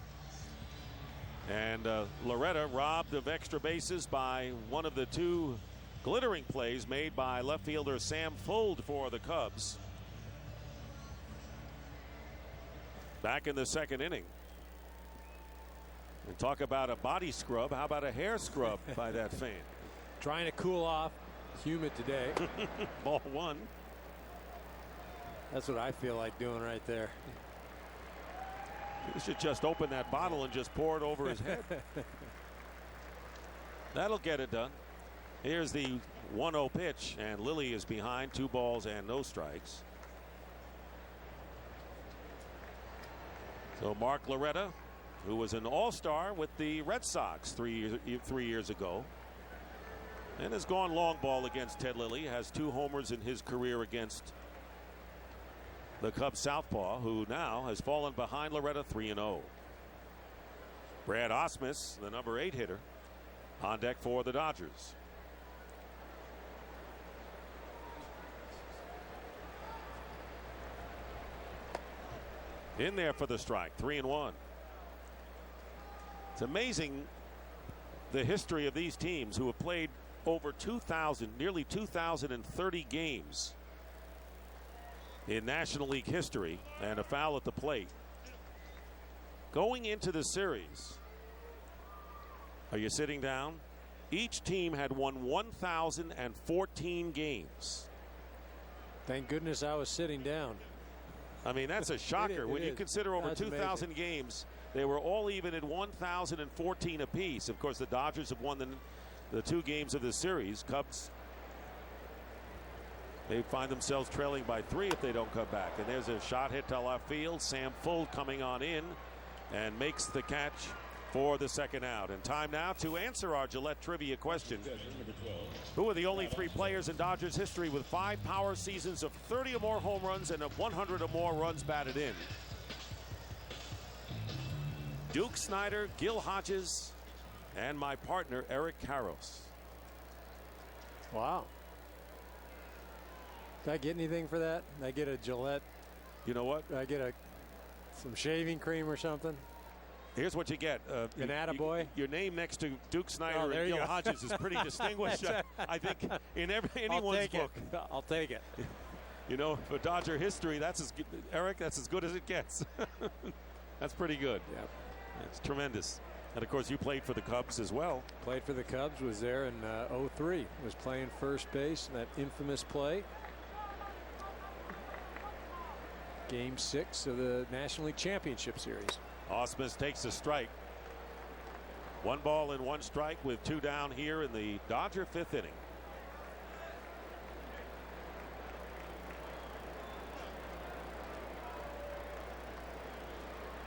And Loretta robbed of extra bases by one of the 2 glittering plays made by left fielder Sam Fuld for the Cubs. Back in the 2nd inning. And talk about a body scrub. How about a hair scrub by that fan? Trying to cool off. It's humid today. Ball 1. That's what I feel like doing right there. He should just open that bottle and just pour it over his head. That'll get it done. Here's the 1-0 pitch, and Lilly is behind, 2 balls and no strikes. So Mark Loretta, who was an all-star with the Red Sox 3 years ago, and has gone long ball against Ted Lilly, has 2 homers in his career against the Cubs southpaw, who now has fallen behind Loretta 3-0. Brad Osmus, the number 8 hitter, on deck for the Dodgers. In there for the strike, 3-1. It's amazing the history of these teams who have played over 2,000, nearly 2,030 games in National League history, and a foul at the plate. Going into the series, are you sitting down? Each team had won 1,014 games. Thank goodness I was sitting down. I mean, that's a shocker. When you consider over 2,000 games, they were all even at 1,014 apiece. Of course, the Dodgers have won the 2 games of the series. Cubs, they find themselves trailing by 3 if they don't come back. And there's a shot hit to left field. Sam Fuld coming on in and makes the catch for the second out. And time now to answer our Gillette trivia question. Who are the only 3 players in Dodgers history with 5 power seasons of 30 or more home runs and of 100 or more runs batted in? Duke Snider, Gil Hodges, and my partner, Eric Karros. Wow. Did I get anything for that? Did I get a Gillette? You know what? Did I get some shaving cream or something? Here's what you get. An attaboy? Your name next to Duke Snider and Gil Hodges is pretty distinguished. I think in anyone's book. I'll take it. You know, for Dodger history, that's as good, Eric, that's as good as it gets. That's pretty good. Yeah. It's tremendous. And of course, you played for the Cubs as well. Played for the Cubs, was there in 03. Was playing first base in that infamous play. Game 6 of the National League Championship Series. Ausmus takes a strike. 1 ball and 1 strike with 2 down here in the Dodger 5th inning.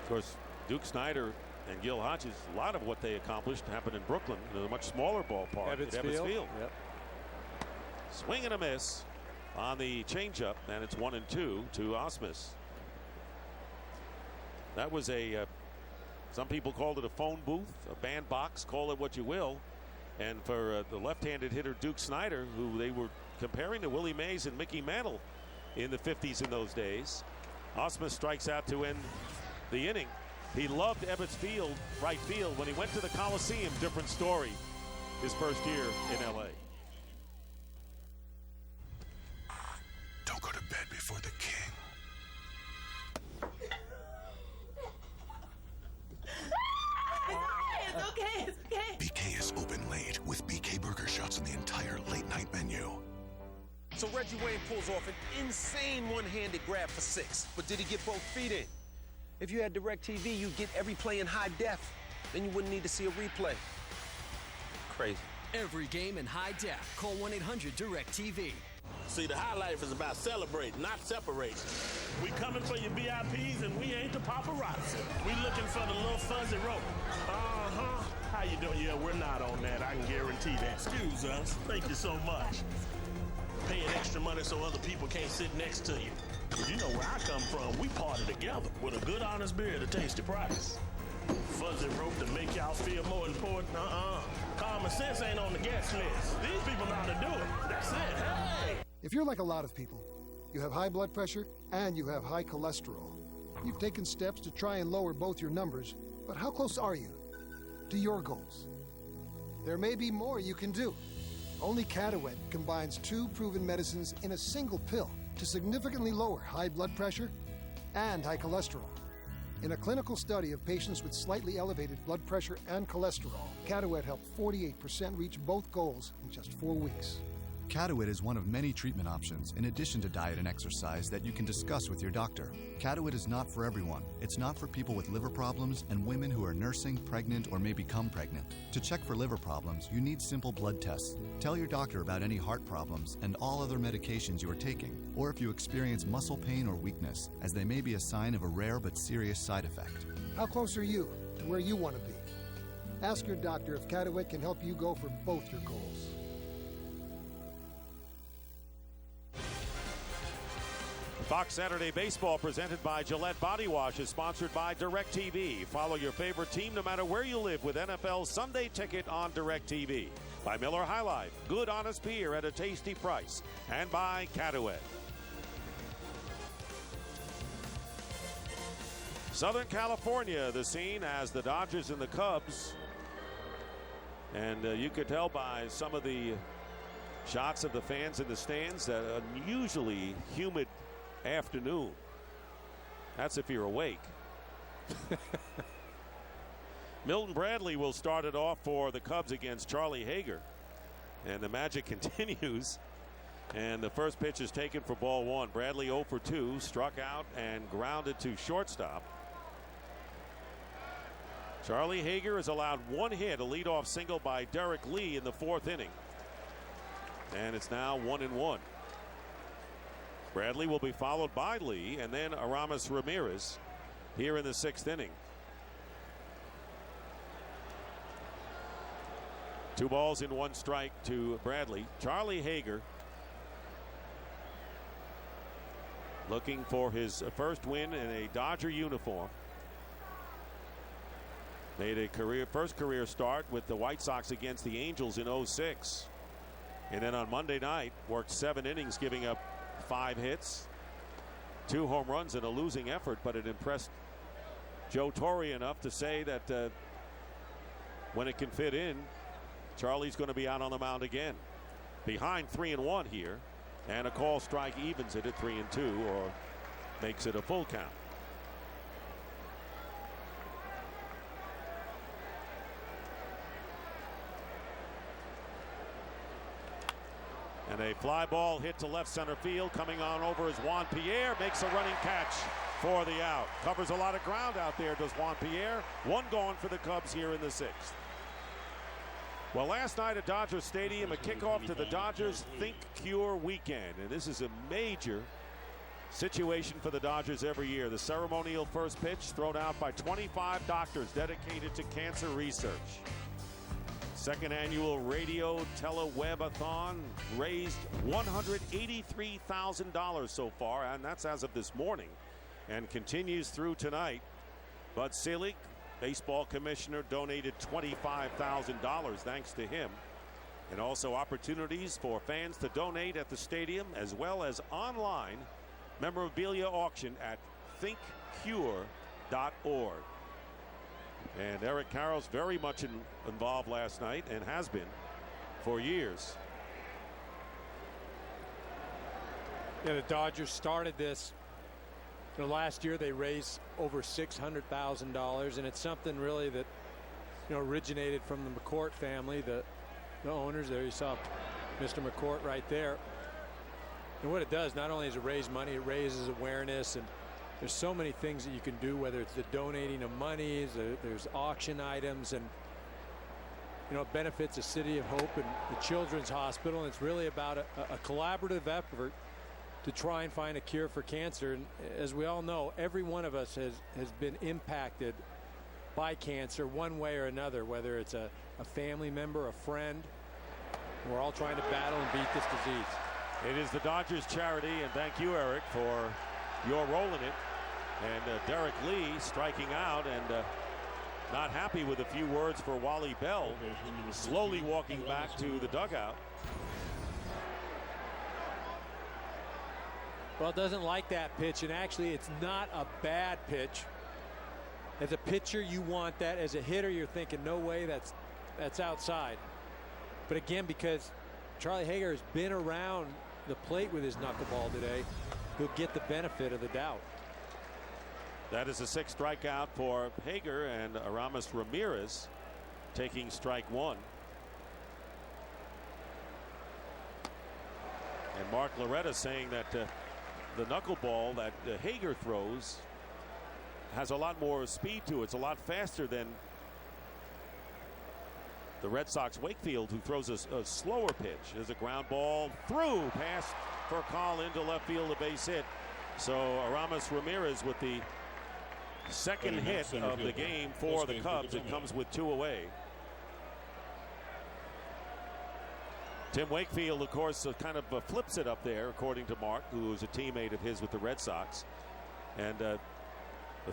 Of course, Duke Snider and Gil Hodges, a lot of what they accomplished happened in Brooklyn in a much smaller ballpark at Ebbets Field. Yep. Swing and a miss on the changeup, and it's 1-2 to Ausmus. That was some people called it a phone booth, a bandbox, call it what you will. And for the left-handed hitter Duke Snider, who they were comparing to Willie Mays and Mickey Mantle in the 50s in those days, Ausmus strikes out to end the inning. He loved Ebbets Field, right field. When he went to the Coliseum, different story his first year in L.A. Don't go to bed before the king. It's okay, it's okay. BK is open late with BK Burger Shots on the entire late night menu. So Reggie Wayne pulls off an insane one-handed grab for 6. But did he get both feet in? If you had DirecTV, you'd get every play in high def. Then you wouldn't need to see a replay. Crazy. Every game in high def. Call 1-800-DIRECTV. See, the high life is about celebrating, not separating. We coming for your VIPs, and we ain't the paparazzi. We looking for the little fuzzy rope. Uh-huh. How you doing? Yeah, we're not on that. I can guarantee that. Excuse us. Thank you so much. Paying extra money so other people can't sit next to you. If you know where I come from, we party together with a good, honest beer at a tasty price. Fuzzy rope to make y'all feel more important? Common sense ain't on the guest list. These people know how to do it. That's it. Hey! If you're like a lot of people, you have high blood pressure and you have high cholesterol. You've taken steps to try and lower both your numbers, but how close are you to your goals? There may be more you can do. Only Catawet combines 2 proven medicines in a single pill to significantly lower high blood pressure and high cholesterol. In a clinical study of patients with slightly elevated blood pressure and cholesterol, Catawet helped 48% reach both goals in just 4 weeks. Catawit is one of many treatment options, in addition to diet and exercise, that you can discuss with your doctor. Catawit is not for everyone. It's not for people with liver problems and women who are nursing, pregnant, or may become pregnant. To check for liver problems, you need simple blood tests. Tell your doctor about any heart problems and all other medications you are taking, or if you experience muscle pain or weakness, as they may be a sign of a rare but serious side effect. How close are you to where you want to be? Ask your doctor if Catawit can help you go for both your goals. Fox Saturday Baseball, presented by Gillette Body Wash, is sponsored by DirecTV. Follow your favorite team no matter where you live with NFL Sunday Ticket on DirecTV. By Miller High Life, good honest beer at a tasty price. And by Catawet. Southern California, the scene as the Dodgers and the Cubs And you could tell by some of the shots of the fans in the stands that an unusually humid afternoon. That's if you're awake. Milton Bradley will start it off for the Cubs against Charlie Hager. And the magic continues. And the first pitch is taken for ball one. Bradley 0 for 2, struck out and grounded to shortstop. Charlie Hager has allowed one hit, a leadoff single by Derek Lee in the 4th inning. And it's now 1-1. Bradley will be followed by Lee and then Aramis Ramirez here in the 6th inning. 2 balls and 1 strike to Bradley. Charlie Hager looking for his first win in a Dodger uniform. Made a first career start with the White Sox against the Angels in 06. And then on Monday night worked 7 innings, giving up 5 hits, 2 home runs in a losing effort, but it impressed Joe Torre enough to say that when it can fit in, Charlie's going to be out on the mound again. Behind 3-1 here, and a call strike evens it at 3-2 or makes it a full count. And a fly ball hit to left center field. Coming on over is Juan Pierre. Makes a running catch for the out. Covers a lot of ground out there, does Juan Pierre. 1 gone for the Cubs here in the 6th. Well, last night at Dodger Stadium, a kickoff to the Dodgers Think Cure weekend. And this is a major situation for the Dodgers every year. The ceremonial first pitch thrown out by 25 doctors dedicated to cancer research. 2nd annual radio tele-webathon raised $183,000 so far, and that's as of this morning, and continues through tonight. Bud Selig, baseball commissioner, donated $25,000 thanks to him. And also opportunities for fans to donate at the stadium as well as online memorabilia auction at thinkcure.org. And Eric Karros very much involved last night and has been for years. Yeah, the Dodgers started this. Last year they raised over $600,000, and it's something really that originated from the McCourt family, the owners. There you saw Mr. McCourt right there. And what it does, not only does it raise money, it raises awareness, and there's so many things that you can do, whether it's the donating of money, there's auction items, and it benefits the City of Hope and the Children's Hospital. And it's really about a collaborative effort to try and find a cure for cancer. And as we all know, every one of us has been impacted by cancer one way or another, whether it's a family member, a friend. We're all trying to battle and beat this disease. It is the Dodgers charity, and thank you, Eric, for your role in it. And Derek Lee striking out and not happy with a few words for Wally Bell, slowly walking back to the dugout. Well, doesn't like that pitch, and actually it's not a bad pitch. As a pitcher, you want that. As a hitter, you're thinking, no way, that's outside. But again, because Charlie Hager has been around the plate with his knuckleball today, he'll get the benefit of the doubt. That is a 6th strikeout for Hager, and Aramis Ramirez taking strike 1. And Mark Loretta saying that the knuckleball that Hager throws has a lot more speed to it. It's a lot faster than the Red Sox Wakefield, who throws a slower pitch. There's a ground ball through, pass for a call into left field, a base hit. So Aramis Ramirez with the 2nd hit of the game for the Cubs. It comes with 2 away. Tim Wakefield, of course, kind of flips it up there, according to Mark, who is a teammate of his with the Red Sox. And the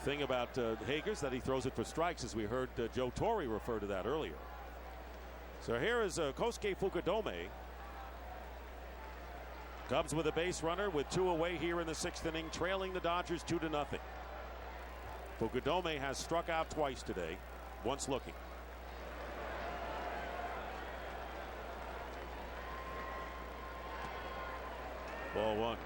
thing about Hager's that he throws it for strikes, as we heard Joe Torre refer to that earlier. So here is Kosuke Fukudome. Cubs with a base runner with 2 away here in the 6th inning, trailing the Dodgers 2-0. Fukudome has struck out twice today, once looking. Ball one.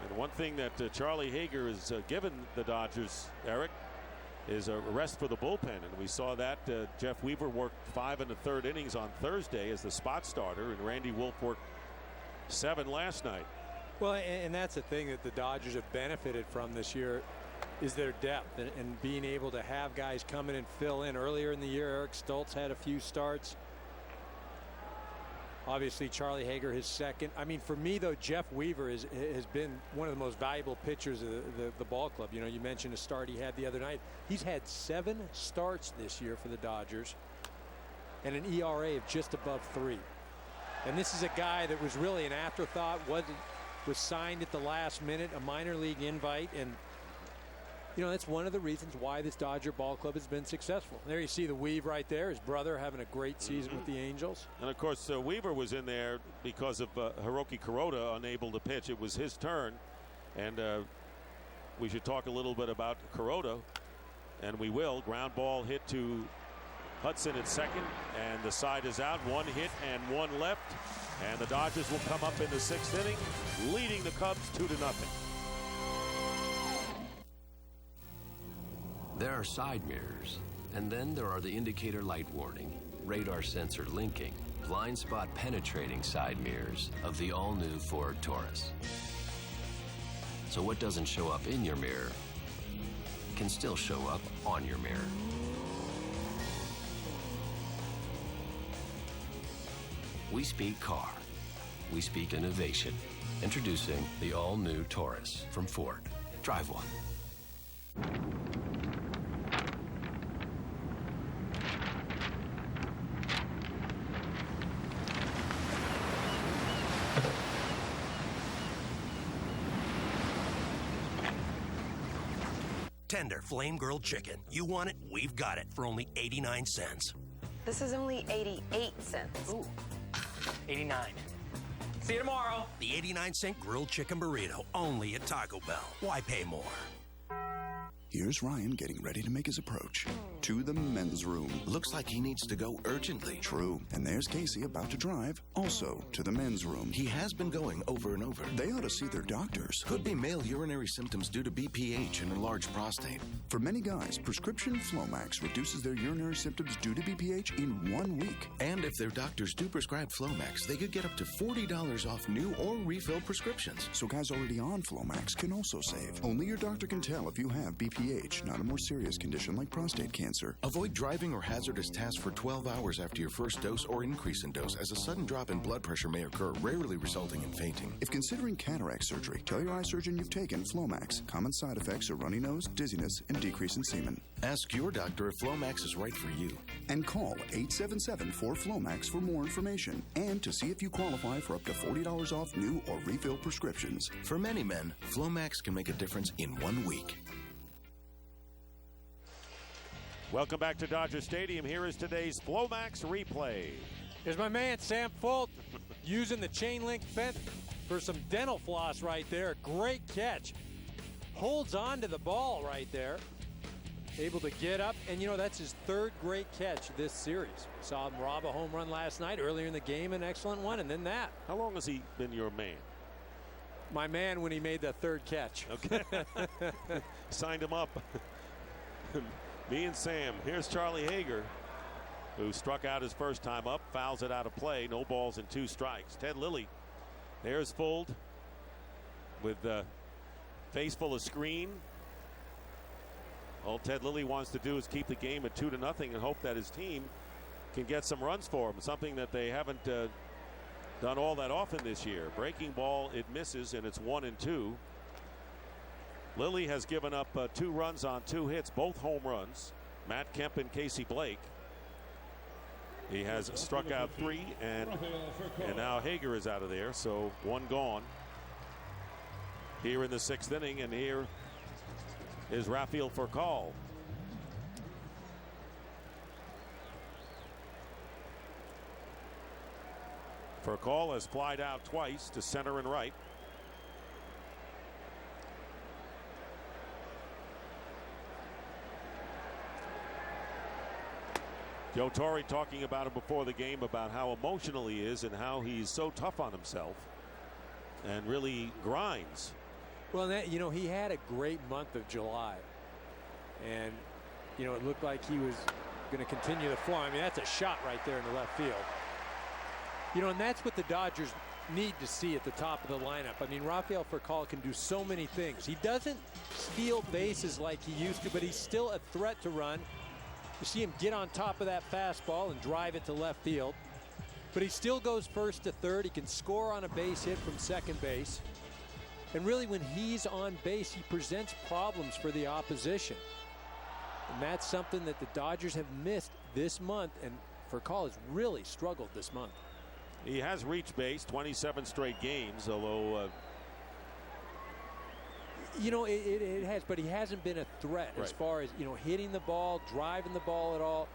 And one thing that Charlie Hager has given the Dodgers, Eric, is a rest for the bullpen. And we saw that Jeff Weaver worked 5 1/3 innings on Thursday as the spot starter, and Randy Wolf worked 7 last night. Well, and that's the thing that the Dodgers have benefited from this year is their depth and being able to have guys come in and fill in. Earlier in the year, Eric Stoltz had a few starts. Obviously, Charlie Hager, his second. I mean, for me, though, Jeff Weaver has been one of the most valuable pitchers of the ball club. You know, you mentioned a start he had the other night. He's had 7 starts this year for the Dodgers and an ERA of just above 3. And this is a guy that was really an afterthought, was signed at the last minute, a minor league invite. And, you know, that's one of the reasons why this Dodger ball club has been successful. There you see the Weave right there, his brother having a great season with the Angels. And, of course, Weaver was in there because of Hiroki Kuroda unable to pitch. It was his turn. And we should talk a little bit about Kuroda, and we will. Ground ball hit to Hudson at second, and the side is out. 1 hit and 1 left. And the Dodgers will come up in the 6th inning, leading the Cubs 2-0. There are side mirrors, and then there are the indicator light warning, radar sensor linking, blind spot penetrating side mirrors of the all-new Ford Taurus. So what doesn't show up in your mirror can still show up on your mirror. We speak car. We speak innovation. Introducing the all-new Taurus from Ford. Drive one. Tender flame grilled chicken. You want it? We've got it for only 89 cents. This is only 88 cents. Ooh. 89. See you tomorrow. The 89-cent grilled chicken burrito, only at Taco Bell. Why pay more? Here's Ryan getting ready to make his approach to the men's room. Looks like he needs to go urgently. True. And there's Casey about to drive, also to the men's room. He has been going over and over. They ought to see their doctors. Could be male urinary symptoms due to BPH and enlarged prostate. For many guys, prescription Flomax reduces their urinary symptoms due to BPH in 1 week. And if their doctors do prescribe Flomax, they could get up to $40 off new or refill prescriptions. So guys already on Flomax can also save. Only your doctor can tell if you have BPH, not a more serious condition like prostate cancer. Avoid driving or hazardous tasks for 12 hours after your first dose or increase in dose, as a sudden drop in blood pressure may occur, rarely resulting in fainting. If considering cataract surgery, tell your eye surgeon you've taken Flomax. Common side effects are runny nose, dizziness, and decrease in semen. Ask your doctor if Flomax is right for you. And call 877-4FLOMAX for more information and to see if you qualify for up to $40 off new or refill prescriptions. For many men, Flomax can make a difference in 1 week. Welcome back to Dodger Stadium. Here is today's Flomax replay. Here's my man, Sam Folt, using the chain link fence for some dental floss right there. Great catch. Holds on to the ball right there. Able to get up, and, you know, that's his 3rd great catch this series. Saw him rob a home run last night. Earlier in the game, an excellent one, and then that. How long has he been your man? My man when he made that 3rd catch. Okay. Signed him up. Me and Sam. Here's Charlie Hager, who struck out his first time up, fouls it out of play. No balls and 2 strikes. Ted Lilly. There's Fuld with face full of screen. All Ted Lilly wants to do is keep the game at 2-0 and hope that his team can get some runs for him, something that they haven't done all that often this year. Breaking ball, it misses, and it's 1-2. Lilly has given up 2 runs on 2 hits, both home runs. Matt Kemp and Casey Blake. He has struck out 3, and now Hager is out of there, so 1 gone here in the 6th inning. And here is Rafael Furcal. Furcal has flied out twice to center and right. Joe Torre talking about him before the game, about how emotional he is and how he's so tough on himself. and really grinds. Well, he had a great month of July, and it looked like he was going to continue the form. I mean, that's a shot right there in the left field. And that's what the Dodgers need to see at the top of the lineup. I mean, Rafael Furcal can do so many things. He doesn't steal bases like he used to, but he's still a threat to run. You see him get on top of that fastball and drive it to left field. But he still goes first to third. He can score on a base hit from second base. And really, when he's on base, he presents problems for the opposition. And that's something that the Dodgers have missed this month, and Furcal has really struggled this month. He has reached base 27 straight games, although it has, but he hasn't been a threat as far as hitting the ball, driving the ball at all.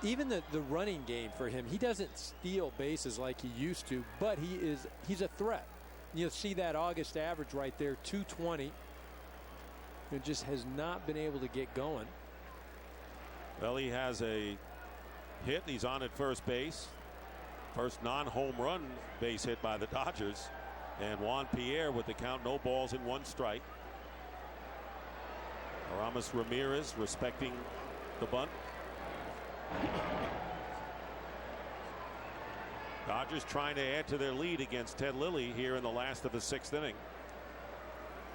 Even the running game for him, he doesn't steal bases like he used to, but he's a threat. You'll see that August average right there, 220. It just has not been able to get going. Well, he has a hit. He's on at first base. First non-home run base hit by the Dodgers. And Juan Pierre with the count, no balls and 1 strike. Aramis Ramirez respecting the bunt. Dodgers trying to add to their lead against Ted Lilly here in the last of the 6th inning.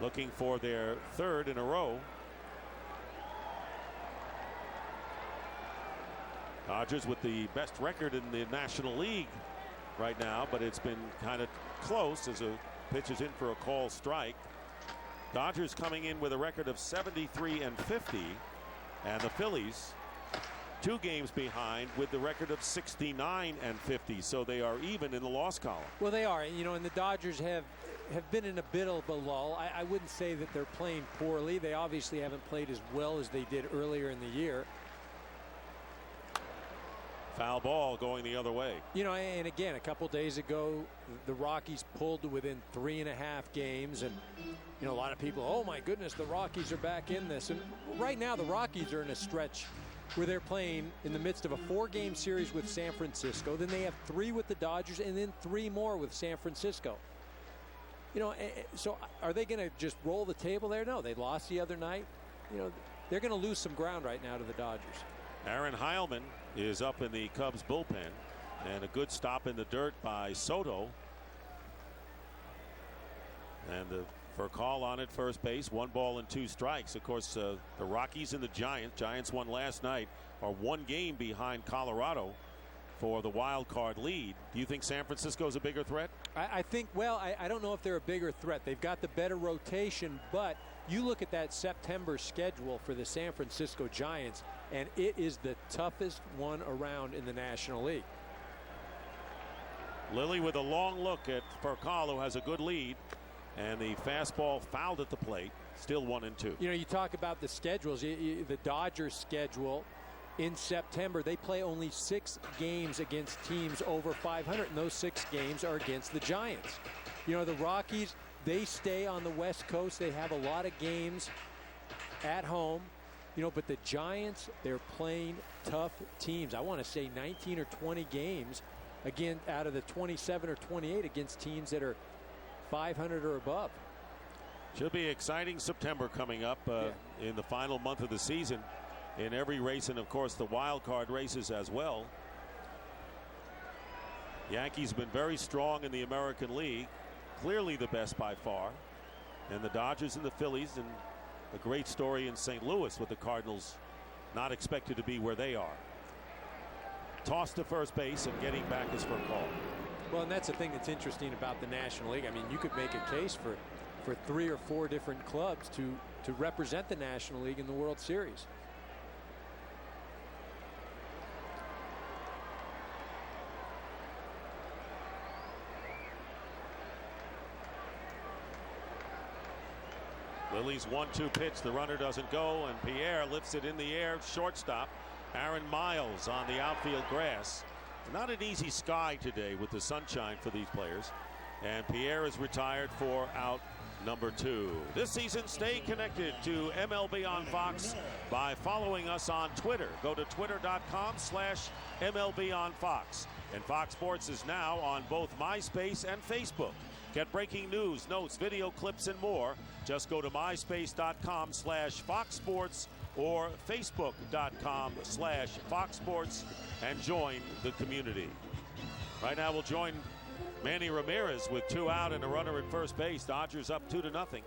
Looking for their 3rd in a row. Dodgers with the best record in the National League right now, but it's been kind of close as a pitch is in for a call strike. Dodgers coming in with a record of 73-50, and the Phillies 2 games behind with the record of 69-50, so they are even in the loss column. Well, they are, and the Dodgers have been in a bit of a lull. I wouldn't say that they're playing poorly. They obviously haven't played as well as they did earlier in the year. Foul ball going the other way. And again, a couple days ago, the Rockies pulled to within 3.5 games, and a lot of people, oh my goodness, the Rockies are back in this. And right now, the Rockies are in a stretch where they're playing in the midst of a 4-game series with San Francisco. Then they have 3 with the Dodgers, and then 3 more with San Francisco. So are they going to just roll the table there? No, they lost the other night. They're going to lose some ground right now to the Dodgers. Aaron Heilman is up in the Cubs bullpen, and a good stop in the dirt by Soto. And for a call on at first base, 1 ball and 2 strikes. Of course, the Rockies and the Giants won last night, are 1 game behind Colorado for the wild card lead. Do you think San Francisco is a bigger threat? I think, I don't know if they're a bigger threat. They've got the better rotation, but you look at that September schedule for the San Francisco Giants, and it is the toughest one around in the National League. Lilly with a long look at Furcal, who has a good lead, and the fastball fouled at the plate. Still 1-2. You talk about the schedules. The Dodgers schedule in September, they play only 6 games against teams over 500, and those 6 games are against the Giants. The Rockies, they stay on the West Coast. They have a lot of games at home. But the Giants, they're playing tough teams. I want to say 19 or 20 games, again, out of the 27 or 28 against teams that are 500 or above. Should be exciting September coming up in the final month of the season in every race, and of course the wild card races as well. Yankees have been very strong in the American League, clearly the best by far, and the Dodgers and the Phillies, and a great story in St. Louis with the Cardinals not expected to be where they are. Tossed to first base and getting back is Furcal. Well, and that's the thing that's interesting about the National League. I mean, you could make a case for 3 or 4 different clubs to represent the National League in the World Series. Lilly's 1-2 pitch. The runner doesn't go, and Pierre lifts it in the air. Shortstop Aaron Miles on the outfield grass. Not an easy sky today with the sunshine for these players. And Pierre is retired for out number 2. This season, stay connected to MLB on Fox by following us on Twitter. Go to twitter.com/MLB on Fox. And Fox Sports is now on both MySpace and Facebook. Get breaking news, notes, video clips, and more. Just go to myspace.com/Fox Sports or facebook.com/Fox Sports and join the community. Right now we'll join Manny Ramirez with 2 out and a runner at first base. Dodgers up 2-0.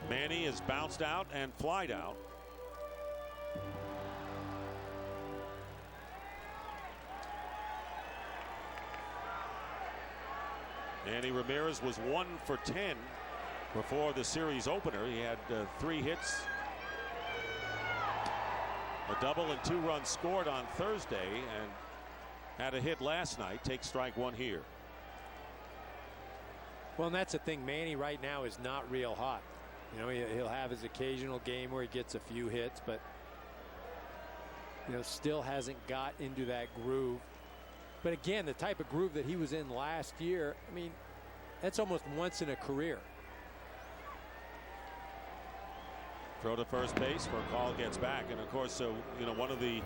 Manny is bounced out and flied out. Manny Ramirez was 1 for 10 before the series opener. He had 3 hits, a double and 2 runs scored on Thursday, and had a hit last night. Take strike 1 here. Well, and that's the thing. Manny right now is not real hot. You know, he'll have his occasional game where he gets a few hits, but still hasn't got into that groove. But again, the type of groove that he was in last year, I mean, that's almost once in a career. Throw to first base for a call, gets back. And of course, one of the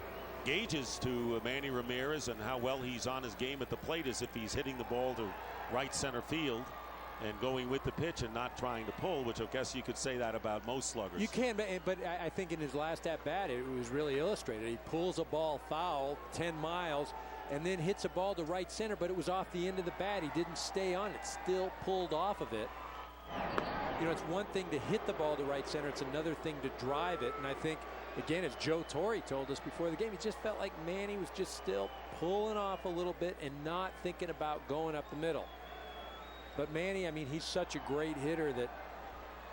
gauges to Manny Ramirez and how well he's on his game at the plate is if he's hitting the ball to right center field and going with the pitch and not trying to pull, which I guess you could say that about most sluggers. You can, but I think in his last at bat, it was really illustrated. He pulls a ball foul 10 miles and then hits a ball to right center, but it was off the end of the bat. He didn't stay on it, still pulled off of it. It's one thing to hit the ball to right center. It's another thing to drive it. And I think, again, as Joe Torre told us before the game, he just felt like Manny was just still pulling off a little bit and not thinking about going up the middle. But Manny, I mean, he's such a great hitter that,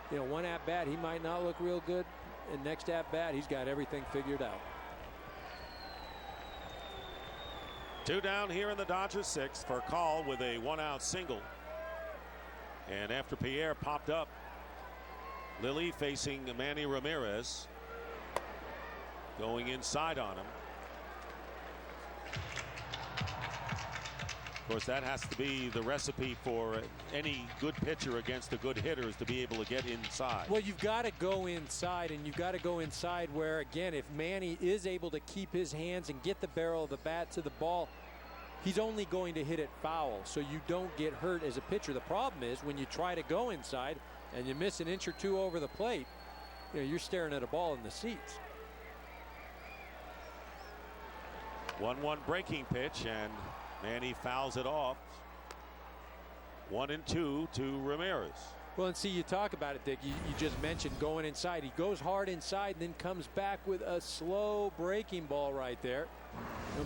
one at bat, he might not look real good. And next at bat, he's got everything figured out. 2 down here in the Dodgers 6th for Call with a 1-out single. And after Pierre popped up, Lilly facing Manny Ramirez, going inside on him. Of course, that has to be the recipe for any good pitcher against a good hitter, is to be able to get inside. Well, you've got to go inside, and you've got to go inside where, again, if Manny is able to keep his hands and get the barrel of the bat to the ball, he's only going to hit it foul, so you don't get hurt as a pitcher. The problem is when you try to go inside and you miss an inch or 2 over the plate, you're staring at a ball in the seats. 1-1 breaking pitch, and Manny fouls it off. 1-2 to Ramirez. Well, and see, you talk about it, Dick. You just mentioned going inside. He goes hard inside and then comes back with a slow breaking ball right there.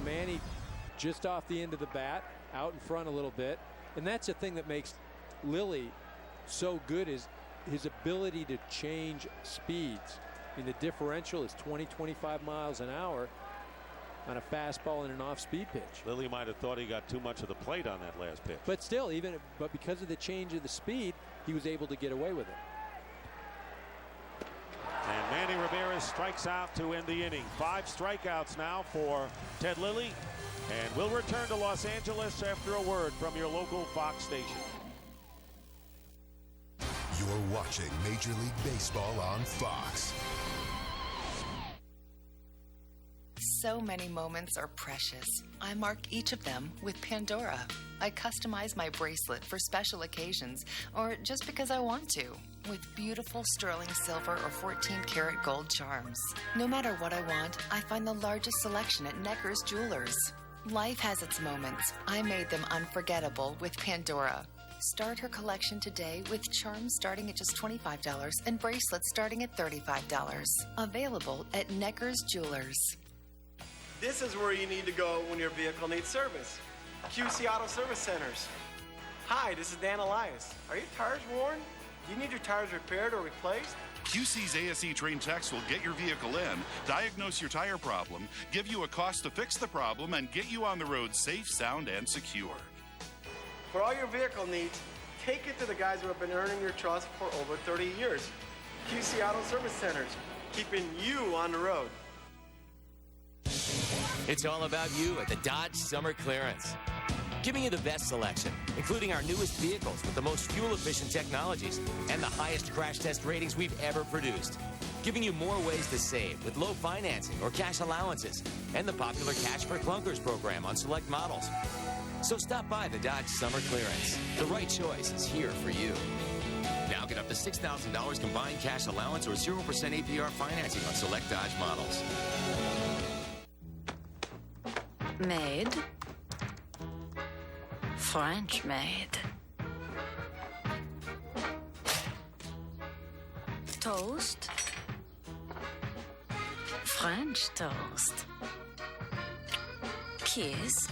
Manny just off the end of the bat, out in front a little bit. And that's the thing that makes Lilly so good, is his ability to change speeds. I mean, the differential is 20-25 miles an hour on a fastball and an off-speed pitch. Lilly might have thought he got too much of the plate on that last pitch. But still, but because of the change of the speed, he was able to get away with it. And Manny Ramirez strikes out to end the inning. 5 strikeouts now for Ted Lilly. And we'll return to Los Angeles after a word from your local Fox station. You're watching Major League Baseball on Fox. So many moments are precious. I mark each of them with Pandora. I customize my bracelet for special occasions or just because I want to, with beautiful sterling silver or 14-karat gold charms. No matter what I want, I find the largest selection at Necker's Jewelers. Life has its moments. I made them unforgettable with Pandora. Start her collection today with charms starting at just $25 and bracelets starting at $35. Available at Necker's Jewelers. This is where you need to go when your vehicle needs service. QC Auto Service Centers. Hi, this is Dan Elias. Are your tires worn? Do you need your tires repaired or replaced? QC's ASE trained techs will get your vehicle in, diagnose your tire problem, give you a cost to fix the problem, and get you on the road safe, sound, and secure. For all your vehicle needs, take it to the guys who have been earning your trust for over 30 years. QC Auto Service Centers, keeping you on the road. It's all about you at the Dodge Summer Clearance. Giving you the best selection, including our newest vehicles with the most fuel-efficient technologies and the highest crash test ratings we've ever produced. Giving you more ways to save with low financing or cash allowances and the popular Cash for Clunkers program on select models. So stop by the Dodge Summer Clearance. The right choice is here for you. Now get up to $6,000 combined cash allowance or 0% APR financing on select Dodge models. Made. French made. Toast. French toast. Kiss.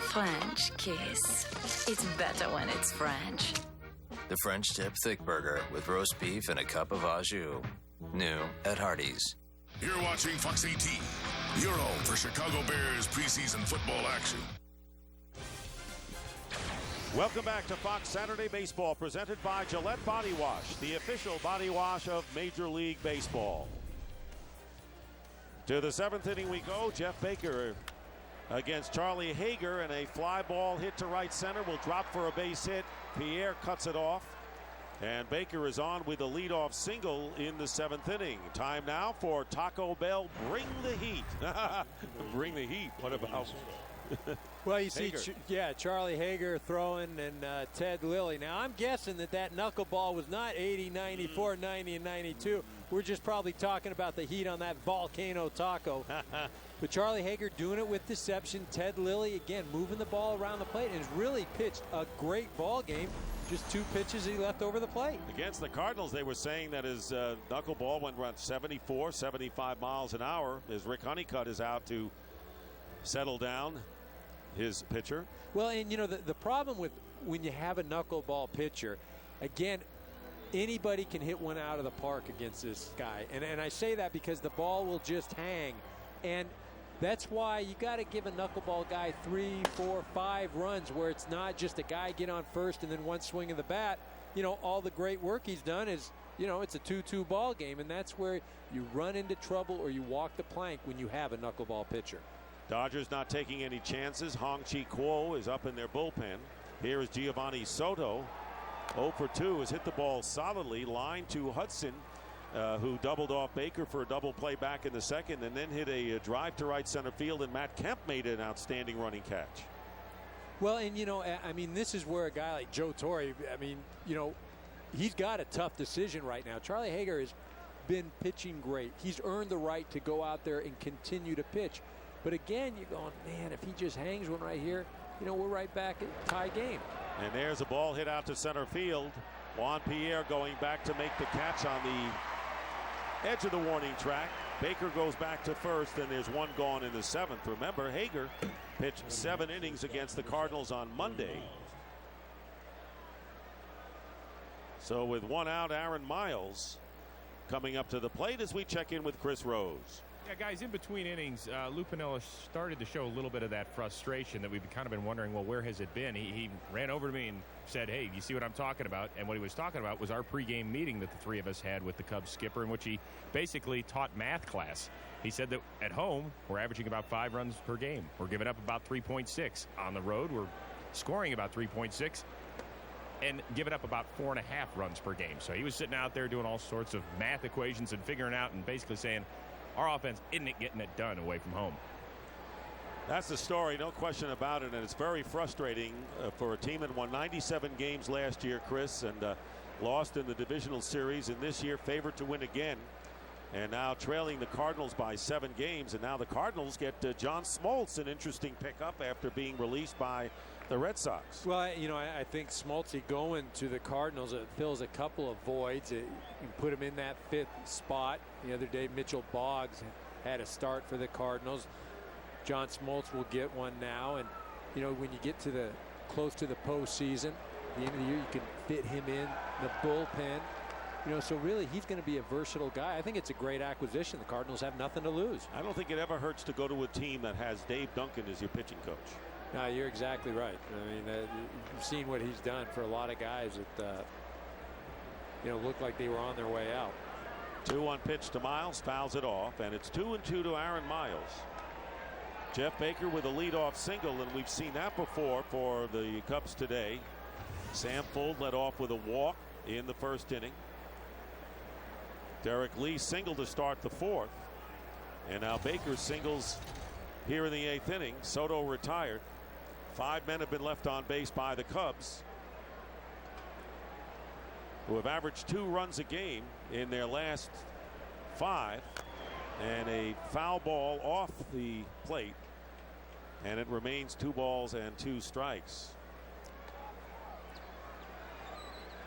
French kiss. It's better when it's French. The French Tip Thick Burger with roast beef and a cup of au jus. New at Hardee's. You're watching Fox 18, your home for Chicago Bears preseason football action. Welcome back to Fox Saturday Baseball, presented by Gillette Body Wash, the official body wash of Major League Baseball. To the 7th inning we go. Jeff Baker against Charlie Hager, and a fly ball hit to right center will drop for a base hit. Pierre cuts it off, and Baker is on with a leadoff single in the 7th inning. Time now for Taco Bell. Bring the heat. Bring the heat. What about? Well, you see, Charlie Hager throwing and Ted Lilly. Now, I'm guessing that knuckleball was not 80, 94, 90, and 92. We're just probably talking about the heat on that volcano taco. But Charlie Hager doing it with deception. Ted Lilly, again, moving the ball around the plate, and has really pitched a great ball game. Just 2 pitches he left over the plate. Against the Cardinals, they were saying that his knuckleball went around 74, 75 miles an hour. As Rick Honeycutt is out to settle down his pitcher. Well, and the problem with when you have a knuckleball pitcher, again, anybody can hit one out of the park against this guy. And I say that because the ball will just hang. And that's why you got to give a knuckleball guy 3, 4, 5 runs, where it's not just a guy get on first and then one swing of the bat. All the great work he's done is, it's a 2-2 ball game, and that's where you run into trouble or you walk the plank when you have a knuckleball pitcher. Dodgers not taking any chances. Hong-Chi Kuo is up in their bullpen. Here is Giovanni Soto. 0 for 2 has hit the ball solidly. Line to Hudson, who doubled off Baker for a double play back in the 2nd, and then hit a drive to right center field, and Matt Kemp made an outstanding running catch. Well, and this is where a guy like Joe Torre, he's got a tough decision right now. Charlie Hager has been pitching great. He's earned the right to go out there and continue to pitch. But again, you're going, man, if he just hangs one right here, we're right back at tie game. And there's a ball hit out to center field. Juan Pierre going back to make the catch on the edge of the warning track. Baker goes back to first, and there's one gone in the 7th. Remember, Hager pitched 7 innings against the Cardinals on Monday. So with 1 out, Aaron Miles coming up to the plate as we check in with Chris Rose. Yeah, guys, in between innings, Lou Piniella started to show a little bit of that frustration that we've kind of been wondering, well, where has it been? He ran over to me and said, hey, you see what I'm talking about? And what he was talking about was our pregame meeting that the 3 of us had with the Cubs skipper, in which he basically taught math class. He said that at home, we're averaging about 5 runs per game. We're giving up about 3.6. On the road, we're scoring about 3.6 and giving up about 4.5 runs per game. So he was sitting out there doing all sorts of math equations and figuring out and basically saying, our offense isn't getting it done away from home. That's the story, no question about it, and it's very frustrating for a team that won 97 games last year, Chris, and lost in the divisional series, and this year favored to win again, and now trailing the Cardinals by 7 games, and now the Cardinals get John Smoltz, an interesting pickup after being released by the Red Sox. Well, I think Smoltz going to the Cardinals, it fills a couple of voids. You can put him in that 5th spot. The other day, Mitchell Boggs had a start for the Cardinals. John Smoltz will get one now, and when you get to the close to the postseason, the end of the year, you can fit him in the bullpen. So really, he's going to be a versatile guy. I think it's a great acquisition. The Cardinals have nothing to lose. I don't think it ever hurts to go to a team that has Dave Duncan as your pitching coach. No, you're exactly right. I mean, you've seen what he's done for a lot of guys that looked like they were on their way out. 2-1 pitch to Miles, fouls it off, and it's 2-2 to Aaron Miles. Jeff Baker with a leadoff single, and we've seen that before for the Cubs today. Sam Fuld led off with a walk in the 1st inning. Derek Lee singled to start the 4th, and now Baker singles here in the 8th inning. Soto retired. 5 men have been left on base by the Cubs, who have averaged 2 runs a game in their last 5, and a foul ball off the plate, and it remains 2 balls and 2 strikes.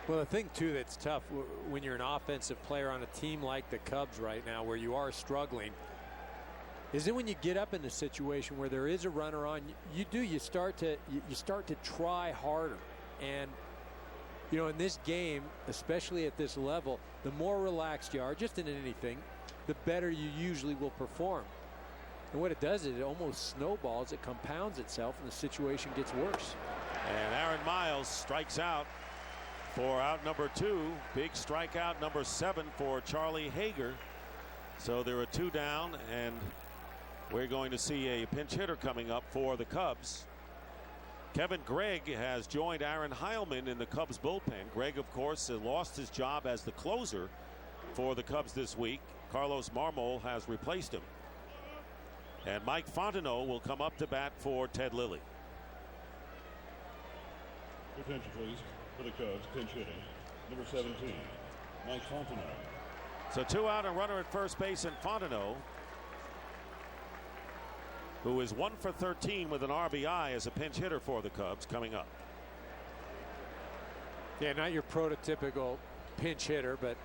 Well, the thing too that's tough when you're an offensive player on a team like the Cubs right now, where you are struggling, is that when you get up in a situation where there is a runner on, you start to try harder. And you know, in this game, especially at this level, the more relaxed you are, just in anything, the better you usually will perform. And what it does is it almost snowballs, it compounds itself, and the situation gets worse. And Aaron Miles strikes out for out number 2. Big strikeout number 7 for Charlie Hager. So there are 2 down, and we're going to see a pinch hitter coming up for the Cubs. Kevin Gregg has joined Aaron Heilman in the Cubs bullpen. Gregg, of course, lost his job as the closer for the Cubs this week. Carlos Marmol has replaced him. And Mike Fontenot will come up to bat for Ted Lilly. Attention, please, for the Cubs, pinch hitting, number 17, Mike Fontenot. So 2 out, a runner at first base, and Fontenot, who is 1 for 13 with an RBI as a pinch hitter for the Cubs, coming up. Yeah, not your prototypical pinch hitter, but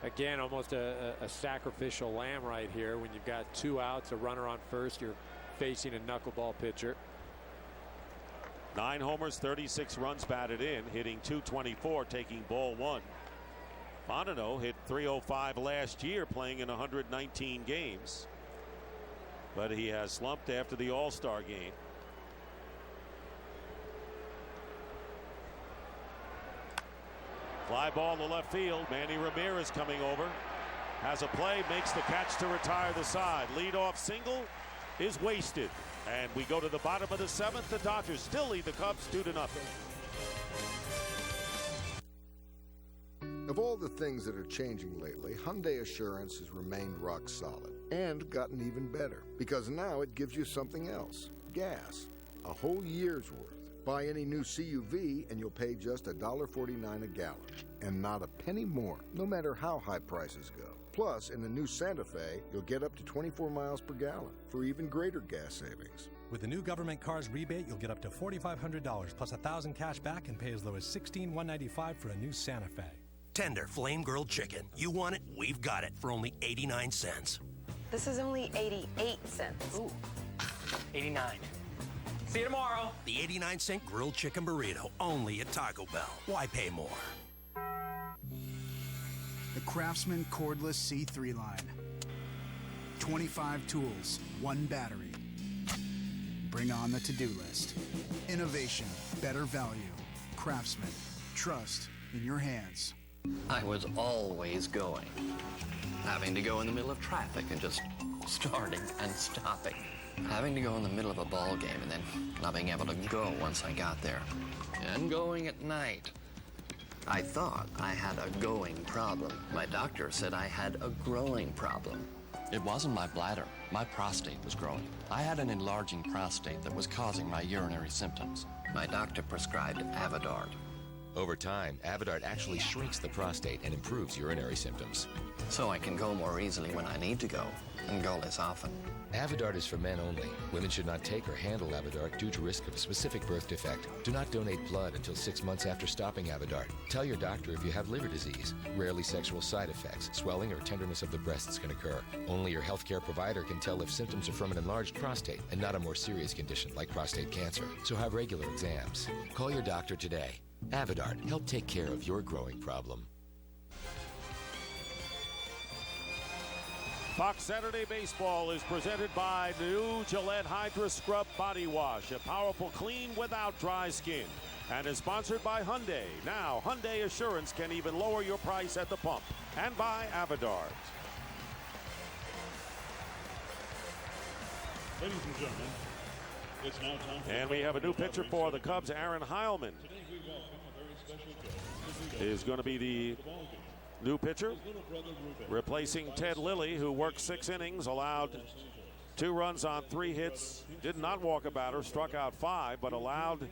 again, almost a sacrificial lamb right here. When you've got 2 outs, a runner on first, you're facing a knuckleball pitcher. 9 homers, 36 runs batted in, hitting .224, taking ball 1. Fontenot hit .305 last year, playing in 119 games. But he has slumped after the All-Star game. Fly ball to left field. Manny Ramirez coming over. Has a play, makes the catch to retire the side. Leadoff single is wasted. And we go to the bottom of the 7th. The Dodgers still lead the Cubs 2-0. Of all the things that are changing lately, Hyundai Assurance has remained rock solid and gotten even better, because now it gives you something else. Gas. A whole year's worth. Buy any new CUV and you'll pay just $1.49 a gallon. And not a penny more, no matter how high prices go. Plus, in the new Santa Fe, you'll get up to 24 miles per gallon for even greater gas savings. With the new government cars rebate, you'll get up to $4,500 plus $1,000 cash back and pay as low as $16,195 for a new Santa Fe. Tender flame grilled chicken. You want it? We've got it for only 89 cents. This is only 88 cents. Ooh, 89. See you tomorrow. The 89-cent grilled chicken burrito, only at Taco Bell. Why pay more? The Craftsman cordless C3 line. 25 tools, 1 battery. Bring on the to-do list. Innovation, better value. Craftsman, trust in your hands. I was always going. Having to go in the middle of traffic and just starting and stopping. Having to go in the middle of a ball game and then not being able to go once I got there. And going at night. I thought I had a going problem. My doctor said I had a growing problem. It wasn't my bladder. My prostate was growing. I had an enlarging prostate that was causing my urinary symptoms. My doctor prescribed Avodart. Over time, Avodart actually shrinks the prostate and improves urinary symptoms. So I can go more easily when I need to go, and go less often. Avodart is for men only. Women should not take or handle Avodart due to risk of a specific birth defect. Do not donate blood until 6 months after stopping Avodart. Tell your doctor if you have liver disease. Rarely sexual side effects, swelling, or tenderness of the breasts can occur. Only your healthcare provider can tell if symptoms are from an enlarged prostate and not a more serious condition like prostate cancer. So have regular exams. Call your doctor today. Avodart, help take care of your growing problem. Fox Saturday Baseball is presented by new Gillette Hydra Scrub Body Wash, a powerful clean without dry skin, and is sponsored by Hyundai. Now, Hyundai Assurance can even lower your price at the pump, and by Avodart. Ladies and gentlemen, it's now time for And we have a new pitcher for the Cubs, Aaron Heilman. Today we welcome a very special guest. Is going to be the new pitcher, replacing Ted Lilly, who worked 6 innings, allowed 2 runs on 3 hits, did not walk a batter, struck out 5, but allowed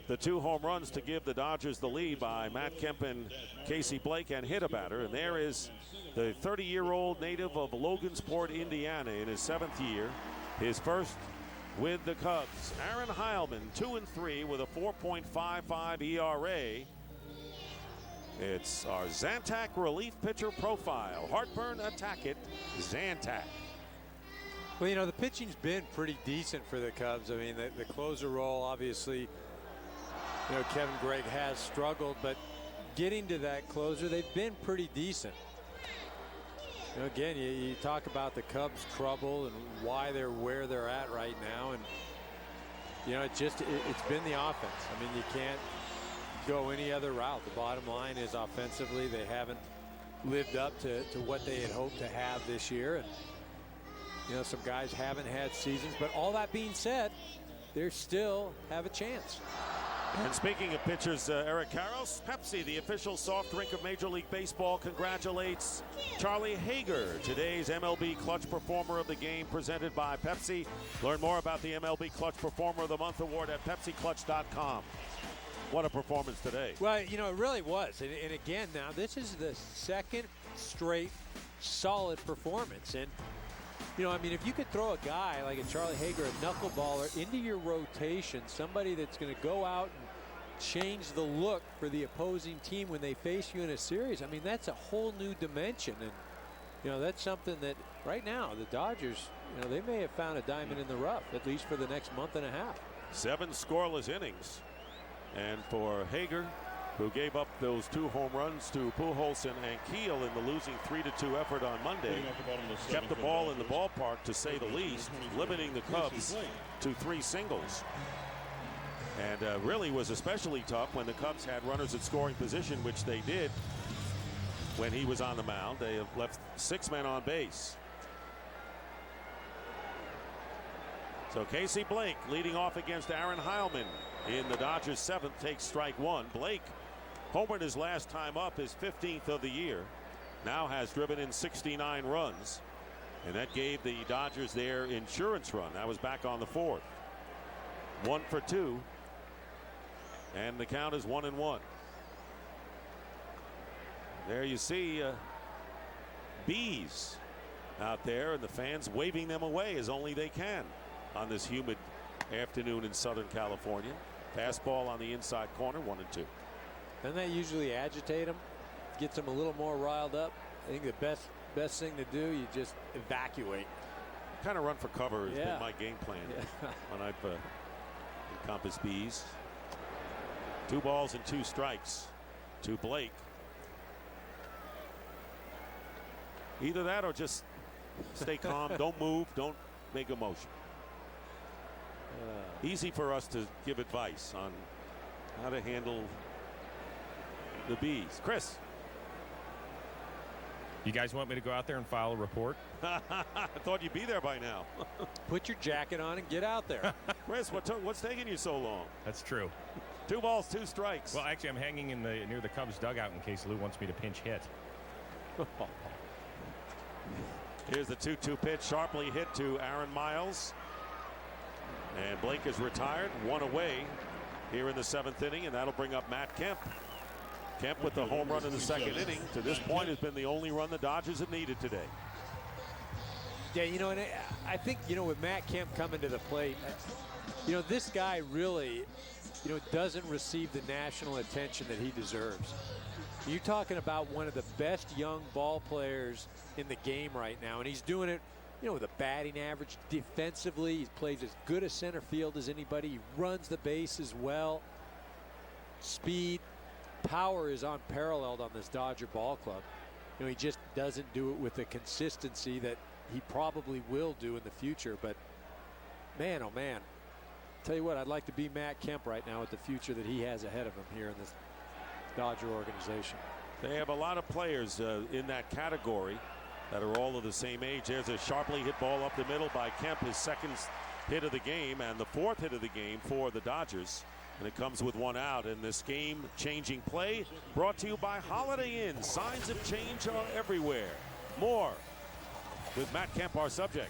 the 2 home runs to give the Dodgers the lead by Matt Kemp and Casey Blake, and hit a batter. And there is the 30-year-old native of Logansport, Indiana, in his 7th year, his first with the Cubs. Aaron Heilman, 2-3 with a 4.55 ERA. It's our Zantac relief pitcher profile. Heartburn, attack it, Zantac. Well, you know, the pitching's been pretty decent for the Cubs. I mean, the closer role, obviously, you know, Kevin Gregg has struggled, but getting to that closer, they've been pretty decent. You know, again, you talk about the Cubs' trouble and why they're where they're at right now, and you know, it's been the offense. I mean, you can't go any other route. The bottom line is offensively, they haven't lived up to what they had hoped to have this year, and you know, some guys haven't had seasons, but all that being said, they still have a chance. And speaking of pitchers, Eric Karros, Pepsi, the official soft drink of Major League Baseball, congratulates Charlie Hager, today's MLB Clutch Performer of the Game, presented by Pepsi. Learn more about the MLB Clutch Performer of the Month award at PepsiClutch.com. What a performance today. Well, you know, it really was. And again, now, this is the 2nd straight solid performance. And you know, I mean, if you could throw a guy like a Charlie Hager, a knuckleballer, into your rotation, somebody that's going to go out and change the look for the opposing team when they face you in a series, I mean, that's a whole new dimension. And, you know, that's something that right now the Dodgers, you know, they may have found a diamond in the rough, at least for the next month and a half. 7 scoreless innings. And for Hager, who gave up those 2 home runs to Pujols and Keel in the losing 3-2 effort on Monday, kept the ball in the ballpark, to say the least, limiting the Cubs to 3 singles. And really was especially tough when the Cubs had runners at scoring position, which they did when he was on the mound. They have left 6 men on base. So Casey Blake leading off against Aaron Heilman in the Dodgers' 7th, takes strike 1. Blake homered his last time up, his 15th of the year. Now has driven in 69 runs. And that gave the Dodgers their insurance run. That was back on the 4th. 1 for 2. And the count is 1-1. There you see bees out there, and the fans waving them away as only they can on this humid afternoon in Southern California. Fastball on the inside corner, 1-2. Doesn't that usually agitate them? Gets them a little more riled up? I think the best thing to do, you just evacuate. Kind of run for cover has Yeah. been my game plan when I've encompassed bees. 2 balls and 2 strikes to Blake. Either that or just stay calm, don't move, don't make a motion. Easy for us to give advice on how to handle the bees. Chris. You guys want me to go out there and file a report? I thought you'd be there by now. Put your jacket on and get out there. Chris, what's taking you so long? That's true. 2 balls, 2 strikes. Well, actually, I'm hanging in near the Cubs dugout in case Lou wants me to pinch hit. Here's the 2-2 pitch, sharply hit to Aaron Miles. And Blake is retired, 1 away here in the 7th inning, and that'll bring up Matt Kemp. Kemp with the home run in the 2nd inning. To this point has been the only run the Dodgers have needed today. Yeah, you know, and I think, you know, with Matt Kemp coming to the plate, you know, this guy really, you know, doesn't receive the national attention that he deserves. You're talking about one of the best young ball players in the game right now, and he's doing it, you know, with a batting average. Defensively, he plays as good a center field as anybody. He runs the bases well. Speed, power is unparalleled on this Dodger ball club. You know, he just doesn't do it with the consistency that he probably will do in the future. But man, oh man, tell you what, I'd like to be Matt Kemp right now with the future that he has ahead of him here in this Dodger organization. They have a lot of players in that category that are all of the same age. There's a sharply hit ball up the middle by Kemp, his 2nd hit of the game and the 4th hit of the game for the Dodgers. And it comes with 1 out. And this game-changing play brought to you by Holiday Inn. Signs of change are everywhere. More with Matt Kemp, our subject.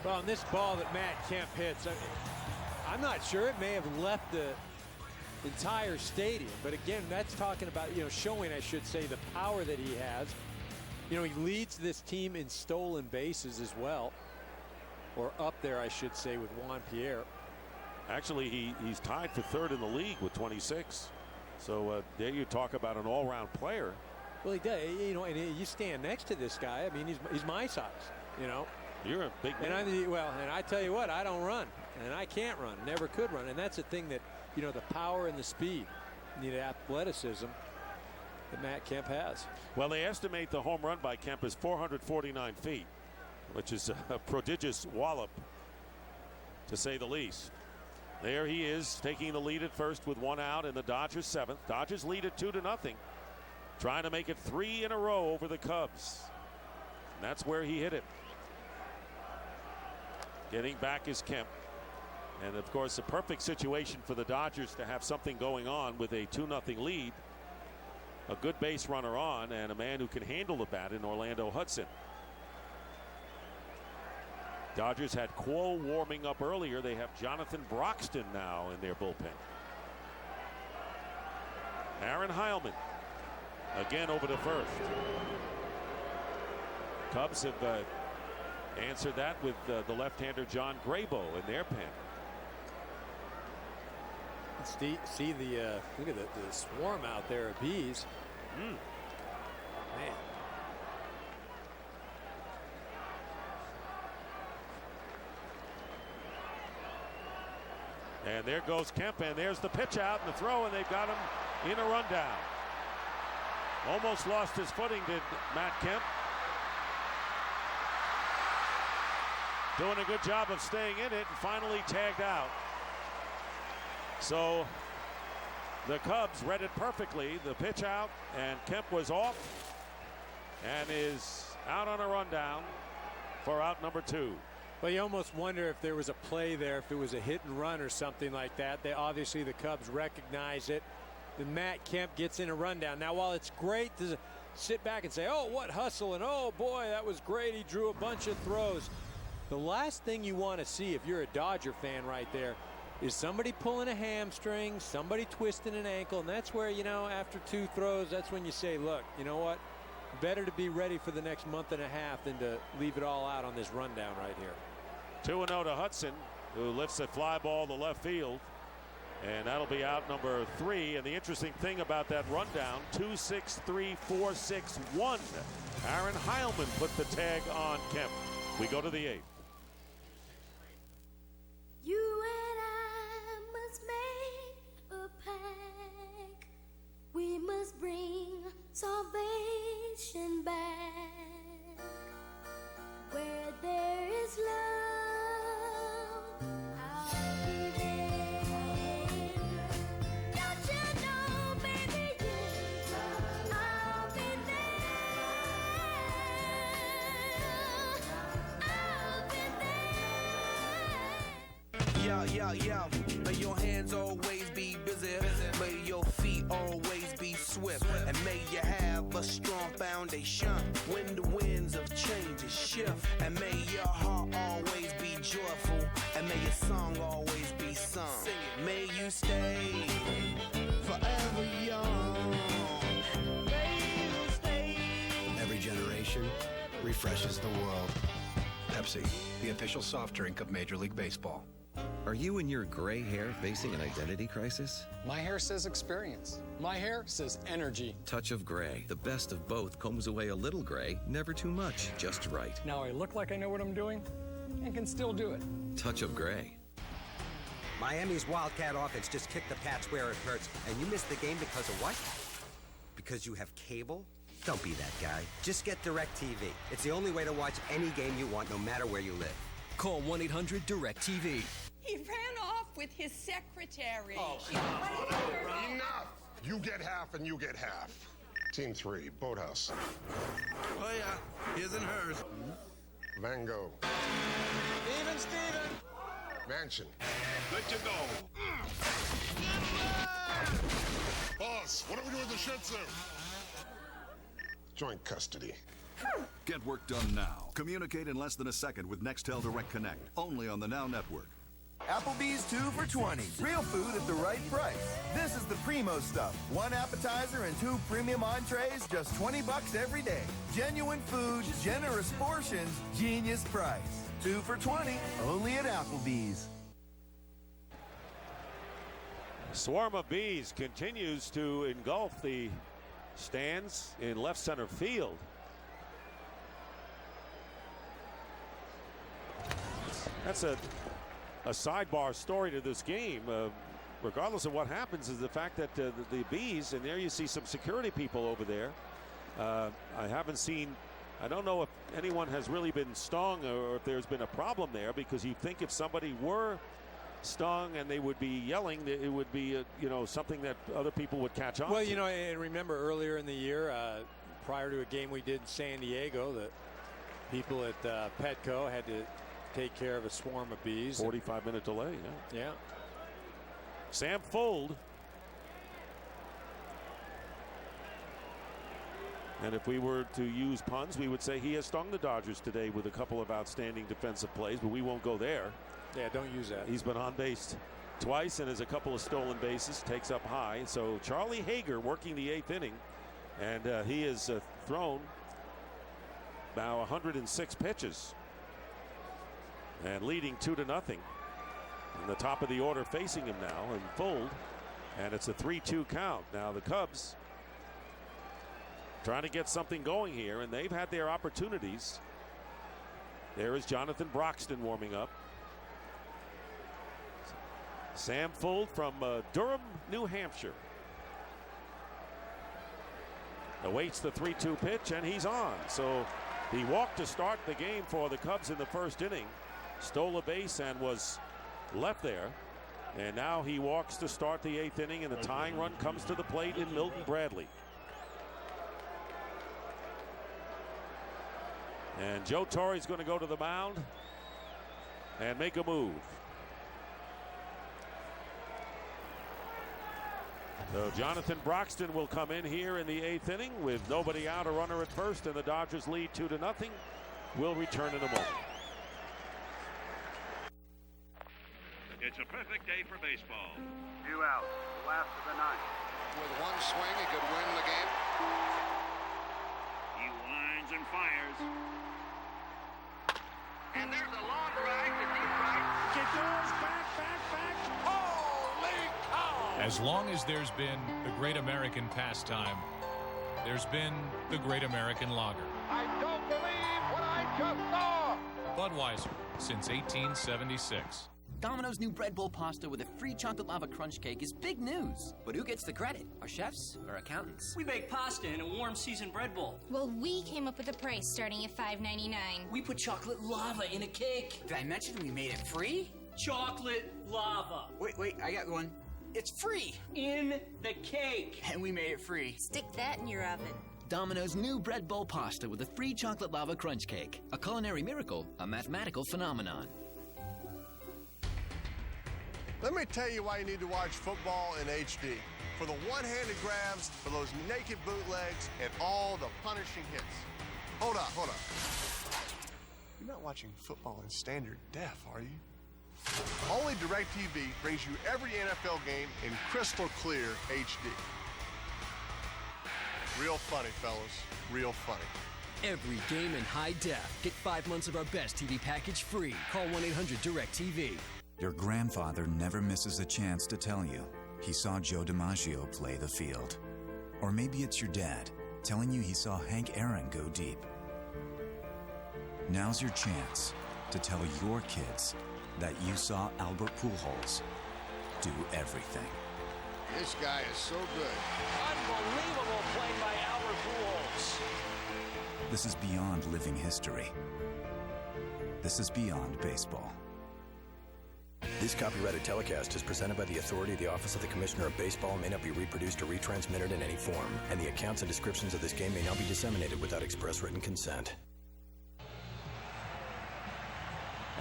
Well, on this ball that Matt Kemp hits, I'm not sure. It may have left the entire stadium. But again, that's talking about, showing, I should say, the power that he has. He leads this team in stolen bases as well. Or up there, I should say, with Juan Pierre. Actually, he's tied for third in the league with 26. So there you talk about an all-round player. Well, he does. And you stand next to this guy. I mean, he's my size. You're a big man. And I tell you what, I don't run, and I can't run, never could run, and that's the thing that the power and the speed, the athleticism that Matt Kemp has. Well, they estimate the home run by Kemp is 449 feet, which is a prodigious wallop, to say the least. There he is, taking the lead at first with 1 out in the Dodgers' 7th. Dodgers lead at 2-0, trying to make it 3 in a row over the Cubs. And that's where he hit it. Getting back is Kemp. And of course, a perfect situation for the Dodgers to have something going on with a 2-0 lead. A good base runner on, and a man who can handle the bat in Orlando Hudson. Dodgers had Quo warming up earlier. They have Jonathan Broxton now in their bullpen. Aaron Heilman again over to first. Cubs have answered that with the left-hander John Grabo in their pen. See the look at the swarm out there of bees. Man. And there goes Kemp, and there's the pitch out and the throw, and they've got him in a rundown. Almost lost his footing, did Matt Kemp. Doing a good job of staying in it and finally tagged out. So the Cubs read it perfectly. The pitch out, and Kemp was off and is out on a rundown for out number 2. Well, you almost wonder if there was a play there, if it was a hit and run or something like that. Obviously the Cubs recognize it. Then Matt Kemp gets in a rundown. Now, while it's great to sit back and say, oh, what hustle, and oh boy, that was great, he drew a bunch of throws. The last thing you want to see if you're a Dodger fan right there is somebody pulling a hamstring, somebody twisting an ankle, and that's where, after 2 throws, that's when you say, look, you know what? Better to be ready for the next month and a half than to leave it all out on this rundown right here. 2-0 to Hudson, who lifts a fly ball to left field, and that'll be out number 3. And the interesting thing about that rundown, 2-6-3-4-6-1. Aaron Heilman put the tag on Kemp. We go to the 8th. You and I must make a pact. We must bring salvation back. Where there is love, I'll be there. Don't you know, baby, I'll be there. I'll be there. Yeah. May your hands always be busy. May your feet always be swift. And may you have a strong foundation when the winds of change shift. And may your heart always be joyful. And may your song always be sung. Sing it. May you stay forever young. May you stay. Every generation refreshes the world. Pepsi, the official soft drink of Major League Baseball. Are you and your gray hair facing an identity crisis? My hair says experience. My hair says energy. Touch of Gray. The best of both combs away a little gray, never too much, just right. Now I look like I know what I'm doing and can still do it. Touch of Gray. Miami's Wildcat offense just kicked the Pats where it hurts, and you missed the game because of what? Because you have cable? Don't be that guy. Just get DirecTV. It's the only way to watch any game you want, no matter where you live. Call 1-800-DIRECTV. He ran off with his secretary. Oh, enough! You get half and you get half. Team 3, Boathouse. Oh, yeah. His and hers. Van Gogh. Steven. Mansion. Let you go. Boss, what do we do with the Shih Tzu? Joint custody. Get work done now. Communicate in less than a second with Nextel Direct Connect. Only on the Now Network. Applebee's 2 for $20. Real food at the right price. This is the primo stuff. 1 appetizer and 2 premium entrees, just $20 every day. Genuine food, generous portions, genius price. 2 for $20, only at Applebee's. Swarm of bees continues to engulf the stands in left center field. That's a sidebar story to this game. Regardless of what happens, is the fact that the bees, and there you see some security people over there. I haven't seen, I don't know if anyone has really been stung or if there's been a problem there, because you think if somebody were stung and they would be yelling, it would be something that other people would catch on Well, to. and remember earlier in the year, prior to a game we did in San Diego, the people at Petco had to take care of a swarm of bees. 45-minute delay. Yeah. Sam Fuld. And if we were to use puns, we would say he has stung the Dodgers today with a couple of outstanding defensive plays, but we won't go there. Yeah, don't use that. He's been on base twice and has a couple of stolen bases, takes up high. So Charlie Hager working the 8th inning, and he has thrown now 106 pitches and leading 2-0. In the top of the order facing him now, and Fuld, and it's a 3-2 count. Now the Cubs trying to get something going here, and they've had their opportunities. There is Jonathan Broxton warming up. Sam Fuld from Durham, New Hampshire, awaits the 3-2 pitch, and he's on. So he walked to start the game for the Cubs in the first inning, stole a base and was left there, and now he walks to start the 8th inning, and the tying run comes to the plate in Milton Bradley. And Joe Torre's going to go to the mound and make a move. So Jonathan Broxton will come in here in the 8th inning with nobody out, a runner at first, and the Dodgers lead 2-0. We'll return in a moment. It's a perfect day for baseball. 2 outs, last of the 9th. With one swing, he could win the game. He winds and fires. And there's a long drive to deep right. It goes back. Holy cow! As long as there's been the great American pastime, there's been the great American lager. I don't believe what I just saw! Budweiser since 1876. Domino's new bread bowl pasta with a free chocolate lava crunch cake is big news. But who gets the credit? Our chefs or accountants? We bake pasta in a warm seasoned bread bowl. Well, we came up with a price starting at $5.99. We put chocolate lava in a cake. Did I mention we made it free? Chocolate lava. Wait, I got one. It's free. In the cake. And we made it free. Stick that in your oven. Domino's new bread bowl pasta with a free chocolate lava crunch cake. A culinary miracle, a mathematical phenomenon. Let me tell you why you need to watch football in HD. For the one-handed grabs, for those naked bootlegs, and all the punishing hits. Hold up. You're not watching football in standard def, are you? Only DirecTV brings you every NFL game in crystal clear HD. Real funny, fellas. Real funny. Every game in high def. Get 5 months of our best TV package free. Call 1-800-DIRECTV. Your grandfather never misses a chance to tell you he saw Joe DiMaggio play the field. Or maybe it's your dad telling you he saw Hank Aaron go deep. Now's your chance to tell your kids that you saw Albert Pujols do everything. This guy is so good. Unbelievable play by Albert Pujols. This is beyond living history. This is beyond baseball. This copyrighted telecast is presented by the authority of the Office of the Commissioner of Baseball and may not be reproduced or retransmitted in any form, and the accounts and descriptions of this game may not be disseminated without express written consent.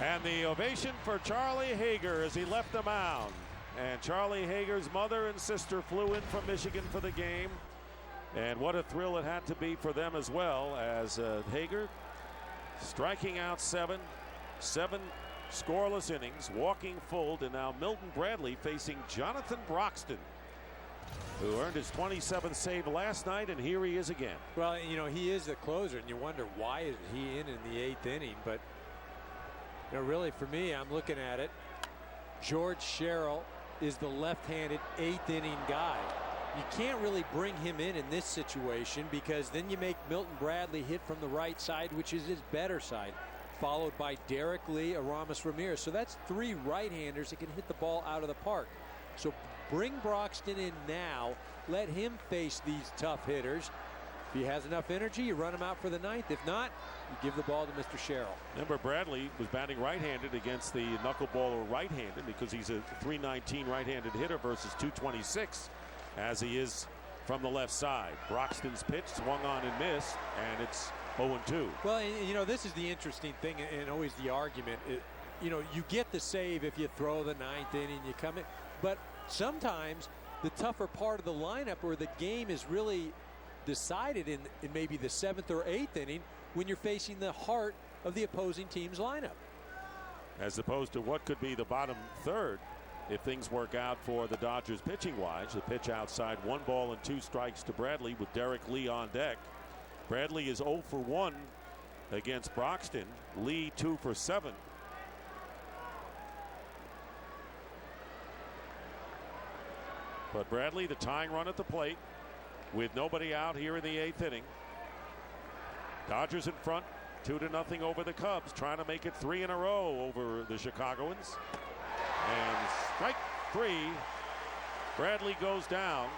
And the ovation for Charlie Hager as he left the mound. And Charlie Hager's mother and sister flew in from Michigan for the game. And what a thrill it had to be for them as well, as Hager striking out seven scoreless innings, walking full, and now Milton Bradley facing Jonathan Broxton, who earned his 27th save last night, and here he is again. Well, you know, he is the closer, and you wonder why is he in the 8th inning, but you know, really for me, I'm looking at it, George Sherrill is the left-handed 8th inning guy. You can't really bring him in this situation, because then you make Milton Bradley hit from the right side, which is his better side, followed by Derek Lee, Aramis Ramirez. So that's 3 right-handers that can hit the ball out of the park. So bring Broxton in now, let him face these tough hitters. If he has enough energy, you run him out for the 9th. If not, you give the ball to Mr. Sherrill. Remember, Bradley was batting right-handed against the knuckleballer right-handed, because he's a .319 right-handed hitter versus .226 as he is from the left side. Broxton's pitch swung on and missed, and it's 0-2. Well, and, you know, this is the interesting thing, and always the argument. You know, you get the save if you throw the 9th inning, you come in. But sometimes the tougher part of the lineup, where the game is really decided in maybe the 7th or 8th inning, when you're facing the heart of the opposing team's lineup. As opposed to what could be the bottom third if things work out for the Dodgers pitching wise. The pitch outside, 1 ball and 2 strikes to Bradley with Derek Lee on deck. Bradley is 0 for 1 against Broxton. Lee 2 for 7. But Bradley, the tying run at the plate with nobody out here in the 8th inning. Dodgers in front 2-0 over the Cubs, trying to make it 3 in a row over the Chicagoans. And strike 3. Bradley goes down.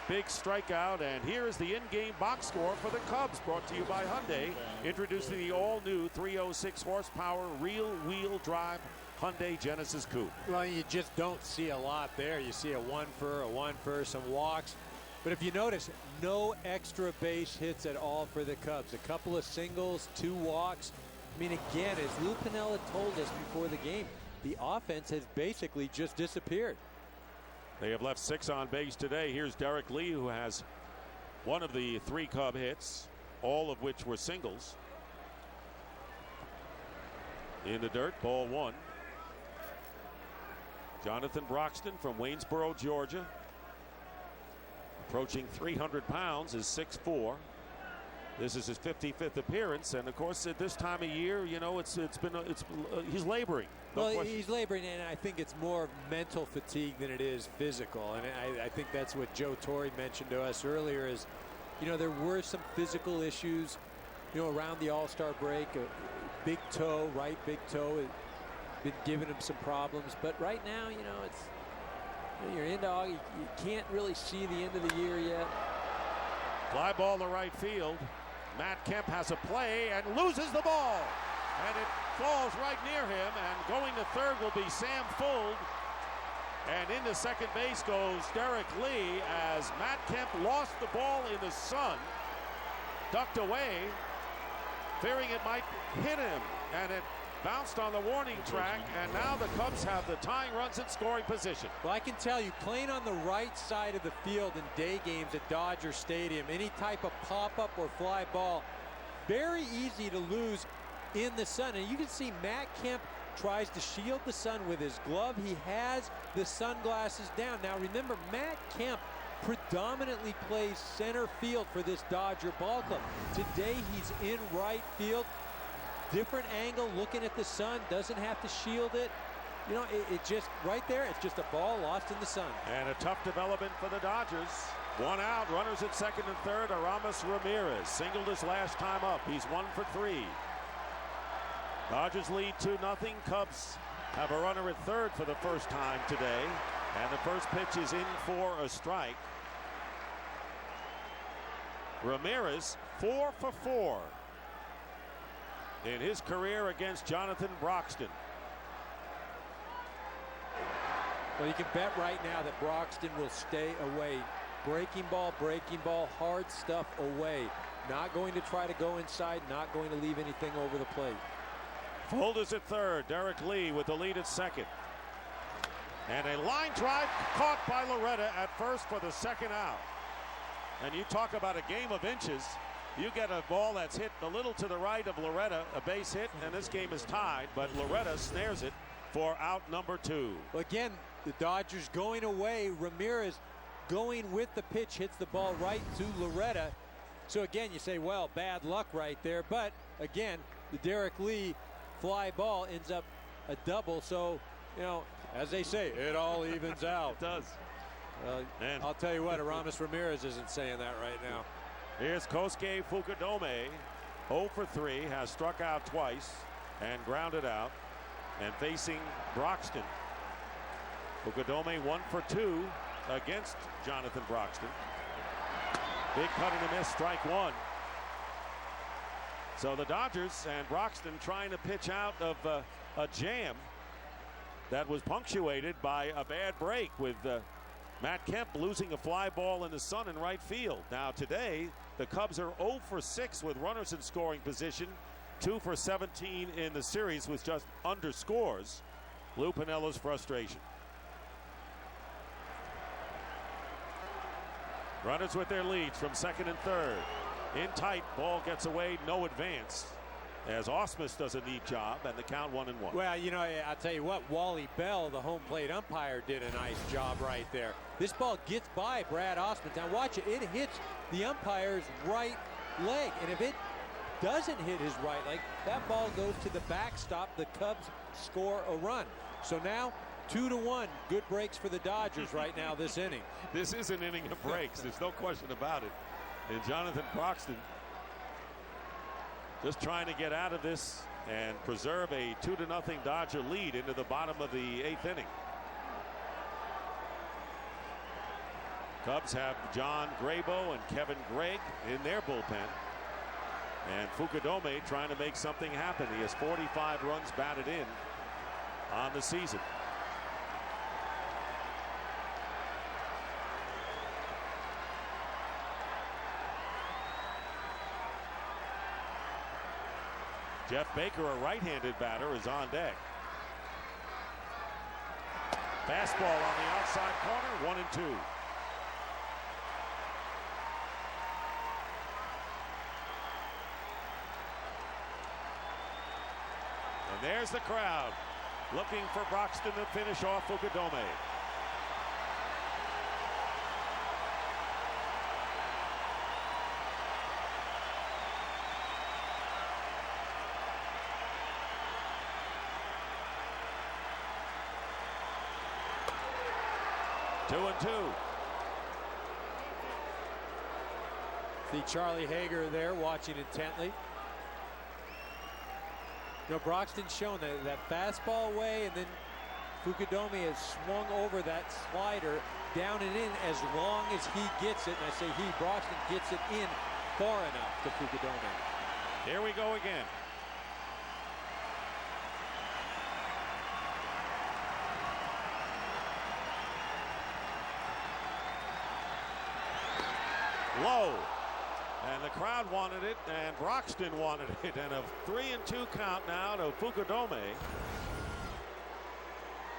Big strikeout, and here is the in-game box score for the Cubs, brought to you by Hyundai, introducing the all-new 306 horsepower rear-wheel drive Hyundai Genesis Coupe. Well, you just don't see a lot there. You see a one for, some walks. But if you notice, no extra base hits at all for the Cubs. A couple of singles, 2 walks. I mean, again, as Lou Piniella told us before the game, the offense has basically just disappeared. They have left 6 on base today. Here's Derek Lee, who has one of the 3 Cub hits, all of which were singles. In the dirt, ball 1. Jonathan Broxton from Waynesboro, Georgia, approaching 300 pounds, is 6'4". This is his 55th appearance, and of course at this time of year, you know, he's laboring. No well, question. He's laboring, and I think it's more mental fatigue than it is physical. And I think that's what Joe Torre mentioned to us earlier. Is, you know, there were some physical issues, you know, around the All-Star break. A big toe, right big toe, has been giving him some problems. But right now, you know, you're into August. You can't really see the end of the year yet. Fly ball to right field. Matt Kemp has a play and loses the ball. And it falls right near him, and going to third will be Sam Fuld. And into second base goes Derek Lee, as Matt Kemp lost the ball in the sun, ducked away, fearing it might hit him, and it bounced on the warning track, and now the Cubs have the tying runs in scoring position. Well, I can tell you, playing on the right side of the field in day games at Dodger Stadium, any type of pop-up or fly ball, very easy to lose in the sun. And you can see Matt Kemp tries to shield the sun with his glove. He has the sunglasses down. Now remember, Matt Kemp predominantly plays center field for this Dodger ball club. Today he's in right field. Different angle, looking at the sun, doesn't have to shield it. You know, it just, right there, it's just a ball lost in the sun. And a tough development for the Dodgers. 1 out, runners at second and third. Aramis Ramirez singled his last time up. He's 1 for 3. Dodgers lead 2-0. Cubs have a runner at third for the first time today. And the first pitch is in for a strike. Ramirez 4 for 4 in his career against Jonathan Broxton. Well, you can bet right now that Broxton will stay away. Breaking ball, hard stuff away. Not going to try to go inside, not going to leave anything over the plate. Fuld is at third. Derek Lee with the lead at second. And a line drive caught by Loretta at first for the second out. And you talk about a game of inches. You get a ball that's hit a little to the right of Loretta, a base hit, and this game is tied, but Loretta snares it for out number 2. Again, the Dodgers going away. Ramirez going with the pitch, hits the ball right to Loretta. So again, you say, well, bad luck right there. But again, the Derek Lee fly ball ends up a double. So, you know, as they say, it all evens out. It does. I'll tell you what, Aramis Ramirez isn't saying that right now. Here's Kosuke Fukudome, 0 for 3, has struck out twice and grounded out. And facing Broxton, Fukudome 1 for 2 against Jonathan Broxton. Big cut and a miss, strike 1. So the Dodgers and Broxton trying to pitch out of a jam that was punctuated by a bad break with Matt Kemp losing a fly ball in the sun in right field. Now today, the Cubs are 0 for 6 with runners in scoring position, 2 for 17 in the series with just underscores Lou Piniella's frustration. Runners with their leads from second and third. In tight, ball gets away, no advance, as Ausmus does a neat job, and the count 1-1. Well, you know, I'll tell you what, Wally Bell, the home plate umpire, did a nice job right there. This ball gets by Brad Ausmus. Now watch it, it hits the umpire's right leg, and if it doesn't hit his right leg, that ball goes to the backstop. The Cubs score a run. So now 2-1. Good breaks for the Dodgers right now this inning. This is an inning of breaks. There's no question about it. And Jonathan Broxton just trying to get out of this and preserve a 2-0 Dodger lead into the bottom of the 8th inning. Cubs have John Grabo and Kevin Gregg in their bullpen. And Fukudome trying to make something happen. He has 45 runs batted in on the season. Jeff Baker, a right-handed batter, is on deck. Fastball on the outside corner, 1-2. And there's the crowd looking for Broxton to finish off Fukudome. See Charlie Hager there watching intently. You know, Broxton's shown that fastball way, and then Fukudome has swung over that slider down and in as long as he gets it. And I say he, Broxton, gets it in far enough to Fukudome. Here we go again. Low, and the crowd wanted it, and Broxton wanted it, and a 3-2 count now to Fukudome.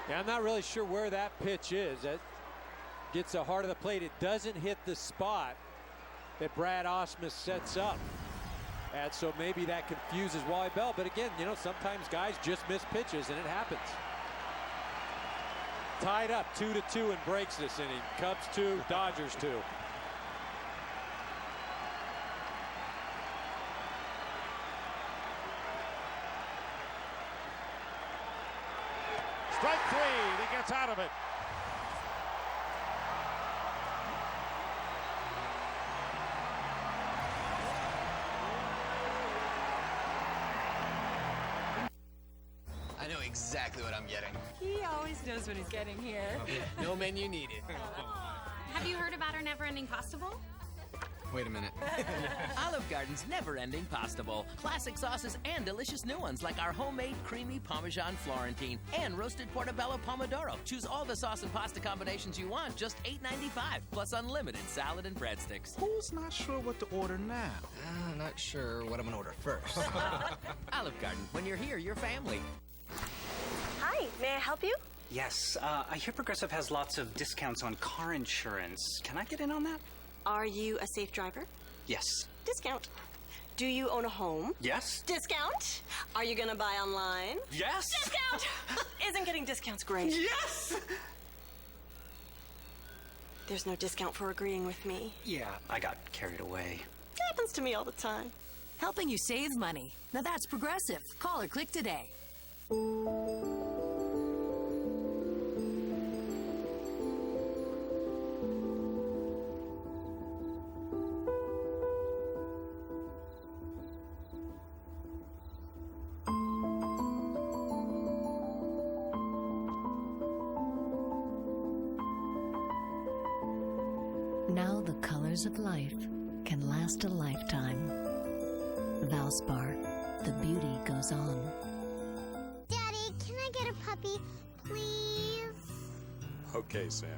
Yeah, I'm not really sure where that pitch is. That gets the heart of the plate. It doesn't hit the spot that Brad Ausmus sets up. And so maybe that confuses Wally Bell. But again, you know, sometimes guys just miss pitches, and it happens. Tied up 2-2 and breaks this inning. Cubs 2, Dodgers 2. Strike 3, he gets out of it. I know exactly what I'm getting. He always knows what he's getting here. No menu needed. Have you heard about our never-ending pasta bowl? Wait a minute. Olive Garden's never-ending pasta bowl. Classic sauces and delicious new ones like our homemade creamy Parmesan Florentine and roasted portobello pomodoro. Choose all the sauce and pasta combinations you want, just $8.95, plus unlimited salad and breadsticks. Who's not sure what to order now? Not sure what I'm gonna order first. Olive Garden, when you're here, you're family. Hi, may I help you? Yes, I hear Progressive has lots of discounts on car insurance. Can I get in on that? Are you a safe driver? Yes. Discount. Do you own a home? Yes. Discount. Are you gonna buy online? Yes. Discount. Isn't getting discounts great? Yes. There's no discount for agreeing with me. Yeah, I got carried away. It happens to me all the time. Helping you save money. Now that's Progressive. Call or click today. Now the colors of life can last a lifetime. Valspar, the beauty goes on. Daddy, can I get a puppy, please? Okay, Sammy.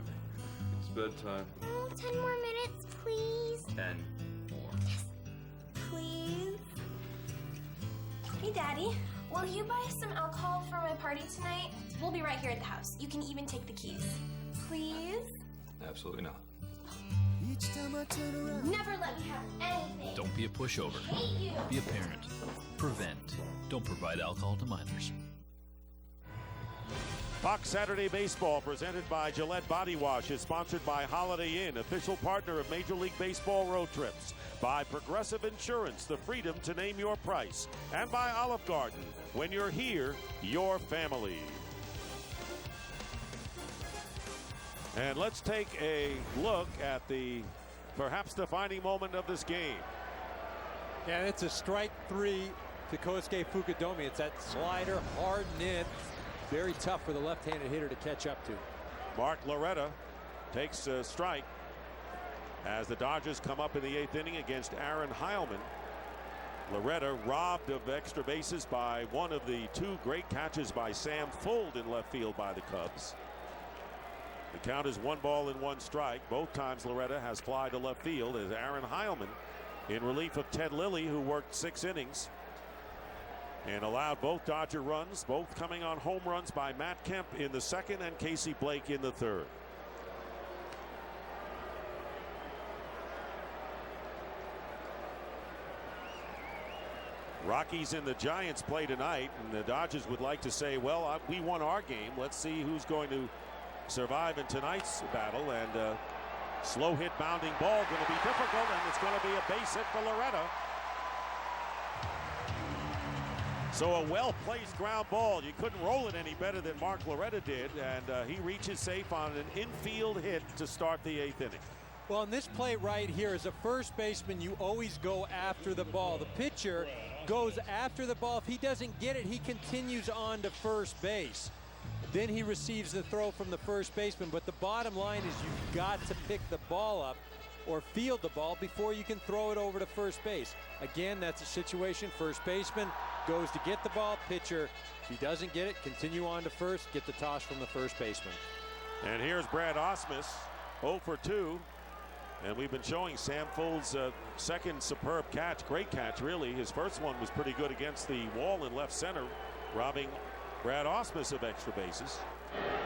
It's bedtime. Oh, 10 more minutes, please. 10 more. Yes, please. Hey, Daddy. Will you buy some alcohol for my party tonight? We'll be right here at the house. You can even take the keys. Please? Absolutely not. Each time I turn around. Never let me have anything. Don't be a pushover. Hate you. Be a parent. Prevent. Don't provide alcohol to minors. Fox Saturday Baseball, presented by Gillette Body Wash, is sponsored by Holiday Inn, official partner of Major League Baseball road trips, by Progressive Insurance, the freedom to name your price, and by Olive Garden. When you're here, your family. And let's take a look at perhaps defining moment of this game. Yeah, it's a strike three to Kosuke Fukudomi. It's that slider hard and in. Very tough for the left-handed hitter to catch up to. Mark Loretta takes a strike as the Dodgers come up in the 8th inning against Aaron Heilman. Loretta robbed of extra bases by one of the two great catches by Sam Fuld in left field by the Cubs. The count is 1 ball and 1 strike. Both times Loretta has fly to left field as Aaron Heilman, in relief of Ted Lilly, who worked 6 innings and allowed both Dodger runs, both coming on home runs by Matt Kemp in the 2nd and Casey Blake in the 3rd. Rockies and the Giants play tonight, and the Dodgers would like to say, well, we won our game. Let's see who's going to survive in tonight's battle. And slow hit bounding ball going to be difficult, and it's going to be a base hit for Loretta. So a well-placed ground ball. You couldn't roll it any better than Mark Loretta did, and he reaches safe on an infield hit to start the 8th inning. Well, in this play right here, as a first baseman, you always go after the ball. The pitcher goes after the ball. If he doesn't get it, he continues on to first base. Then he receives the throw from the first baseman. But the bottom line is you've got to pick the ball up or field the ball before you can throw it over to first base. Again, that's a situation. First baseman goes to get the ball. Pitcher, if he doesn't get it, continue on to first, get the toss from the first baseman. And here's Brad Ausmus, 0 for 2. And we've been showing Sam Fuld's second superb catch. Great catch, really. His first one was pretty good against the wall in left center, robbing Brad Ausmus of extra bases.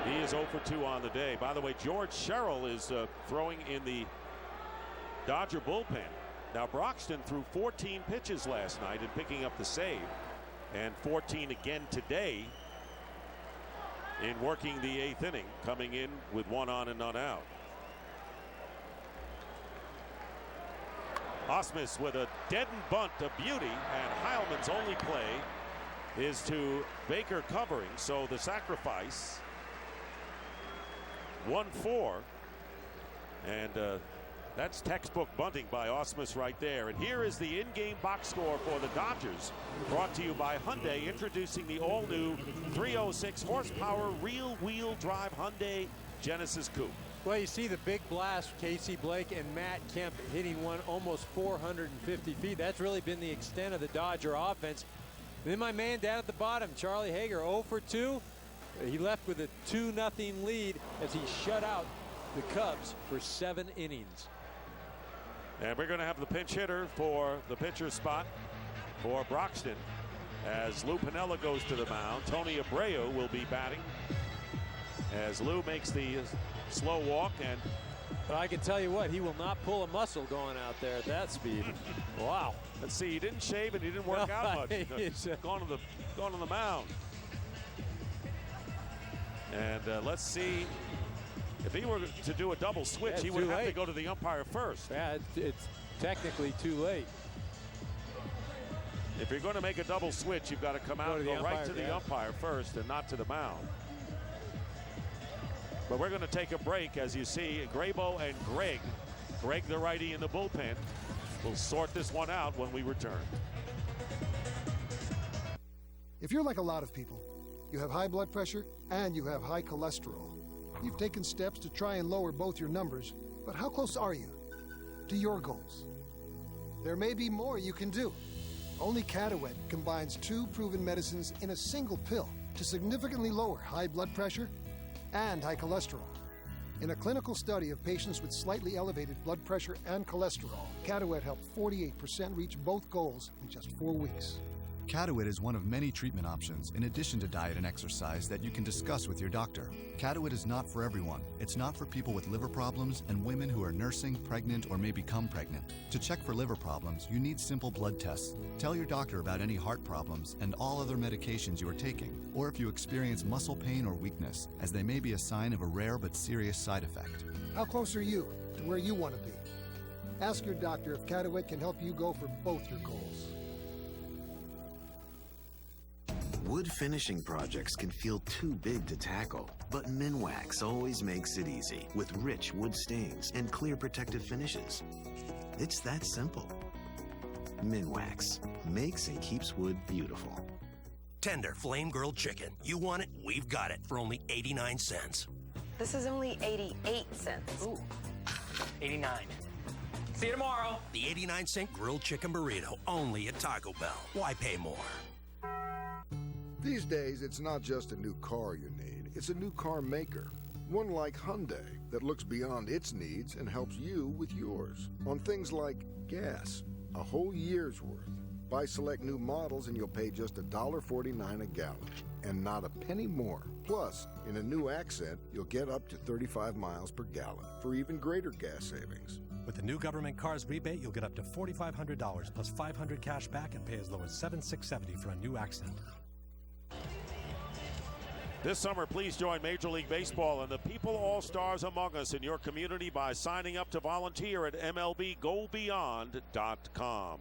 He is 0 for 2 on the day. By the way, George Sherrill is throwing in the Dodger bullpen. Now, Broxton threw 14 pitches last night and picking up the save, and 14 again today in working the 8th inning, coming in with 1 on and none out. Ausmus with a deadened bunt, a beauty, and Heilman's only play is to Baker covering, so the sacrifice 1-4, and that's textbook bunting by Ausmus right there. And here is the in-game box score for the Dodgers, brought to you by Hyundai, introducing the all-new 306 horsepower rear-wheel drive Hyundai Genesis Coupe. Well, you see the big blast, Casey Blake and Matt Kemp hitting one almost 450 feet. That's really been the extent of the Dodger offense. And then my man down at the bottom, Charlie Hager, 0 for 2. He left with a 2-0 lead as he shut out the Cubs for 7 innings. And we're going to have the pinch hitter for the pitcher spot for Broxton as Lou Piniella goes to the mound. Tony Abreu will be batting as Lou makes the slow walk, and But I can tell you what, he will not pull a muscle going out there at that speed. Wow. Let's see, he didn't shave and he didn't work out much. He's gone to the mound. And let's see, if he were to do a double switch, he would have to go to the umpire first. Yeah, it's technically too late. If you're going to make a double switch, you've got to come out and go right to the umpire first and not to the mound. But we're going to take a break. As you see, Graybo and Greg, the righty in the bullpen, will sort this one out when we return. If you're like a lot of people, you have high blood pressure and you have high cholesterol. You've taken steps to try and lower both your numbers, but how close are you to your goals? There may be more you can do. Only Catawet combines 2 proven medicines in a single pill to significantly lower high blood pressure and high cholesterol. In a clinical study of patients with slightly elevated blood pressure and cholesterol, Catawet helped 48% reach both goals in just 4 weeks. Catawet is one of many treatment options, in addition to diet and exercise, that you can discuss with your doctor. Catawet is not for everyone. It's not for people with liver problems and women who are nursing, pregnant, or may become pregnant. To check for liver problems, you need simple blood tests. Tell your doctor about any heart problems and all other medications you are taking, or if you experience muscle pain or weakness, as they may be a sign of a rare but serious side effect. How close are you to where you want to be? Ask your doctor if Catawet can help you go for both your goals. Wood finishing projects can feel too big to tackle, but Minwax always makes it easy with rich wood stains and clear protective finishes. It's that simple. Minwax makes and keeps wood beautiful. Tender flame grilled chicken. You want it? We've got it for only 89 cents. This is only 88 cents. Ooh, 89. See you tomorrow. The 89-cent grilled chicken burrito, only at Taco Bell. Why pay more? These days, it's not just a new car you need, it's a new car maker. One like Hyundai that looks beyond its needs and helps you with yours. On things like gas, a whole year's worth. Buy select new models and you'll pay just $1.49 a gallon, and not a penny more. Plus, in a new Accent, you'll get up to 35 miles per gallon for even greater gas savings. With the new government cars rebate, you'll get up to $4,500 plus $500 cash back and pay as low as $7,670 for a new Accent. This summer, please join Major League Baseball and the people all-stars among us in your community by signing up to volunteer at MLBGoBeyond.com.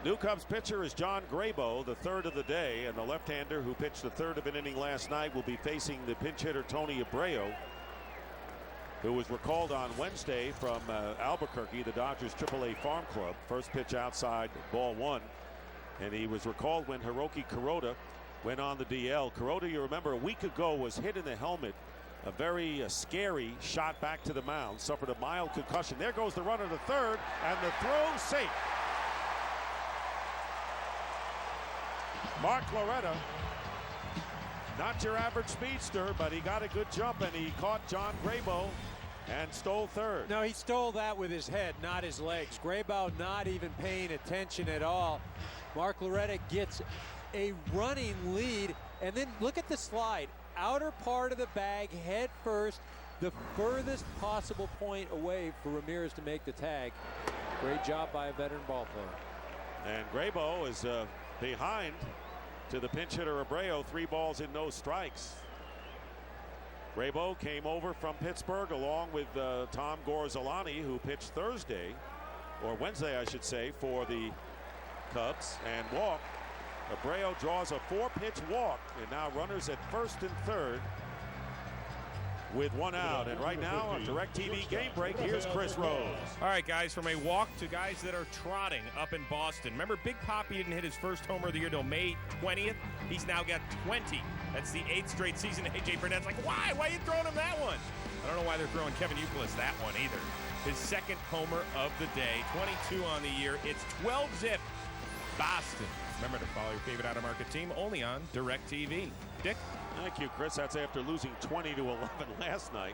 New Cubs pitcher is John Graybo, the third of the day, and the left-hander who pitched the third of an inning last night will be facing the pinch hitter Tony Abreu, who was recalled on Wednesday from Albuquerque, the Dodgers AAA farm club. First pitch outside, ball 1, and he was recalled when Hiroki Kuroda went on the DL. Kuroda, you remember, a week ago was hit in the helmet. A very scary shot back to the mound. Suffered a mild concussion. There goes the runner to third, and the throw safe. Mark Loretta, not your average speedster, but he got a good jump, and he caught John Graybo and stole third. No, he stole that with his head, not his legs. Graybo not even paying attention at all. Mark Loretta gets a running lead, and then look at the slide. Outer part of the bag, head first, the furthest possible point away for Ramirez to make the tag. Great job by a veteran ball player. And Graybo is behind to the pinch hitter Abreu, 3 balls and no strikes. Graybo came over from Pittsburgh along with Tom Gorzolani, who pitched Thursday, or Wednesday I should say, for the Cubs, and walked. Abreu draws a 4-pitch walk, and now runners at first and third with 1 out. And right now on DirecTV Game Break, here's Chris Rose. All right, guys, from a walk to guys that are trotting up in Boston. Remember, Big Papi didn't hit his first homer of the year till May 20th. He's now got 20. That's the 8th straight season. AJ Burnett's like, why? Why are you throwing him that one? I don't know why they're throwing Kevin Youkilis that one either. His second homer of the day, 22 on the year. It's 12-zip Boston. Remember to follow your favorite out-of-market team only on DirecTV. Dick? Thank you, Chris. That's after losing 20-11 last night.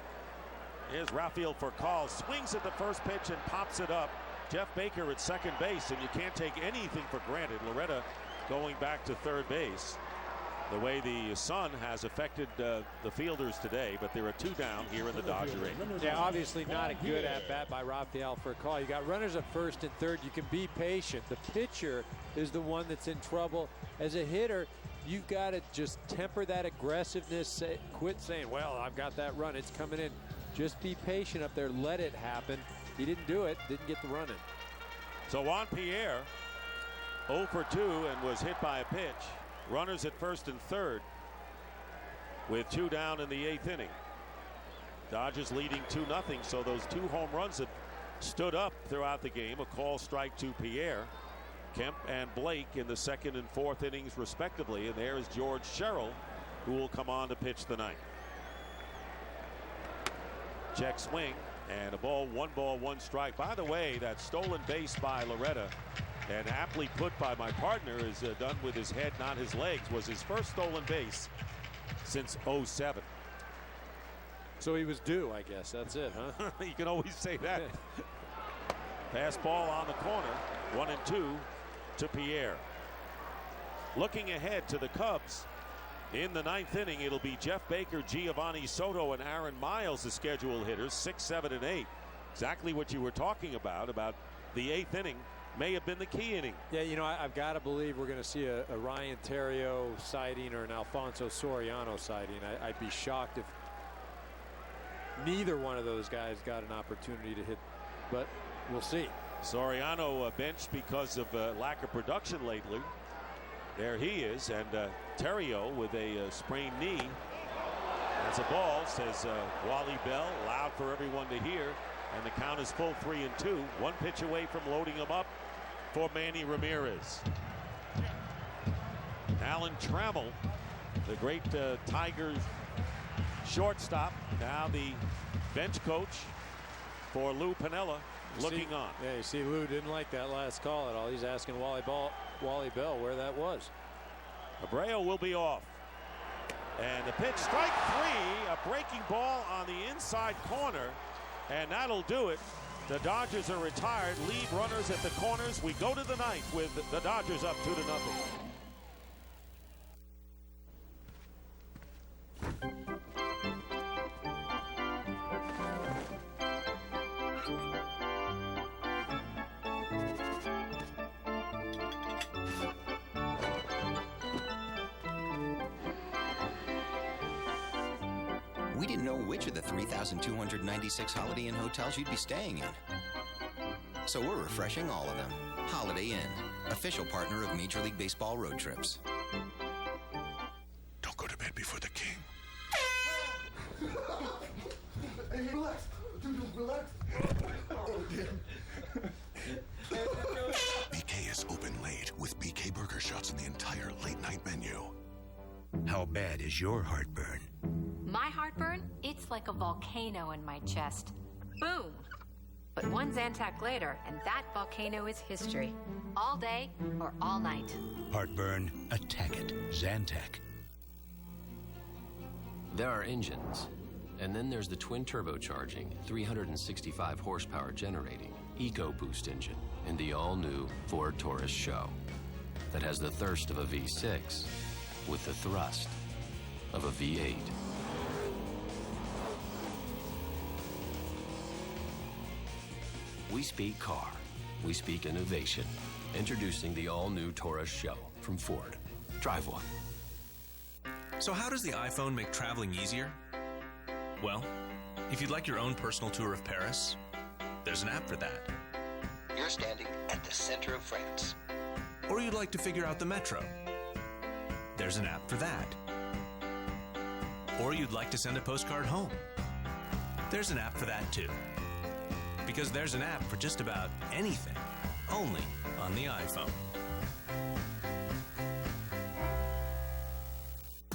Here's Rafael Furcal. Swings at the first pitch and pops it up. Jeff Baker at second base, and you can't take anything for granted. Loretta going back to third base. the way the sun has affected the fielders today, but there are 2 down here in the Dodger 8th. Yeah, obviously not a good at-bat by Rafael for a call. You got runners at first and third. You can be patient. The pitcher is the one that's in trouble. As a hitter, you've got to just temper that aggressiveness. Quit saying, well, I've got that run. It's coming in. Just be patient up there. Let it happen. He didn't do it. Didn't get the run in. So Juan Pierre 0 for 2 and was hit by a pitch. Runners at first and third with 2 down in the 8th inning. Dodgers leading 2-0, so those 2 home runs that stood up throughout the game. A call strike to Pierre. Kemp and Blake in the 2nd and 4th innings respectively. And there is George Sherrill, who will come on to pitch the 9th. Check swing and a ball, 1 strike. By the way, that stolen base by Loretta, and aptly put by my partner, is done with his head, not his legs, was his first stolen base since '07. So he was due, I guess. That's it, huh? You can always say that. Pass ball on the corner, 1-2 to Pierre. Looking ahead to the Cubs in the 9th inning, it'll be Jeff Baker, Giovanni Soto, and Aaron Miles, the scheduled hitters, 6, 7, and 8. Exactly what you were talking about the 8th inning. May have been the key inning. Yeah, you know, I've got to believe we're going to see a Ryan Theriot sighting or an Alfonso Soriano sighting. I'd be shocked if neither one of those guys got an opportunity to hit, but we'll see. Soriano benched because of lack of production lately. There he is, and Theriot with a sprained knee. That's a ball, says Wally Bell, loud for everyone to hear. And the count is full 3-2. 1 pitch away from loading him up for Manny Ramirez. Alan Trammell, the great Tigers shortstop, now the bench coach for Lou Piniella, looking on. Yeah, you see Lou didn't like that last call at all. He's asking Wally Bell where that was. Abreu will be off. And the pitch, strike 3, a breaking ball on the inside corner. And that'll do it. The Dodgers are retired. Lead runners at the corners. We go to the 9th with the Dodgers up 2-0. We didn't know which of the 3,296 Holiday Inn hotels you'd be staying in. So we're refreshing all of them. Holiday Inn, official partner of Major League Baseball road trips. Don't go to bed before the king. Hey, relax. Dude, relax. BK is open late with BK Burger Shots in the entire late night menu. How bad is your heartburn? My heartburn? It's like a volcano in my chest. Boom! But one Zantac later, and that volcano is history. All day or all night. Heartburn, attack it. Zantac. There are engines, and then there's the twin turbocharging, 365 horsepower generating EcoBoost engine in the all-new Ford Taurus SHO that has the thirst of a V6 with the thrust of a V8. We speak car. We speak innovation. Introducing the all-new Taurus SHO from Ford. Drive one. So how does the iPhone make traveling easier? Well, if you'd like your own personal tour of Paris, there's an app for that. You're standing at the center of France. Or you'd like to figure out the metro. There's an app for that. Or you'd like to send a postcard home. There's an app for that too. Because there's an app for just about anything, only on the iPhone.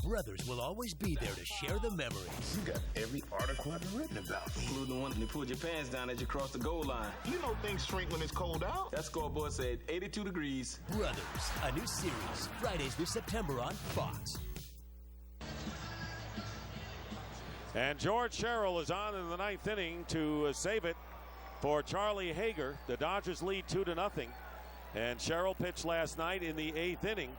Brothers will always be there to share the memories. You got every article I've written about, including the one that pulled your pants down as you crossed the goal line. You know things shrink when it's cold out. That scoreboard said 82 degrees. Brothers, a new series, Fridays this September on Fox. And George Sherrill is on in the 9th inning to save it for Charlie Hager. The Dodgers lead 2-0. And Sherrill pitched last night in the 8th inning.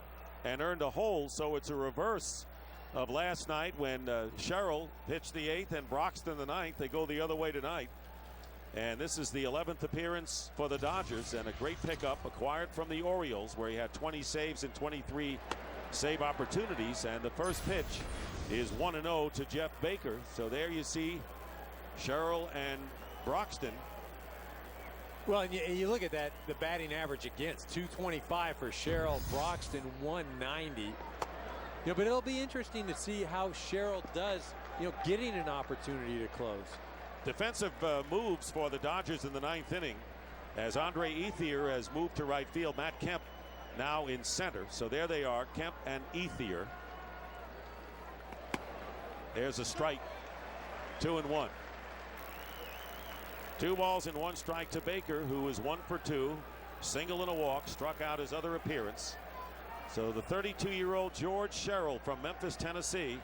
and earned a hole, so it's a reverse of last night when Sherrill pitched the 8th and Broxton the 9th. They go the other way tonight. And this is the 11th appearance for the Dodgers, and a great pickup acquired from the Orioles, where he had 20 saves and 23 save opportunities. And the first pitch is 1-0 to Jeff Baker. So there you see Sherrill and Broxton. Well, and you look at that, the batting average against, 225 for Sherrill, Broxton 190. But it'll be interesting to see how Sherrill does, getting an opportunity to close. Defensive moves for the Dodgers in the 9th inning, as Andre Ethier has moved to right field. Matt Kemp now in center. So there they are, Kemp and Ethier. There's a strike. 2-1. 2 balls and 1 strike to Baker, who is 1 for 2. Single and a walk, struck out his other appearance. So the 32-year-old George Sherrill from Memphis, Tennessee.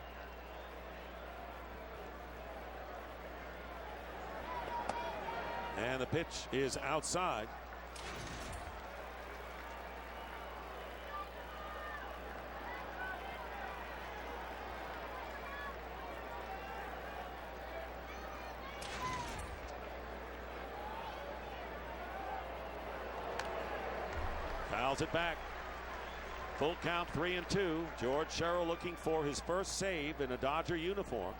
And the pitch is outside. Fouls it back. Full count, 3-2. George Sherrill looking for his first save in a Dodger uniform.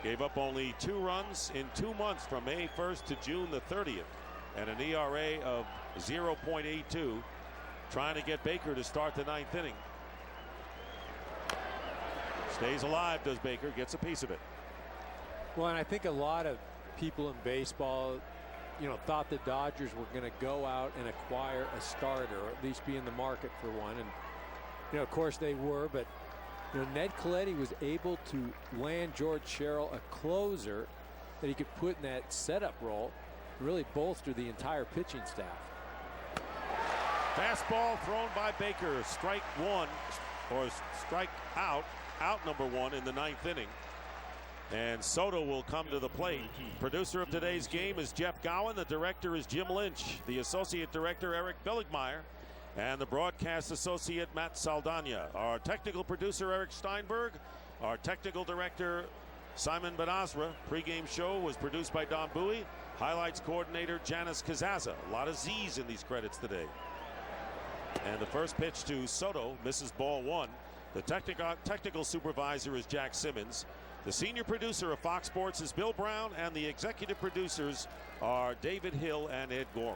Gave up only 2 runs in 2 months from May 1st to June the 30th, and an ERA of 0.82. Trying to get Baker to start the 9th inning. Stays alive, does Baker, gets a piece of it. Well, and I think a lot of people in baseball, thought the Dodgers were going to go out and acquire a starter, or at least be in the market for one. And, of course they were, but Ned Colletti was able to land George Sherrill a closer that he could put in that setup role, really bolster the entire pitching staff. Fastball thrown by Baker. Strike 1, or strike out number 1 in the 9th inning. And Soto will come to the plate. Producer of today's game is Jeff Gowen. The director is Jim Lynch. The associate director, Eric Billigmeyer. And the broadcast associate, Matt Saldana. Our technical producer, Eric Steinberg. Our technical director, Simon Benazra. Pregame show was produced by Don Bowie. Highlights coordinator, Janice Kazaza. A lot of Z's in these credits today. And the first pitch to Soto misses ball 1. The technical supervisor is Jack Simmons. The senior producer of Fox Sports is Bill Brown, and the executive producers are David Hill and Ed Gorin.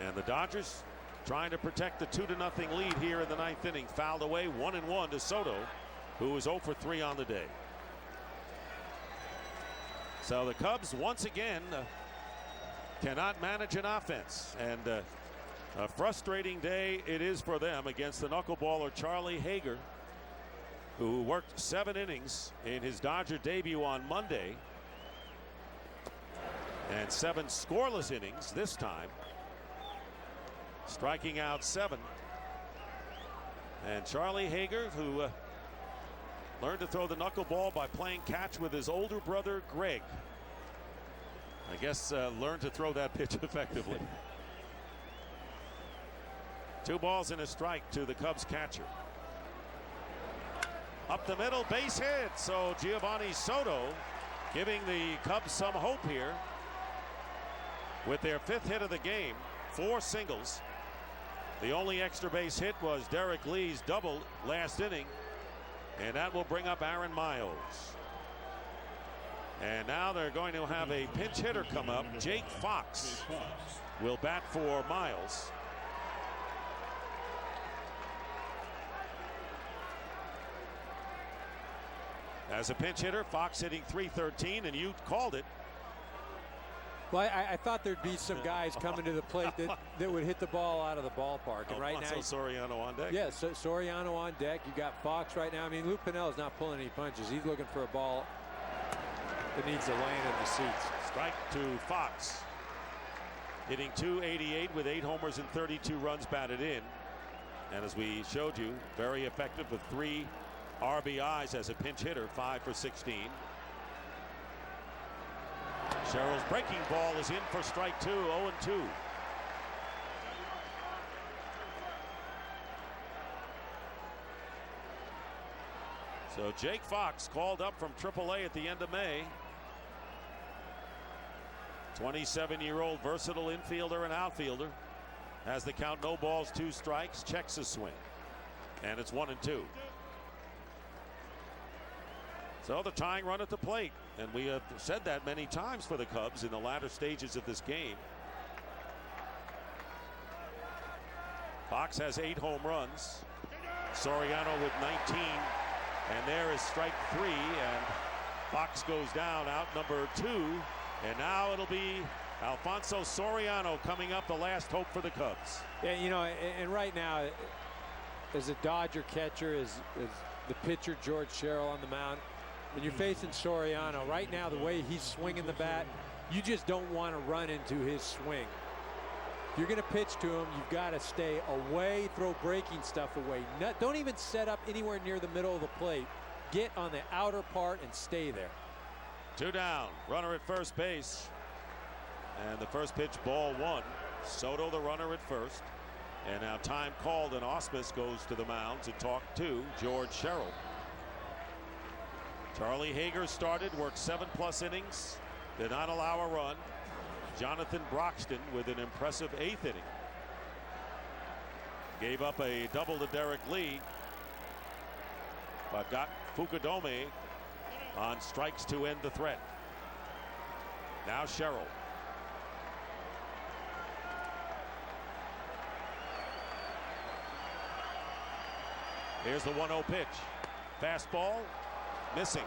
And the Dodgers trying to protect the 2-0 lead here in the 9th inning. Fouled away, 1-1 to Soto, who is 0 for 3 on the day. So the Cubs once again cannot manage an offense, and a frustrating day it is for them against the knuckleballer Charlie Hager, who worked 7 innings in his Dodger debut on Monday, and 7 scoreless innings this time, striking out 7. And Charlie Hager, who learned to throw the knuckleball by playing catch with his older brother Greg, I guess learned to throw that pitch effectively. 2 balls and a strike to the Cubs catcher. Up the middle, base hit. So Giovanni Soto giving the Cubs some hope here with their 5th hit of the game. 4 singles. The only extra base hit was Derek Lee's double last inning, and that will bring up Aaron Miles. And now they're going to have a pinch hitter come up. Jake Fox will bat for Miles. As a pinch hitter, Fox hitting .313, and you called it. Well, I thought there'd be some guys coming to the plate that would hit the ball out of the ballpark. And right now, Soriano on deck. Yeah, so Soriano on deck. You got Fox right now. I mean, Luke Pinilla's not pulling any punches. He's looking for a ball that needs to land in the seats. Strike to Fox. Hitting .288 with 8 homers and 32 runs batted in. And as we showed you, very effective with 3 RBIs as a pinch hitter, 5 for 16. Sherrill's breaking ball is in for strike 2, 0-2. So Jake Fox called up from AAA at the end of May. 27-year-old versatile infielder and outfielder. Has the count, no balls, 2 strikes, checks his swing. And it's 1-2. So the tying run at the plate. And we have said that many times for the Cubs in the latter stages of this game. Fox has 8 home runs. Soriano with 19. And there is strike 3. And Fox goes down, out number 2. And now it'll be Alfonso Soriano coming up, the last hope for the Cubs. Yeah, you know, and right now, as a Dodger catcher, is the pitcher George Sherrill on the mound. When you're facing Soriano, right now, the way he's swinging the bat, you just don't want to run into his swing. If you're going to pitch to him, you've got to stay away, throw breaking stuff away. Don't even set up anywhere near the middle of the plate. Get on the outer part and stay there. 2 down, runner at first base. And the first pitch, ball 1. Soto the runner at first. And now time called, and Ausmus goes to the mound to talk to George Sherrill. Charlie Hager started, worked 7+ innings, did not allow a run. Jonathan Broxton with an impressive 8th inning. Gave up a double to Derek Lee, but got Fukudome on strikes to end the threat. Now Sherrill. Here's the 1-0 pitch. Fastball, missing.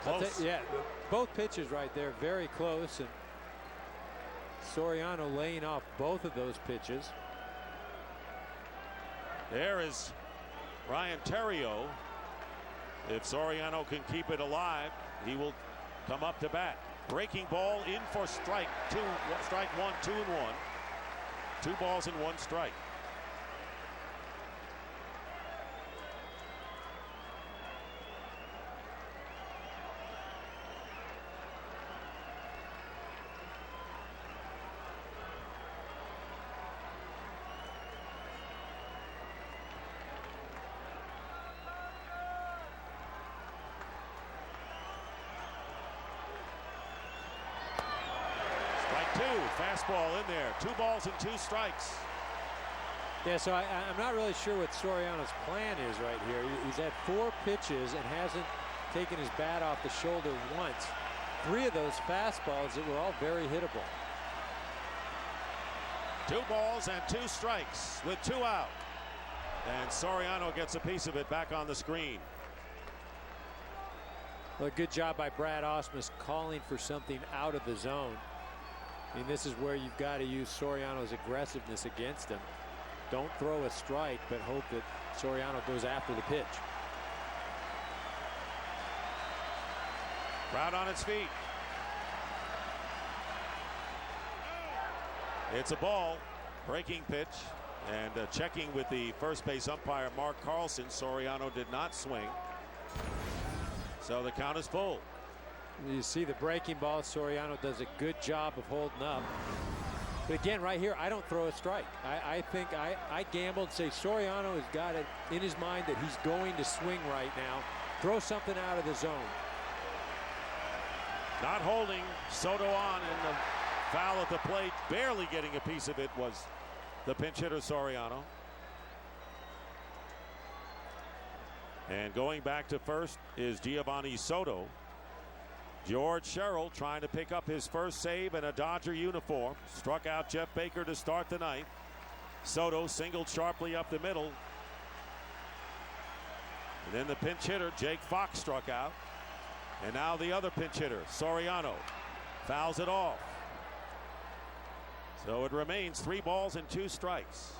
Close. Yeah, both pitches right there, very close. And Soriano laying off both of those pitches. There is Ryan Terrio. If Soriano can keep it alive, he will come up to bat. Breaking ball in for strike 2. Strike 1, 2-1. 2 balls and 1 strike. Fastball in there. 2 balls and 2 strikes. Yeah, so I'm not really sure what Soriano's plan is right here. He's had 4 pitches and hasn't taken his bat off the shoulder once. 3 of those fastballs that were all very hittable. 2 balls and 2 strikes with 2 out. And Soriano gets a piece of it back on the screen. Well, a good job by Brad Ausmus calling for something out of the zone. I mean, this is where you've got to use Soriano's aggressiveness against him. Don't throw a strike, but hope that Soriano goes after the pitch. Crowd on its feet. It's a ball. Breaking pitch. And checking with the first base umpire, Mark Carlson. Soriano did not swing. So the count is full. You see the breaking ball. Soriano does a good job of holding up. But again, right here, I don't throw a strike. I think I gamble and say Soriano has got it in his mind that he's going to swing right now. Throw something out of the zone. Not holding Soto on, and the foul at the plate, barely getting a piece of it, was the pinch hitter Soriano. And going back to first is Giovanni Soto. George Sherrill trying to pick up his first save in a Dodger uniform. Struck out Jeff Baker to start the 9th. Soto singled sharply up the middle. And then the pinch hitter, Jake Fox, struck out. And now the other pinch hitter, Soriano, fouls it off. So it remains 3 balls and 2 strikes.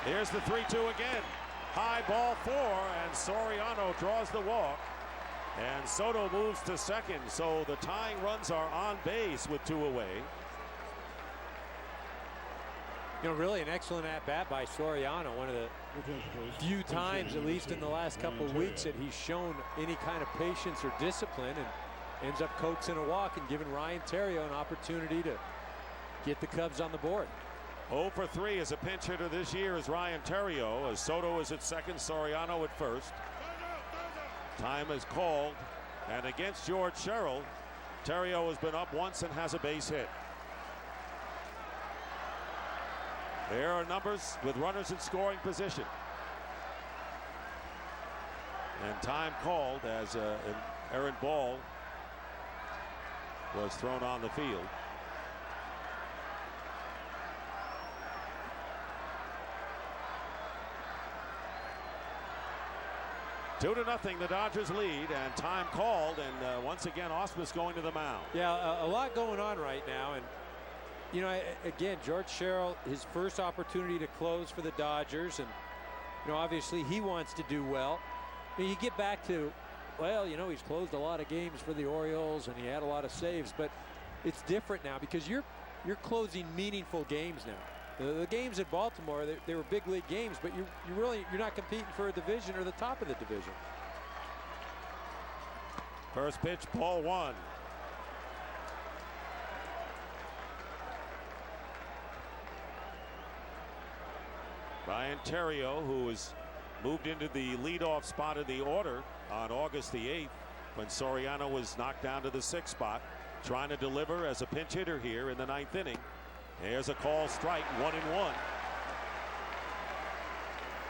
Here's the 3-2 again. High ball 4, and Soriano draws the walk. And Soto moves to second, so the tying runs are on base with 2 away. You know, really an excellent at-bat by Soriano. One of the few times, at least in the last couple of weeks, that he's shown any kind of patience or discipline, and ends up coaxing a walk and giving Ryan Theriot an opportunity to get the Cubs on the board. 0 for 3 as a pinch hitter this year is Ryan Theriot, as Soto is at second, Soriano at first. Time is called, and against George Sherrill, Theriot has been up once and has a base hit. There are numbers with runners in scoring position. And time called as an errant ball was thrown on the field. Two to nothing, the Dodgers lead, and time called, and once again Ausmus going to the mound. Yeah, a lot going on right now, and you know, again, George Sherrill, his first opportunity to close for the Dodgers, and you know, obviously he wants to do well. I mean, you get back to, well, you know, he's closed a lot of games for the Orioles and he had a lot of saves, but it's different now because you're closing meaningful games now. The games at Baltimore, they were big league games, but you're not competing for a division or the top of the division. First pitch, ball 1. Ryan Theriot, who was moved into the leadoff spot of the order on August the 8th when Soriano was knocked down to the 6th spot, trying to deliver as a pinch hitter here in the 9th inning. There's a call strike, 1-1.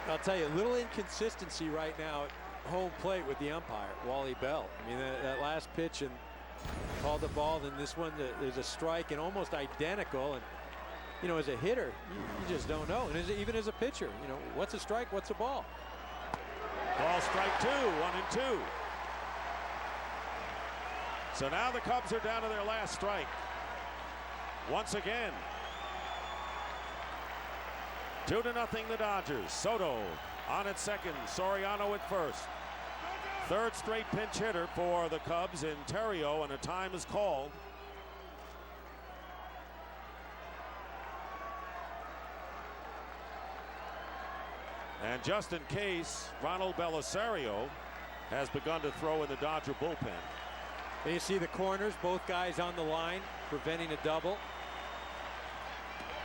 I'll tell you, a little inconsistency right now at home plate with the umpire, Wally Bell. I mean, that last pitch and called the ball, then this one, there's a strike and almost identical. And you know, as a hitter, you just don't know. And even as a pitcher, you know, what's a strike, what's a ball? Ball strike 2, 1-2. So now the Cubs are down to their last strike. Once again. 2-0 the Dodgers. Soto on at second, Soriano at first. Third straight pinch hitter for the Cubs in Theriot, and a time is called. And just in case, Ronald Belisario has begun to throw in the Dodger bullpen. And you see the corners, both guys on the line, preventing a double.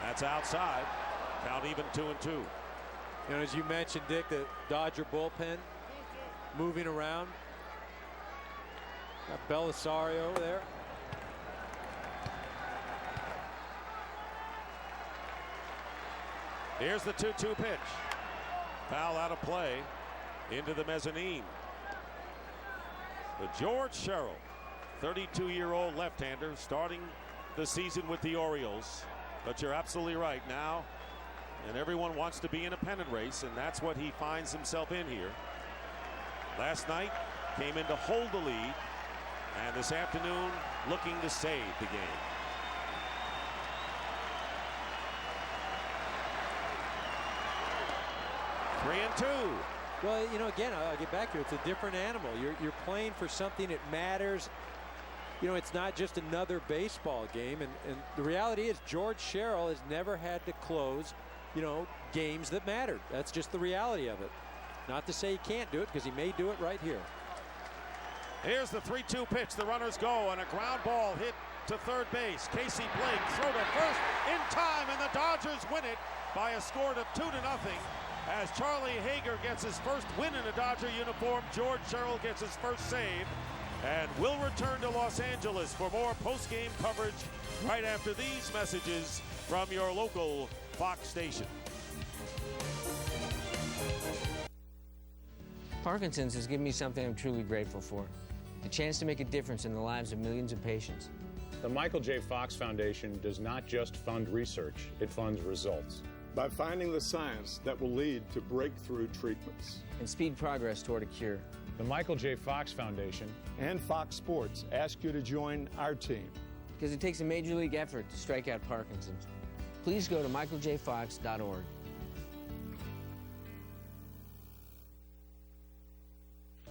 That's outside. Count even 2-2. You know, as you mentioned, Dick, the Dodger bullpen moving around. Got Belisario there. Here's the 2-2 pitch. Foul out of play into the mezzanine. But George Sherrill, 32-year-old left-hander, starting the season with the Orioles. But you're absolutely right now, and everyone wants to be in a pennant race, and that's what he finds himself in here. Last night came in to hold the lead, and this afternoon looking to save the game. Three and two. Well, you know, again, I'll get back to it. It's a different animal. You're playing for something that matters. You know, it's not just another baseball game. And the reality is George Sherrill has never had to close, you know, games that mattered. That's just the reality of it. Not to say he can't do it, because he may do it right here. Here's the 3-2 pitch. The runners go, and a ground ball hit to third base. Casey Blake throw to first in time, and the Dodgers win it by a score of 2-0. As Charlie Hager gets his first win in a Dodger uniform, George Sherrill gets his first save. And we'll return to Los Angeles for more post-game coverage right after these messages from your local Fox station. Parkinson's has given me something I'm truly grateful for. The chance to make a difference in the lives of millions of patients. The Michael J. Fox Foundation does not just fund research, it funds results. By finding the science that will lead to breakthrough treatments. And speed progress toward a cure. The Michael J. Fox Foundation and Fox Sports ask you to join our team. Because it takes a major league effort to strike out Parkinson's. Please go to michaeljfox.org.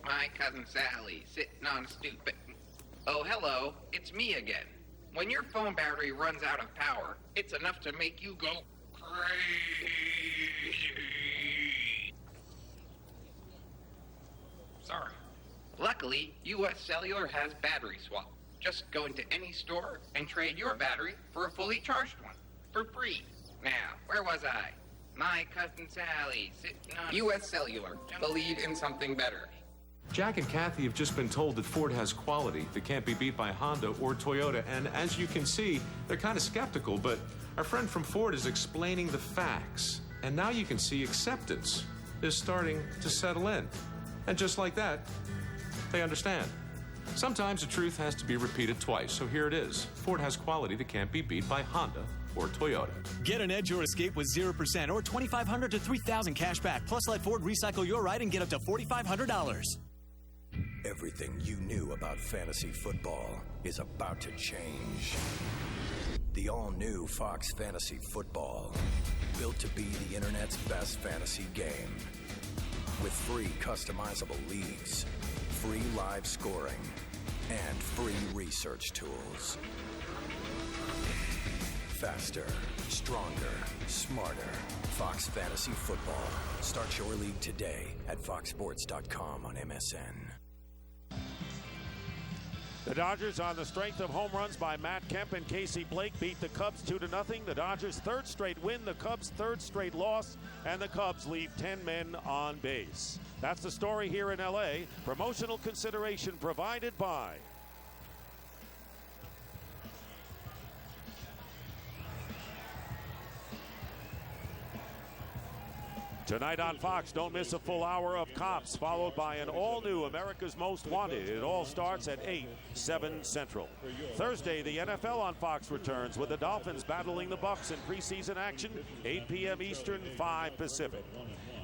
Mike, cousin Sally, sitting on a stoop. Oh, hello, it's me again. When your phone battery runs out of power, it's enough to make you go crazy. Sorry. Luckily, U.S. Cellular has battery swap. Just go into any store and trade your battery for a fully charged one for free. Now, where was I? My cousin Sally, sitting on... U.S. Cellular. Believe in something better. Jack and Kathy have just been told that Ford has quality that can't be beat by Honda or Toyota, and as you can see, they're kind of skeptical, but our friend from Ford is explaining the facts, and now you can see acceptance is starting to settle in. And just like that, they understand. Sometimes the truth has to be repeated twice, so here it is. Ford has quality that can't be beat by Honda or Toyota. Get an edge or escape with 0% or $2,500 to $3,000 cash back. Plus, let Ford recycle your ride and get up to $4,500. Everything you knew about fantasy football is about to change. The all-new Fox Fantasy Football, built to be the internet's best fantasy game. With free customizable leagues, free live scoring, and free research tools. Faster, stronger, smarter. Fox Fantasy Football. Start your league today at foxsports.com on MSN. The Dodgers, on the strength of home runs by Matt Kemp and Casey Blake, beat the Cubs 2-0. The Dodgers' third straight win, the Cubs' third straight loss, and the Cubs leave 10 men on base. That's the story here in L.A. Promotional consideration provided by Tonight on Fox, don't miss a full hour of Cops, followed by an all-new America's Most Wanted. It all starts at 8, 7 Central. Thursday, the NFL on Fox returns with the Dolphins battling the Bucs in preseason action, 8 p.m. Eastern, 5 Pacific.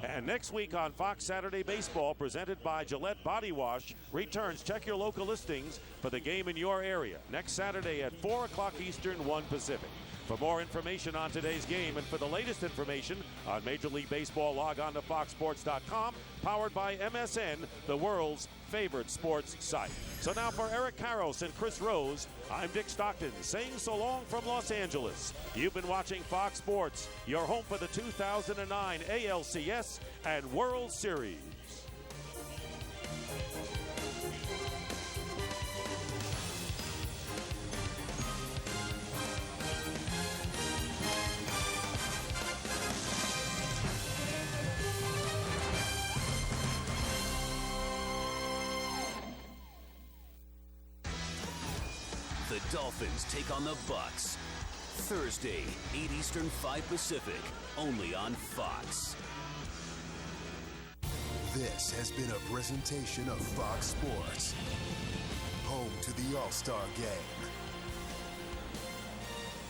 And next week on Fox Saturday Baseball, presented by Gillette Body Wash, returns. Check your local listings for the game in your area. Next Saturday at 4 o'clock Eastern, 1 Pacific. For more information on today's game and for the latest information on Major League Baseball, log on to foxsports.com, powered by MSN, the world's favorite sports site. So now for Eric Karros and Chris Rose, I'm Dick Stockton saying so long from Los Angeles. You've been watching Fox Sports, your home for the 2009 ALCS and World Series. The Dolphins take on the Bucs. Thursday, 8 Eastern, 5 Pacific, only on Fox. This has been a presentation of Fox Sports, home to the All-Star Game,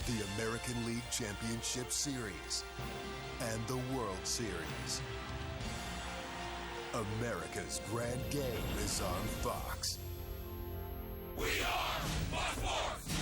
the American League Championship Series, and the World Series. America's grand game is on Fox. We are Fox Sports!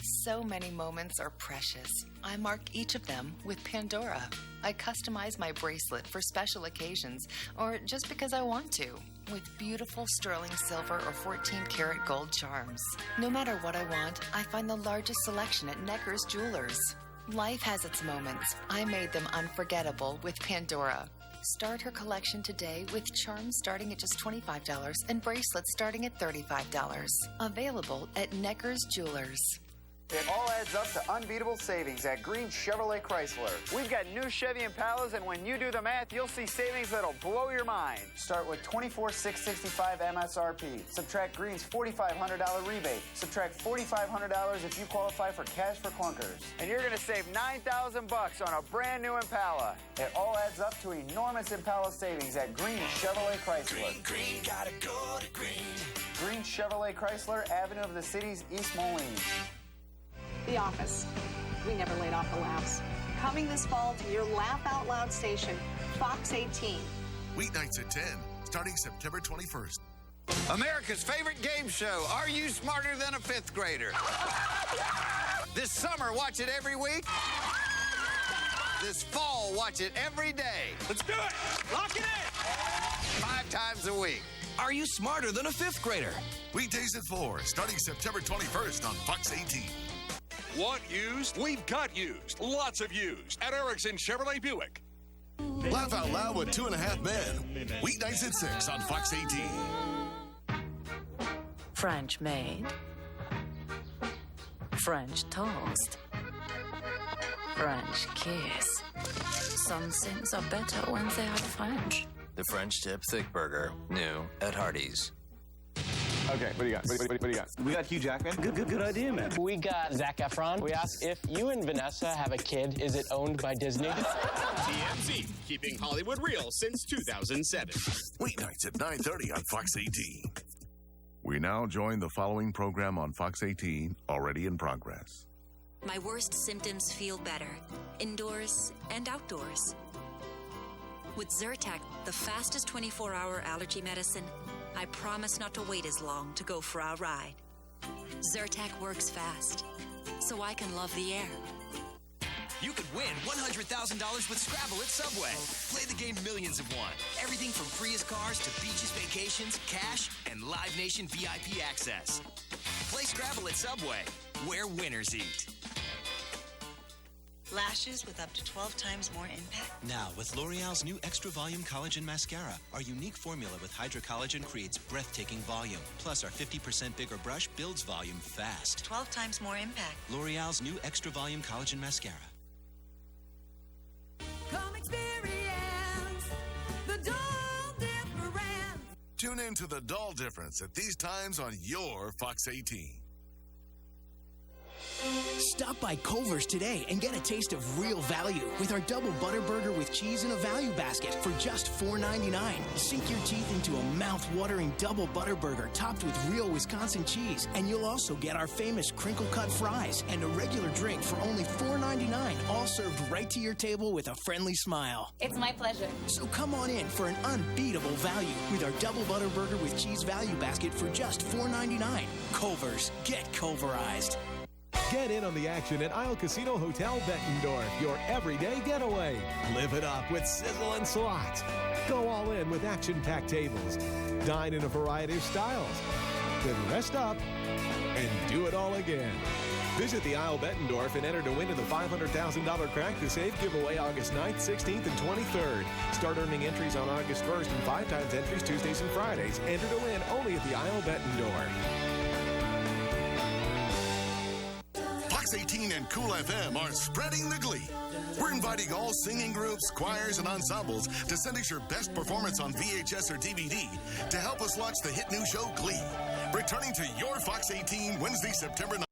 So many moments are precious. I mark each of them with Pandora. I customize my bracelet for special occasions or just because I want to, with beautiful sterling silver or 14-karat gold charms. No matter what I want, I find the largest selection at Necker's Jewelers. Life has its moments. I made them unforgettable with Pandora. Start her collection today with charms starting at just $25 and bracelets starting at $35. Available at Necker's Jewelers. It all adds up to unbeatable savings at Green Chevrolet Chrysler. We've got new Chevy Impalas, and when you do the math, you'll see savings that'll blow your mind. Start with $24,665 MSRP. Subtract Green's $4,500 rebate. Subtract $4,500 if you qualify for cash for clunkers. And you're going to save $9,000 on a brand new Impala. It all adds up to enormous Impala savings at Green Chevrolet Chrysler. Green, gotta go to Green. Green Chevrolet Chrysler, Avenue of the City's East Moline. The Office. We never laid off the laughs. Coming this fall to your Laugh Out Loud station, Fox 18. Weeknights at 10, starting September 21st. America's favorite game show. Are you smarter than a fifth grader? This summer, watch it every week. This fall, watch it every day. Let's do it. Lock it in. 5 times a week. Are you smarter than a 5th grader? Weekdays at 4, starting September 21st on Fox 18. Want used? We've got used. Lots of used at Erickson Chevrolet Buick. Laugh Out Loud with 2.5 Men. Weeknights at 6 on Fox 18. French maid. French toast. French kiss. Some things are better when they are French. The French Tip Thick Burger, new at Hardee's. Okay, what do you got? What do you got? We got Hugh Jackman. Good idea, man. We got Zac Efron. We asked if you and Vanessa have a kid, is it owned by Disney? TMZ, keeping Hollywood real since 2007. Weeknights at 9:30 on Fox 18. We now join the following program on Fox 18, already in progress. My worst symptoms feel better, indoors and outdoors. With Zyrtec, the fastest 24-hour allergy medicine, I promise not to wait as long to go for our ride. Zyrtec works fast, so I can love the air. You could win $100,000 with Scrabble at Subway. Play the game millions have won. Everything from Prius cars to beaches, vacations, cash, and Live Nation VIP access. Play Scrabble at Subway, where winners eat. Lashes with up to 12 times more impact. Now, with L'Oreal's new Extra Volume Collagen Mascara, our unique formula with hydrocollagen creates breathtaking volume. Plus, our 50% bigger brush builds volume fast. 12 times more impact. L'Oreal's new Extra Volume Collagen Mascara. Come experience the dull difference. Tune in to the dull difference at these times on your Fox 18. Stop by Culver's today and get a taste of real value with our double butter burger with cheese in a value basket for just $4.99. Sink your teeth into a mouth-watering double butter burger topped with real Wisconsin cheese, and you'll also get our famous crinkle-cut fries and a regular drink for only $4.99, all served right to your table with a friendly smile. It's my pleasure. So come on in for an unbeatable value with our double butter burger with cheese value basket for just $4.99. Culver's. Get Culverized. Get in on the action at Isle Casino Hotel Bettendorf, your everyday getaway. Live it up with sizzle and slots. Go all in with action-packed tables. Dine in a variety of styles. Then rest up and do it all again. Visit the Isle Bettendorf and enter to win in the $500,000 Crack to Save giveaway August 9th, 16th, and 23rd. Start earning entries on August 1st and 5 times entries Tuesdays and Fridays. Enter to win only at the Isle Bettendorf. Fox 18 and Cool FM are spreading the glee. We're inviting all singing groups, choirs, and ensembles to send us your best performance on VHS or DVD to help us launch the hit new show Glee. Returning to your Fox 18 Wednesday, September 9th.